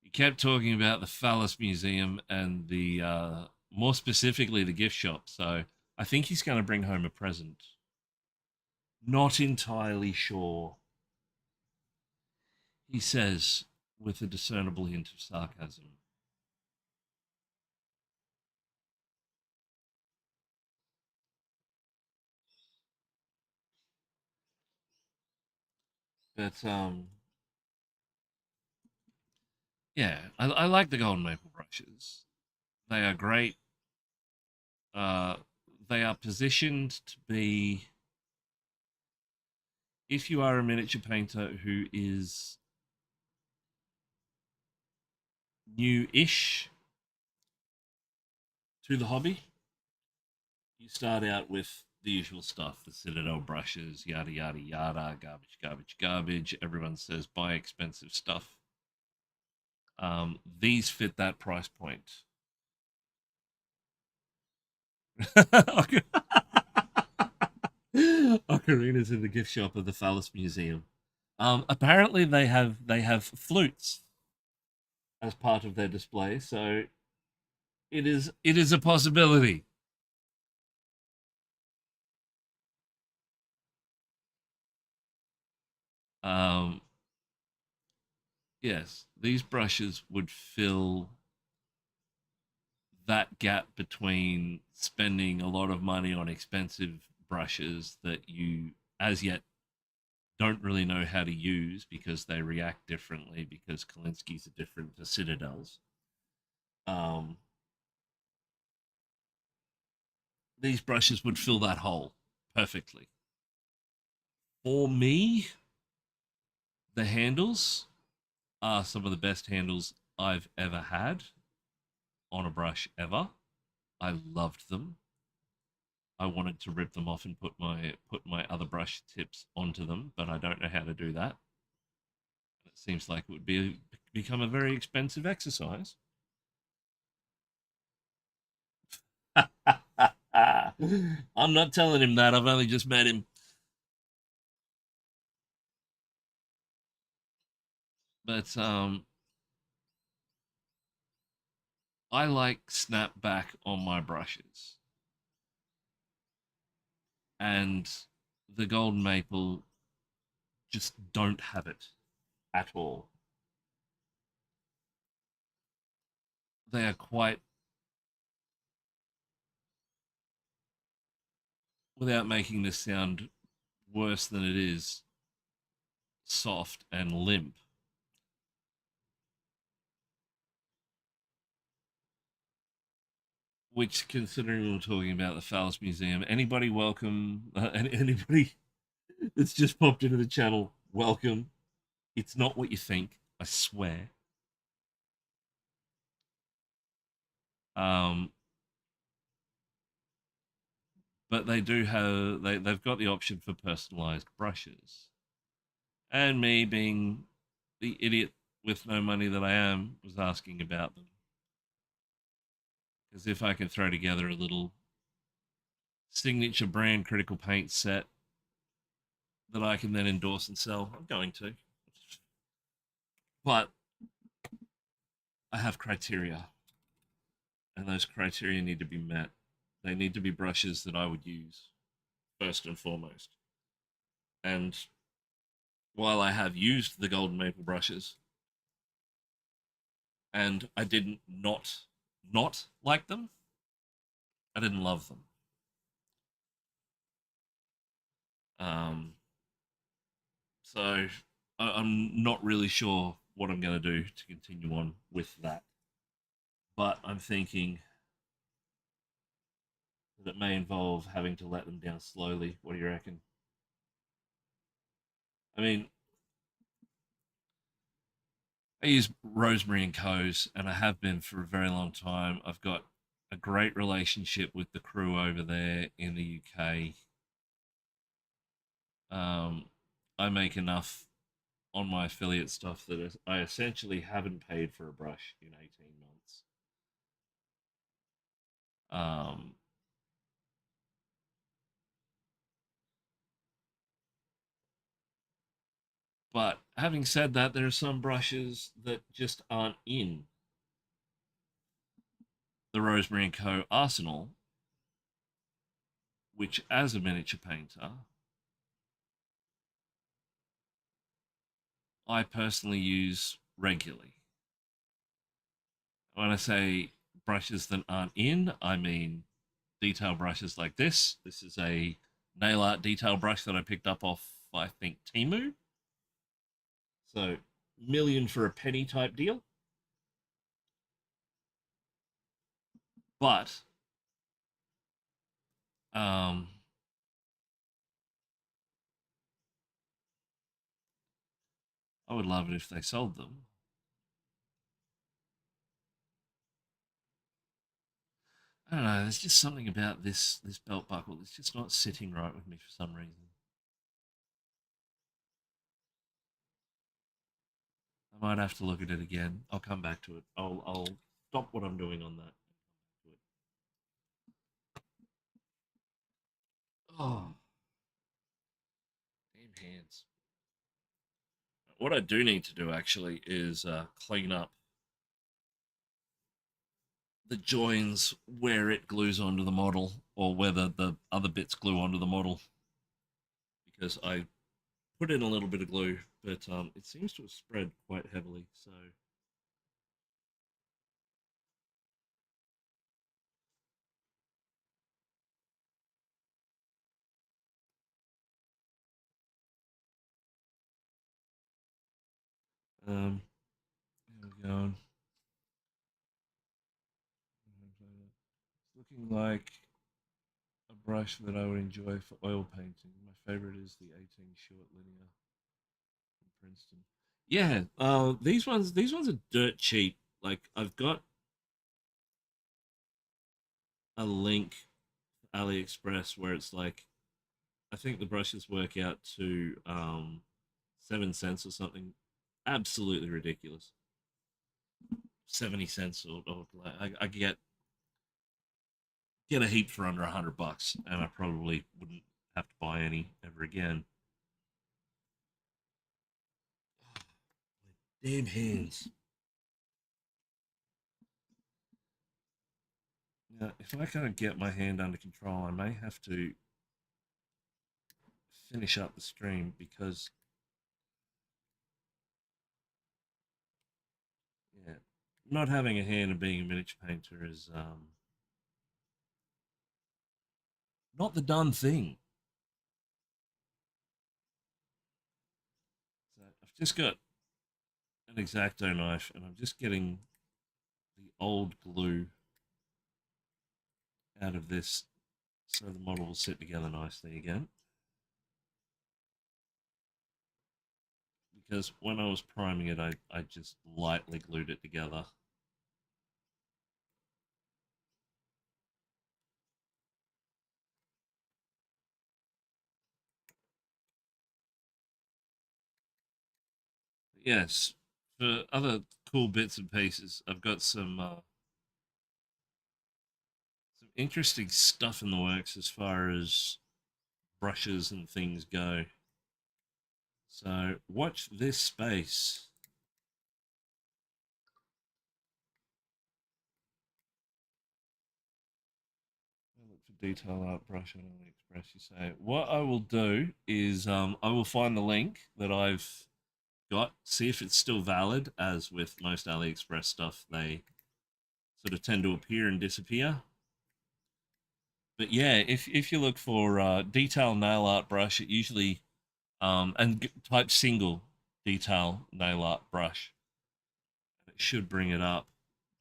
You kept talking about the Phallus Museum and the, more specifically, the gift shop. So I think he's going to bring home a present. Not entirely sure. He says, with a discernible hint of sarcasm. But yeah, I like the golden maple brushes. They are great. Uh, they are positioned to be, if you are a miniature painter who is new-ish to the hobby, you start out with the usual stuff, the Citadel brushes, yada yada yada, garbage, garbage, garbage. Everyone says buy expensive stuff. These fit that price point. Ocarina's in the gift shop of the Phallus Museum. Apparently they have flutes as part of their display, so it is a possibility. Um, yes, these brushes would fill that gap between spending a lot of money on expensive brushes that you as yet don't really know how to use because they react differently because Kolinsky's are different to Citadels. Um, these brushes would fill that hole perfectly. For me, the handles are some of the best handles I've ever had on a brush ever. I loved them. I wanted to rip them off and put my other brush tips onto them, but I don't know how to do that. It seems like it would become a very expensive exercise. I'm not telling him that. I've only just met him. But I like snapback on my brushes, and the golden maple just don't have it at all. They are quite, without making this sound worse than it is, soft and limp. Which, considering we're talking about the Phallus Museum, anybody welcome? Anybody that's just popped into the channel, welcome. It's not what you think, I swear. Um, but they do have they've got the option for personalized brushes. And me being the idiot with no money that I am was asking about them. Because if I can throw together a little signature brand critical paint set that I can then endorse and sell, I'm going to. But I have criteria, and those criteria need to be met. They need to be brushes that I would use first and foremost. And while I have used the golden maple brushes, and I didn't not like them, I didn't love them. Um, so I'm not really sure what I'm going to do to continue on with that. But I'm thinking that it may involve having to let them down slowly. What do you reckon? I mean, I use Rosemary and Co's, and I have been for a very long time. I've got a great relationship with the crew over there in the UK. Um, I make enough on my affiliate stuff that I essentially haven't paid for a brush in 18 months. Um, but having said that, there are some brushes that just aren't in the Rosemary and Co. arsenal, which, as a miniature painter, I personally use regularly. When I say brushes that aren't in, I mean detail brushes like this. This is a nail art detail brush that I picked up off, I think, Timu. So, million for a penny type deal. But, um, I would love it if they sold them. I don't know. There's just something about this belt buckle. It's just not sitting right with me for some reason. I might have to look at it again. I'll come back to it. I'll stop what I'm doing on that. Oh, damn hands. What I do need to do actually is clean up the joins where it glues onto the model or whether the other bits glue onto the model because I put in a little bit of glue, but it seems to have spread quite heavily. So here we go. It's looking like a brush that I would enjoy for oil painting. My favorite is the 18 short linear from Princeton. Yeah, these ones are dirt cheap. Like I've got a link AliExpress where it's like I think the brushes work out to 7 cents or something. Absolutely ridiculous. 70 cents or I get a heap for under $100, and I probably wouldn't have to buy any ever again. Damn hands. Now, if I can't get my hand under control, I may have to finish up the stream because, yeah, not having a hand and being a miniature painter is not the done thing. So I've just got an X-Acto knife and I'm just getting the old glue out of this so the model will sit together nicely again. Because when I was priming it, I just lightly glued it together. yes, for other cool bits and pieces, I've got some interesting stuff in the works as far as brushes and things go. So watch this space. Look for detail art brush on AliExpress. You say what I will do is I will find the link that I've got, see if it's still valid. As with most AliExpress stuff, they sort of tend to appear and disappear. But yeah, if you look for detail nail art brush, it usually and type single detail nail art brush, it should bring it up.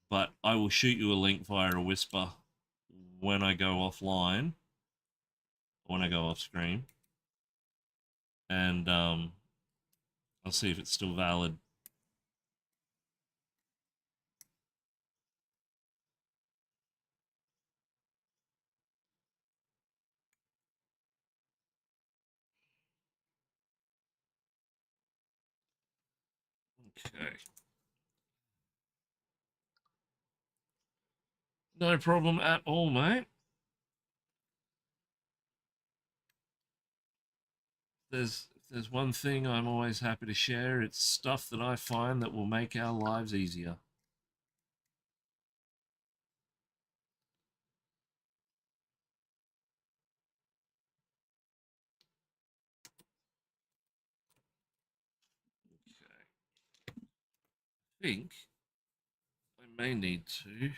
But I will shoot you a link via a whisper when I go offline, when I go off screen, and I'll see if it's still valid. Okay. No problem at all, mate. If there's one thing I'm always happy to share, it's stuff that I find that will make our lives easier. Okay. I think I may need to.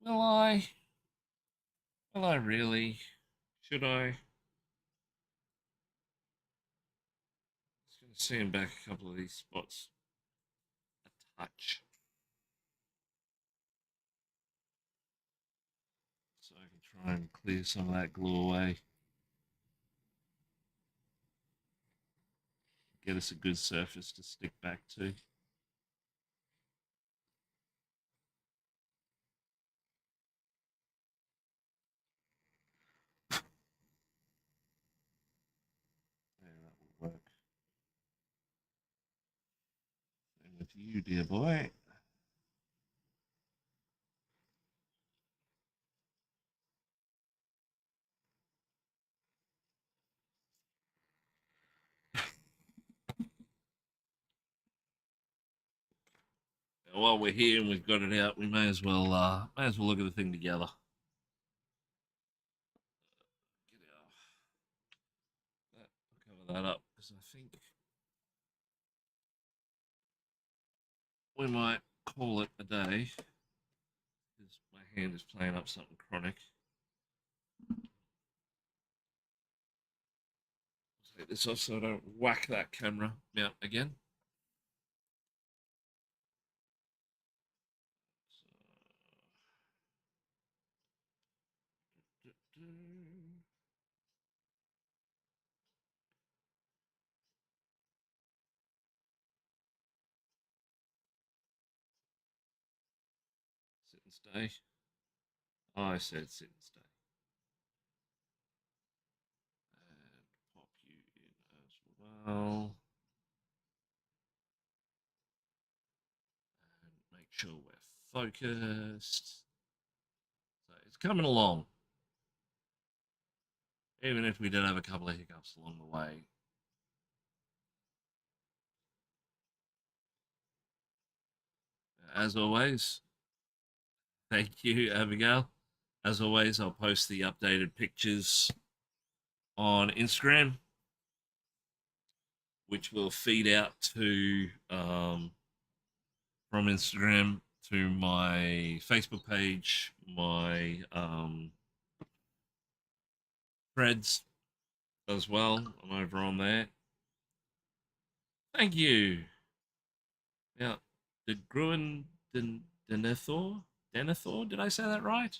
Will I? Will I really? Should I? Just going to sand back a couple of these spots a touch, so I can try and clear some of that glue away. Get us a good surface to stick back to. Yeah, that will work. Same with you, dear boy. Now, while we're here and we've got it out, we may as well look at the thing together. Get cover that up because I think we might call it a day because my hand is playing up something chronic. Take this off so I don't whack that camera mount again. So, sit and stay. Oh, I said sit and stay. And pop you in as well. And make sure we're focused. So it's coming along. Even if we did have a couple of hiccups along the way. As always, thank you, Abigail. As always, I'll post the updated pictures on Instagram, which will feed out to from Instagram to my Facebook page, my threads as well. I'm over on there. Thank you. Now, the Gruen Denethor? Denethor? Did I say that right?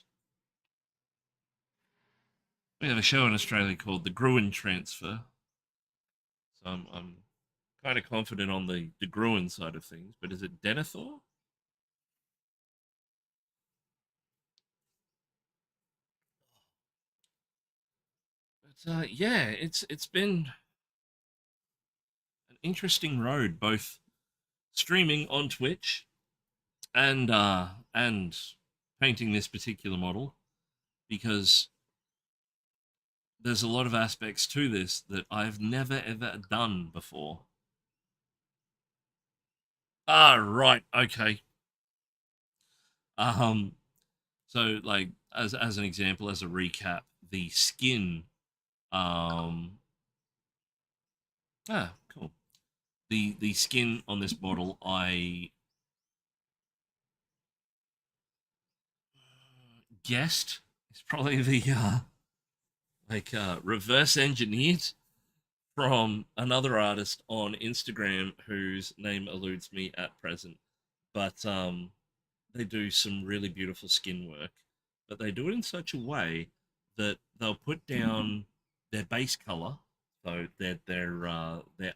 We have a show in Australia called the Gruen Transfer. So I'm kind of confident on the Gruen side of things, but is it Denethor? But yeah, it's been interesting road, both streaming on Twitch and painting this particular model, because there's a lot of aspects to this that I've never ever done before. Ah, right, okay. Um, so like as an example, as a recap, the skin. Um, cool. The skin on this model, I guessed is probably the reverse engineered from another artist on Instagram whose name eludes me at present. But they do some really beautiful skin work, but they do it in such a way that they'll put down their base color, so their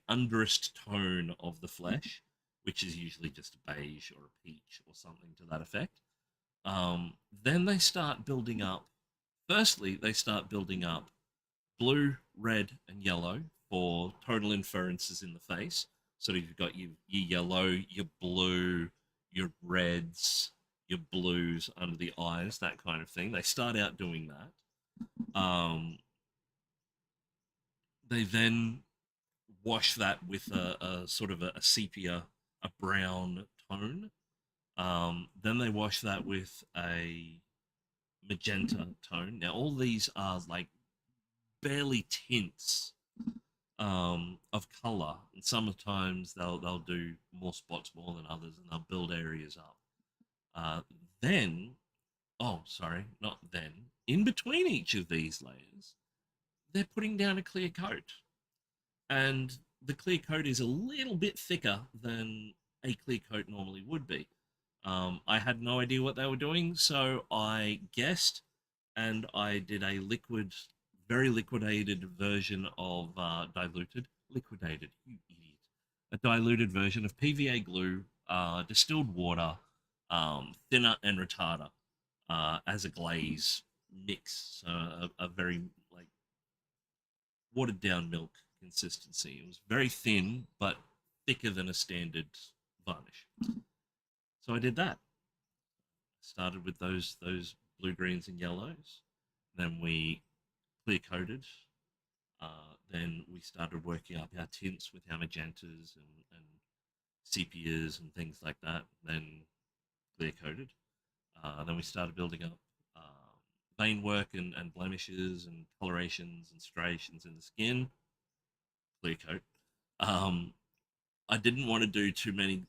underest tone of the flesh, which is usually just a beige or a peach or something to that effect. Then they start building up. Firstly, they start building up blue, red, and yellow for total inferences in the face. So you've got your yellow, your blue, your reds, your blues under the eyes, that kind of thing. They start out doing that. They then wash that with a sort of a sepia, a brown tone. Then they wash that with a magenta tone. Now, all these are like barely tints of color, and sometimes they'll do more spots more than others, and they'll build areas up. Uh, then, oh, sorry, not then. In between each of these layers, they're putting down a clear coat, and the clear coat is a little bit thicker than a clear coat normally would be. I had no idea what they were doing, so I guessed, and I did a very liquidated version of liquidated, you idiot, a diluted version of PVA glue, distilled water, thinner and retarder as a glaze mix, so a very like watered down milk consistency. It was very thin, but thicker than a standard varnish. So I did that. Started with those blue, greens, and yellows. Then we clear coated. Then we started working up our tints with our magentas and sepias and things like that. Then clear coated. Then we started building up vein work and blemishes and colorations and striations in the skin. Clear coat. Um, I didn't want to do too many.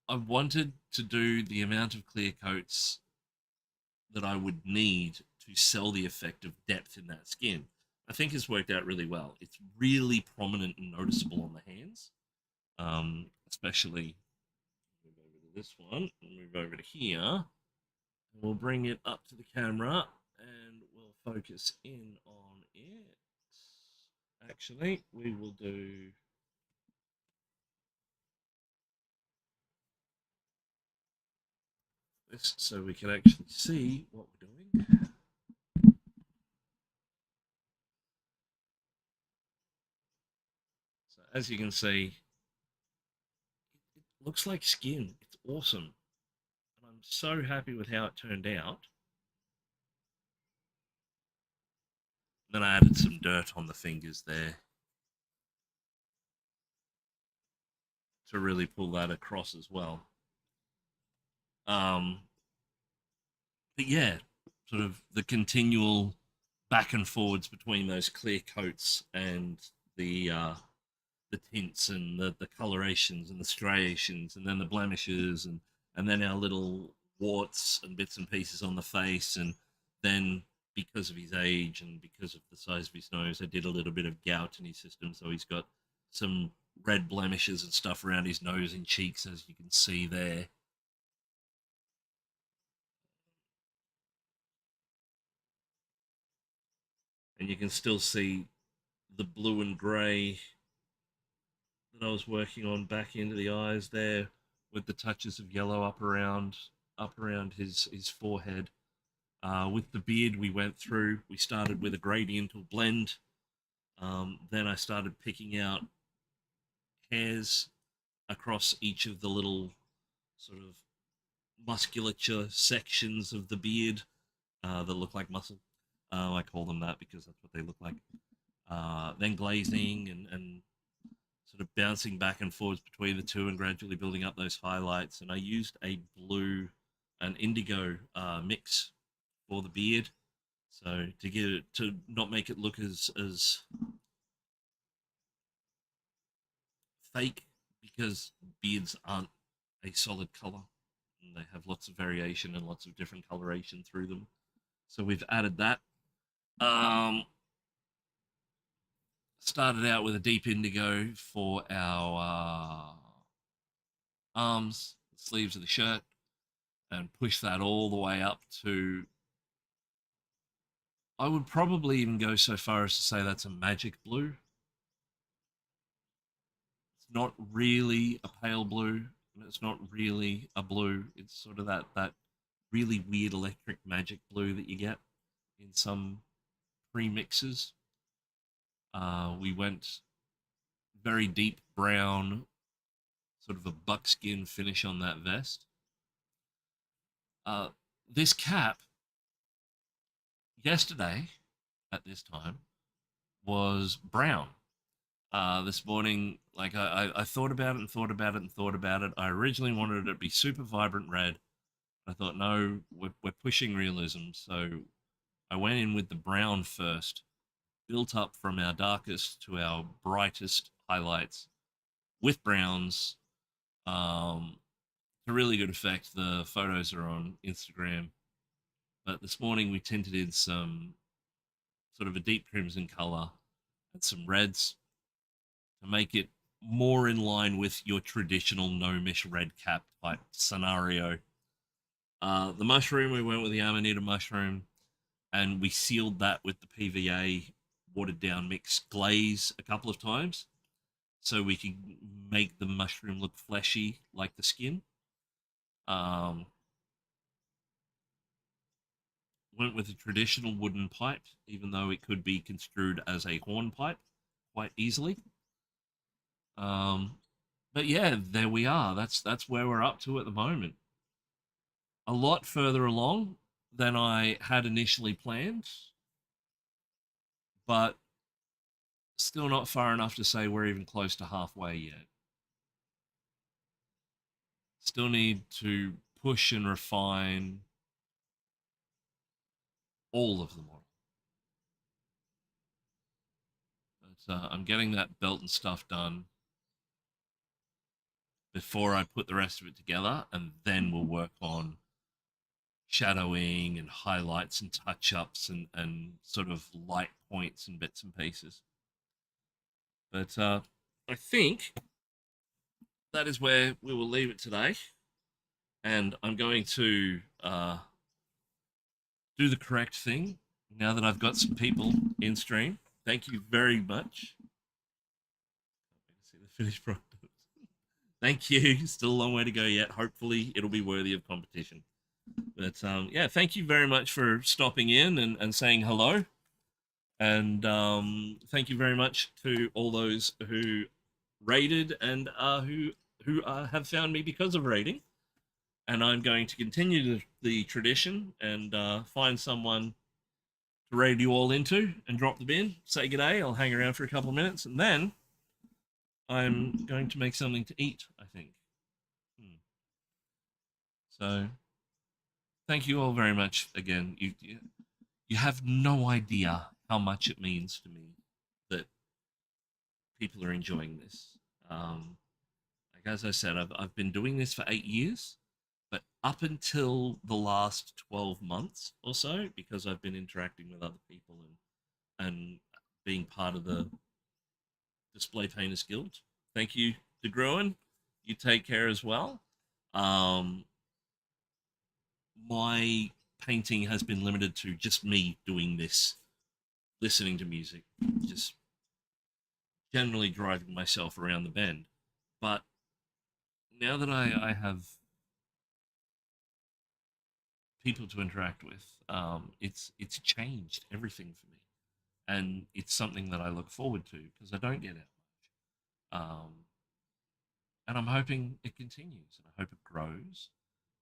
I wanted to do the amount of clear coats that I would need to sell the effect of depth in that skin. I think it's worked out really well. It's really prominent and noticeable on the hands, especially move over to this one and move over to here. We'll bring it up to the camera and we'll focus in on it. Actually, we will do this so we can actually see what we're doing. So as you can see, it looks like skin. It's awesome. And I'm so happy with how it turned out. Then I added some dirt on the fingers there to really pull that across as well. Um, but yeah, sort of the continual back and forwards between those clear coats and the tints and the colorations and the striations and then the blemishes and then our little warts and bits and pieces on the face, and then because of his age and because of the size of his nose, I did a little bit of gout in his system, so he's got some red blemishes and stuff around his nose and cheeks, as you can see there. And you can still see the blue and grey that I was working on back into the eyes there, with the touches of yellow up around his forehead. With the beard, we went through. We started with a gradiental blend. Then I started picking out hairs across each of the little sort of musculature sections of the beard that look like muscle. I call them that because that's what they look like. Then glazing and sort of bouncing back and forwards between the two and gradually building up those highlights. And I used a blue and indigo mix for the beard, so to get it to not make it look as fake, because beards aren't a solid color and they have lots of variation and lots of different coloration through them. So we've added that. Um, Started out with a deep indigo for our arms, the sleeves of the shirt, and pushed that all the way up to. I would probably even go so far as to say that's a magic blue. It's not really a pale blue, and it's not really a blue. It's sort of that really weird electric magic blue that you get in some pre-mixes. We went very deep brown, sort of a buckskin finish on that vest. Uh, this cap, yesterday at this time, was brown. This morning, like I thought about it and thought about it and thought about it. I originally wanted it to be super vibrant red. I thought, no, we're pushing realism. So I went in with the brown first, built up from our darkest to our brightest highlights with browns, to really good effect. The photos are on Instagram. But this morning we tinted in some sort of a deep crimson color and some reds to make it more in line with your traditional gnomish red cap type scenario. The mushroom, we went with the Amanita mushroom, and we sealed that with the PVA watered down mix glaze a couple of times so we could make the mushroom look fleshy like the skin. Um, Went with a traditional wooden pipe, even though it could be construed as a horn pipe quite easily. Um, but yeah, there we are. That's where we're up to at the moment. A lot further along than I had initially planned, but still not far enough to say we're even close to halfway yet. Still need to push and refine all of the model. But I'm getting that belt and stuff done before I put the rest of it together, and then we'll work on shadowing and highlights and touch ups and sort of light points and bits and pieces. But I think that is where we will leave it today. And I'm going to do the correct thing now that I've got some people in stream. Thank you very much. See the finished product. Thank you. Still a long way to go yet. Hopefully, it'll be worthy of competition. But yeah, thank you very much for stopping in and saying hello. And thank you very much to all those who rated and who have found me because of rating. And I'm going to continue the tradition and find someone to raid you all into and drop them in. Say good day. I'll hang around for a couple of minutes, and then I'm going to make something to eat, I think. So thank you all very much again. You have no idea how much it means to me that people are enjoying this. Like as I said, I've been doing this for 8 years, but up until the last 12 months or so, because I've been interacting with other people and being part of the Display Painters Guild. Thank you, De Gruen. You take care as well. My painting has been limited to just me doing this, listening to music, just generally driving myself around the bend. But now that I have people to interact with, it's changed everything for me, and it's something that I look forward to because I don't get out much. and I'm hoping it continues, and I hope it grows,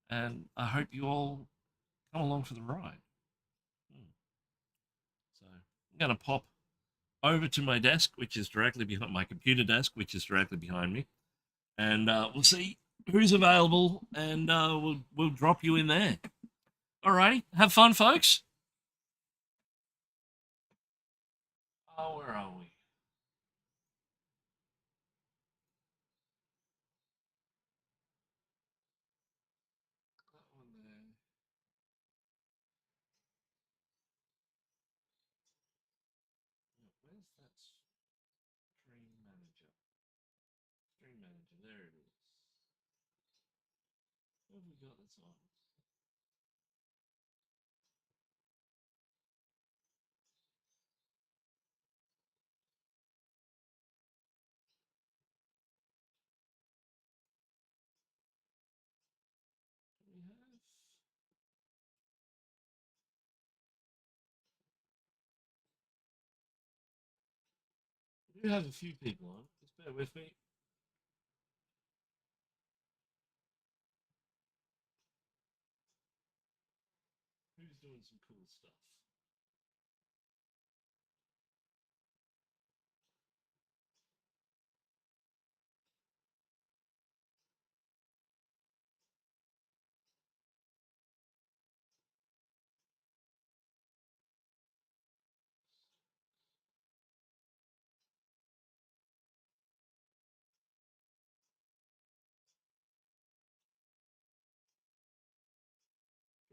and I hope you all come along for the ride. Hmm. So I'm going to pop over to my desk, which is directly behind my computer desk, which is directly behind me, and we'll see who's available, and we'll drop you in there. Alrighty, have fun, folks. Oh, where are we? That one there. Where's that stream manager? Stream manager, there it is. What have we got that's on? Do we have? We do have a few people on. Just bear with me. Who's doing some cool stuff?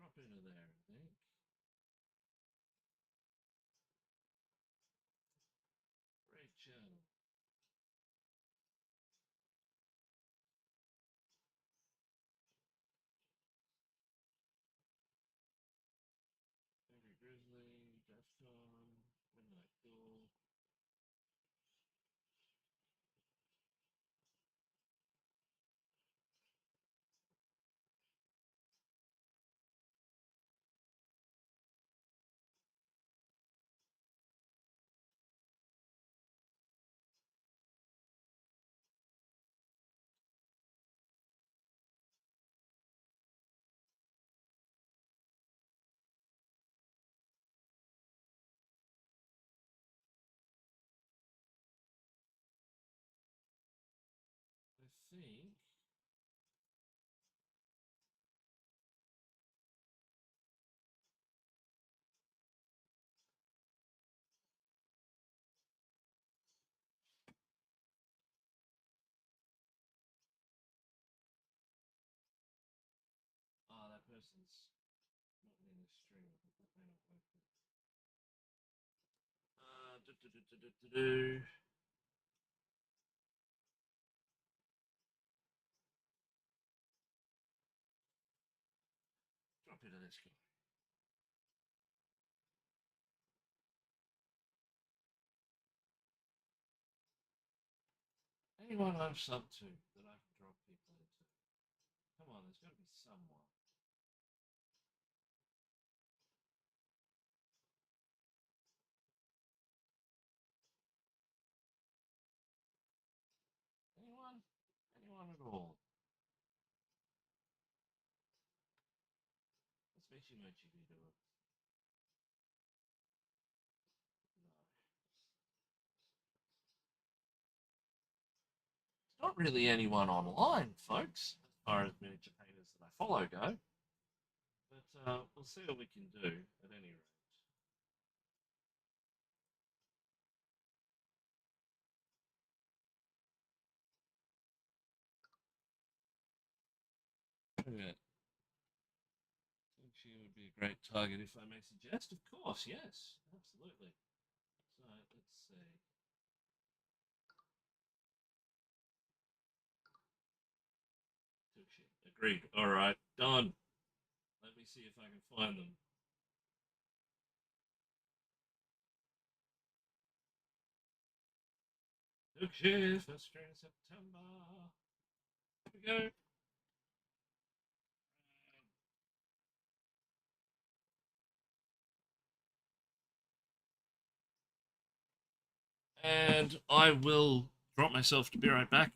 Drop into there, I think. Great channel. Angry Grizzly, Defcon, Midnight Cool. I think. That person's not in the stream. That may not work. Do, do, do, do, do, do, do. Drop into this guy. Anyone I'm sub to that I can drop people into? Come on, there's got to be someone. Anyone? Anyone at all? Especially Mochi Vito. No. It's not really anyone online, folks, as far as miniature painters that I follow go. But we'll see what we can do at any rate. Okay. I think she would be a great target if I may suggest. Of course, yes, absolutely. So let's see. Agreed. All right, done. Let me see if I can find them. Okay, first stream in September. Here we go. And I will drop myself to be right back.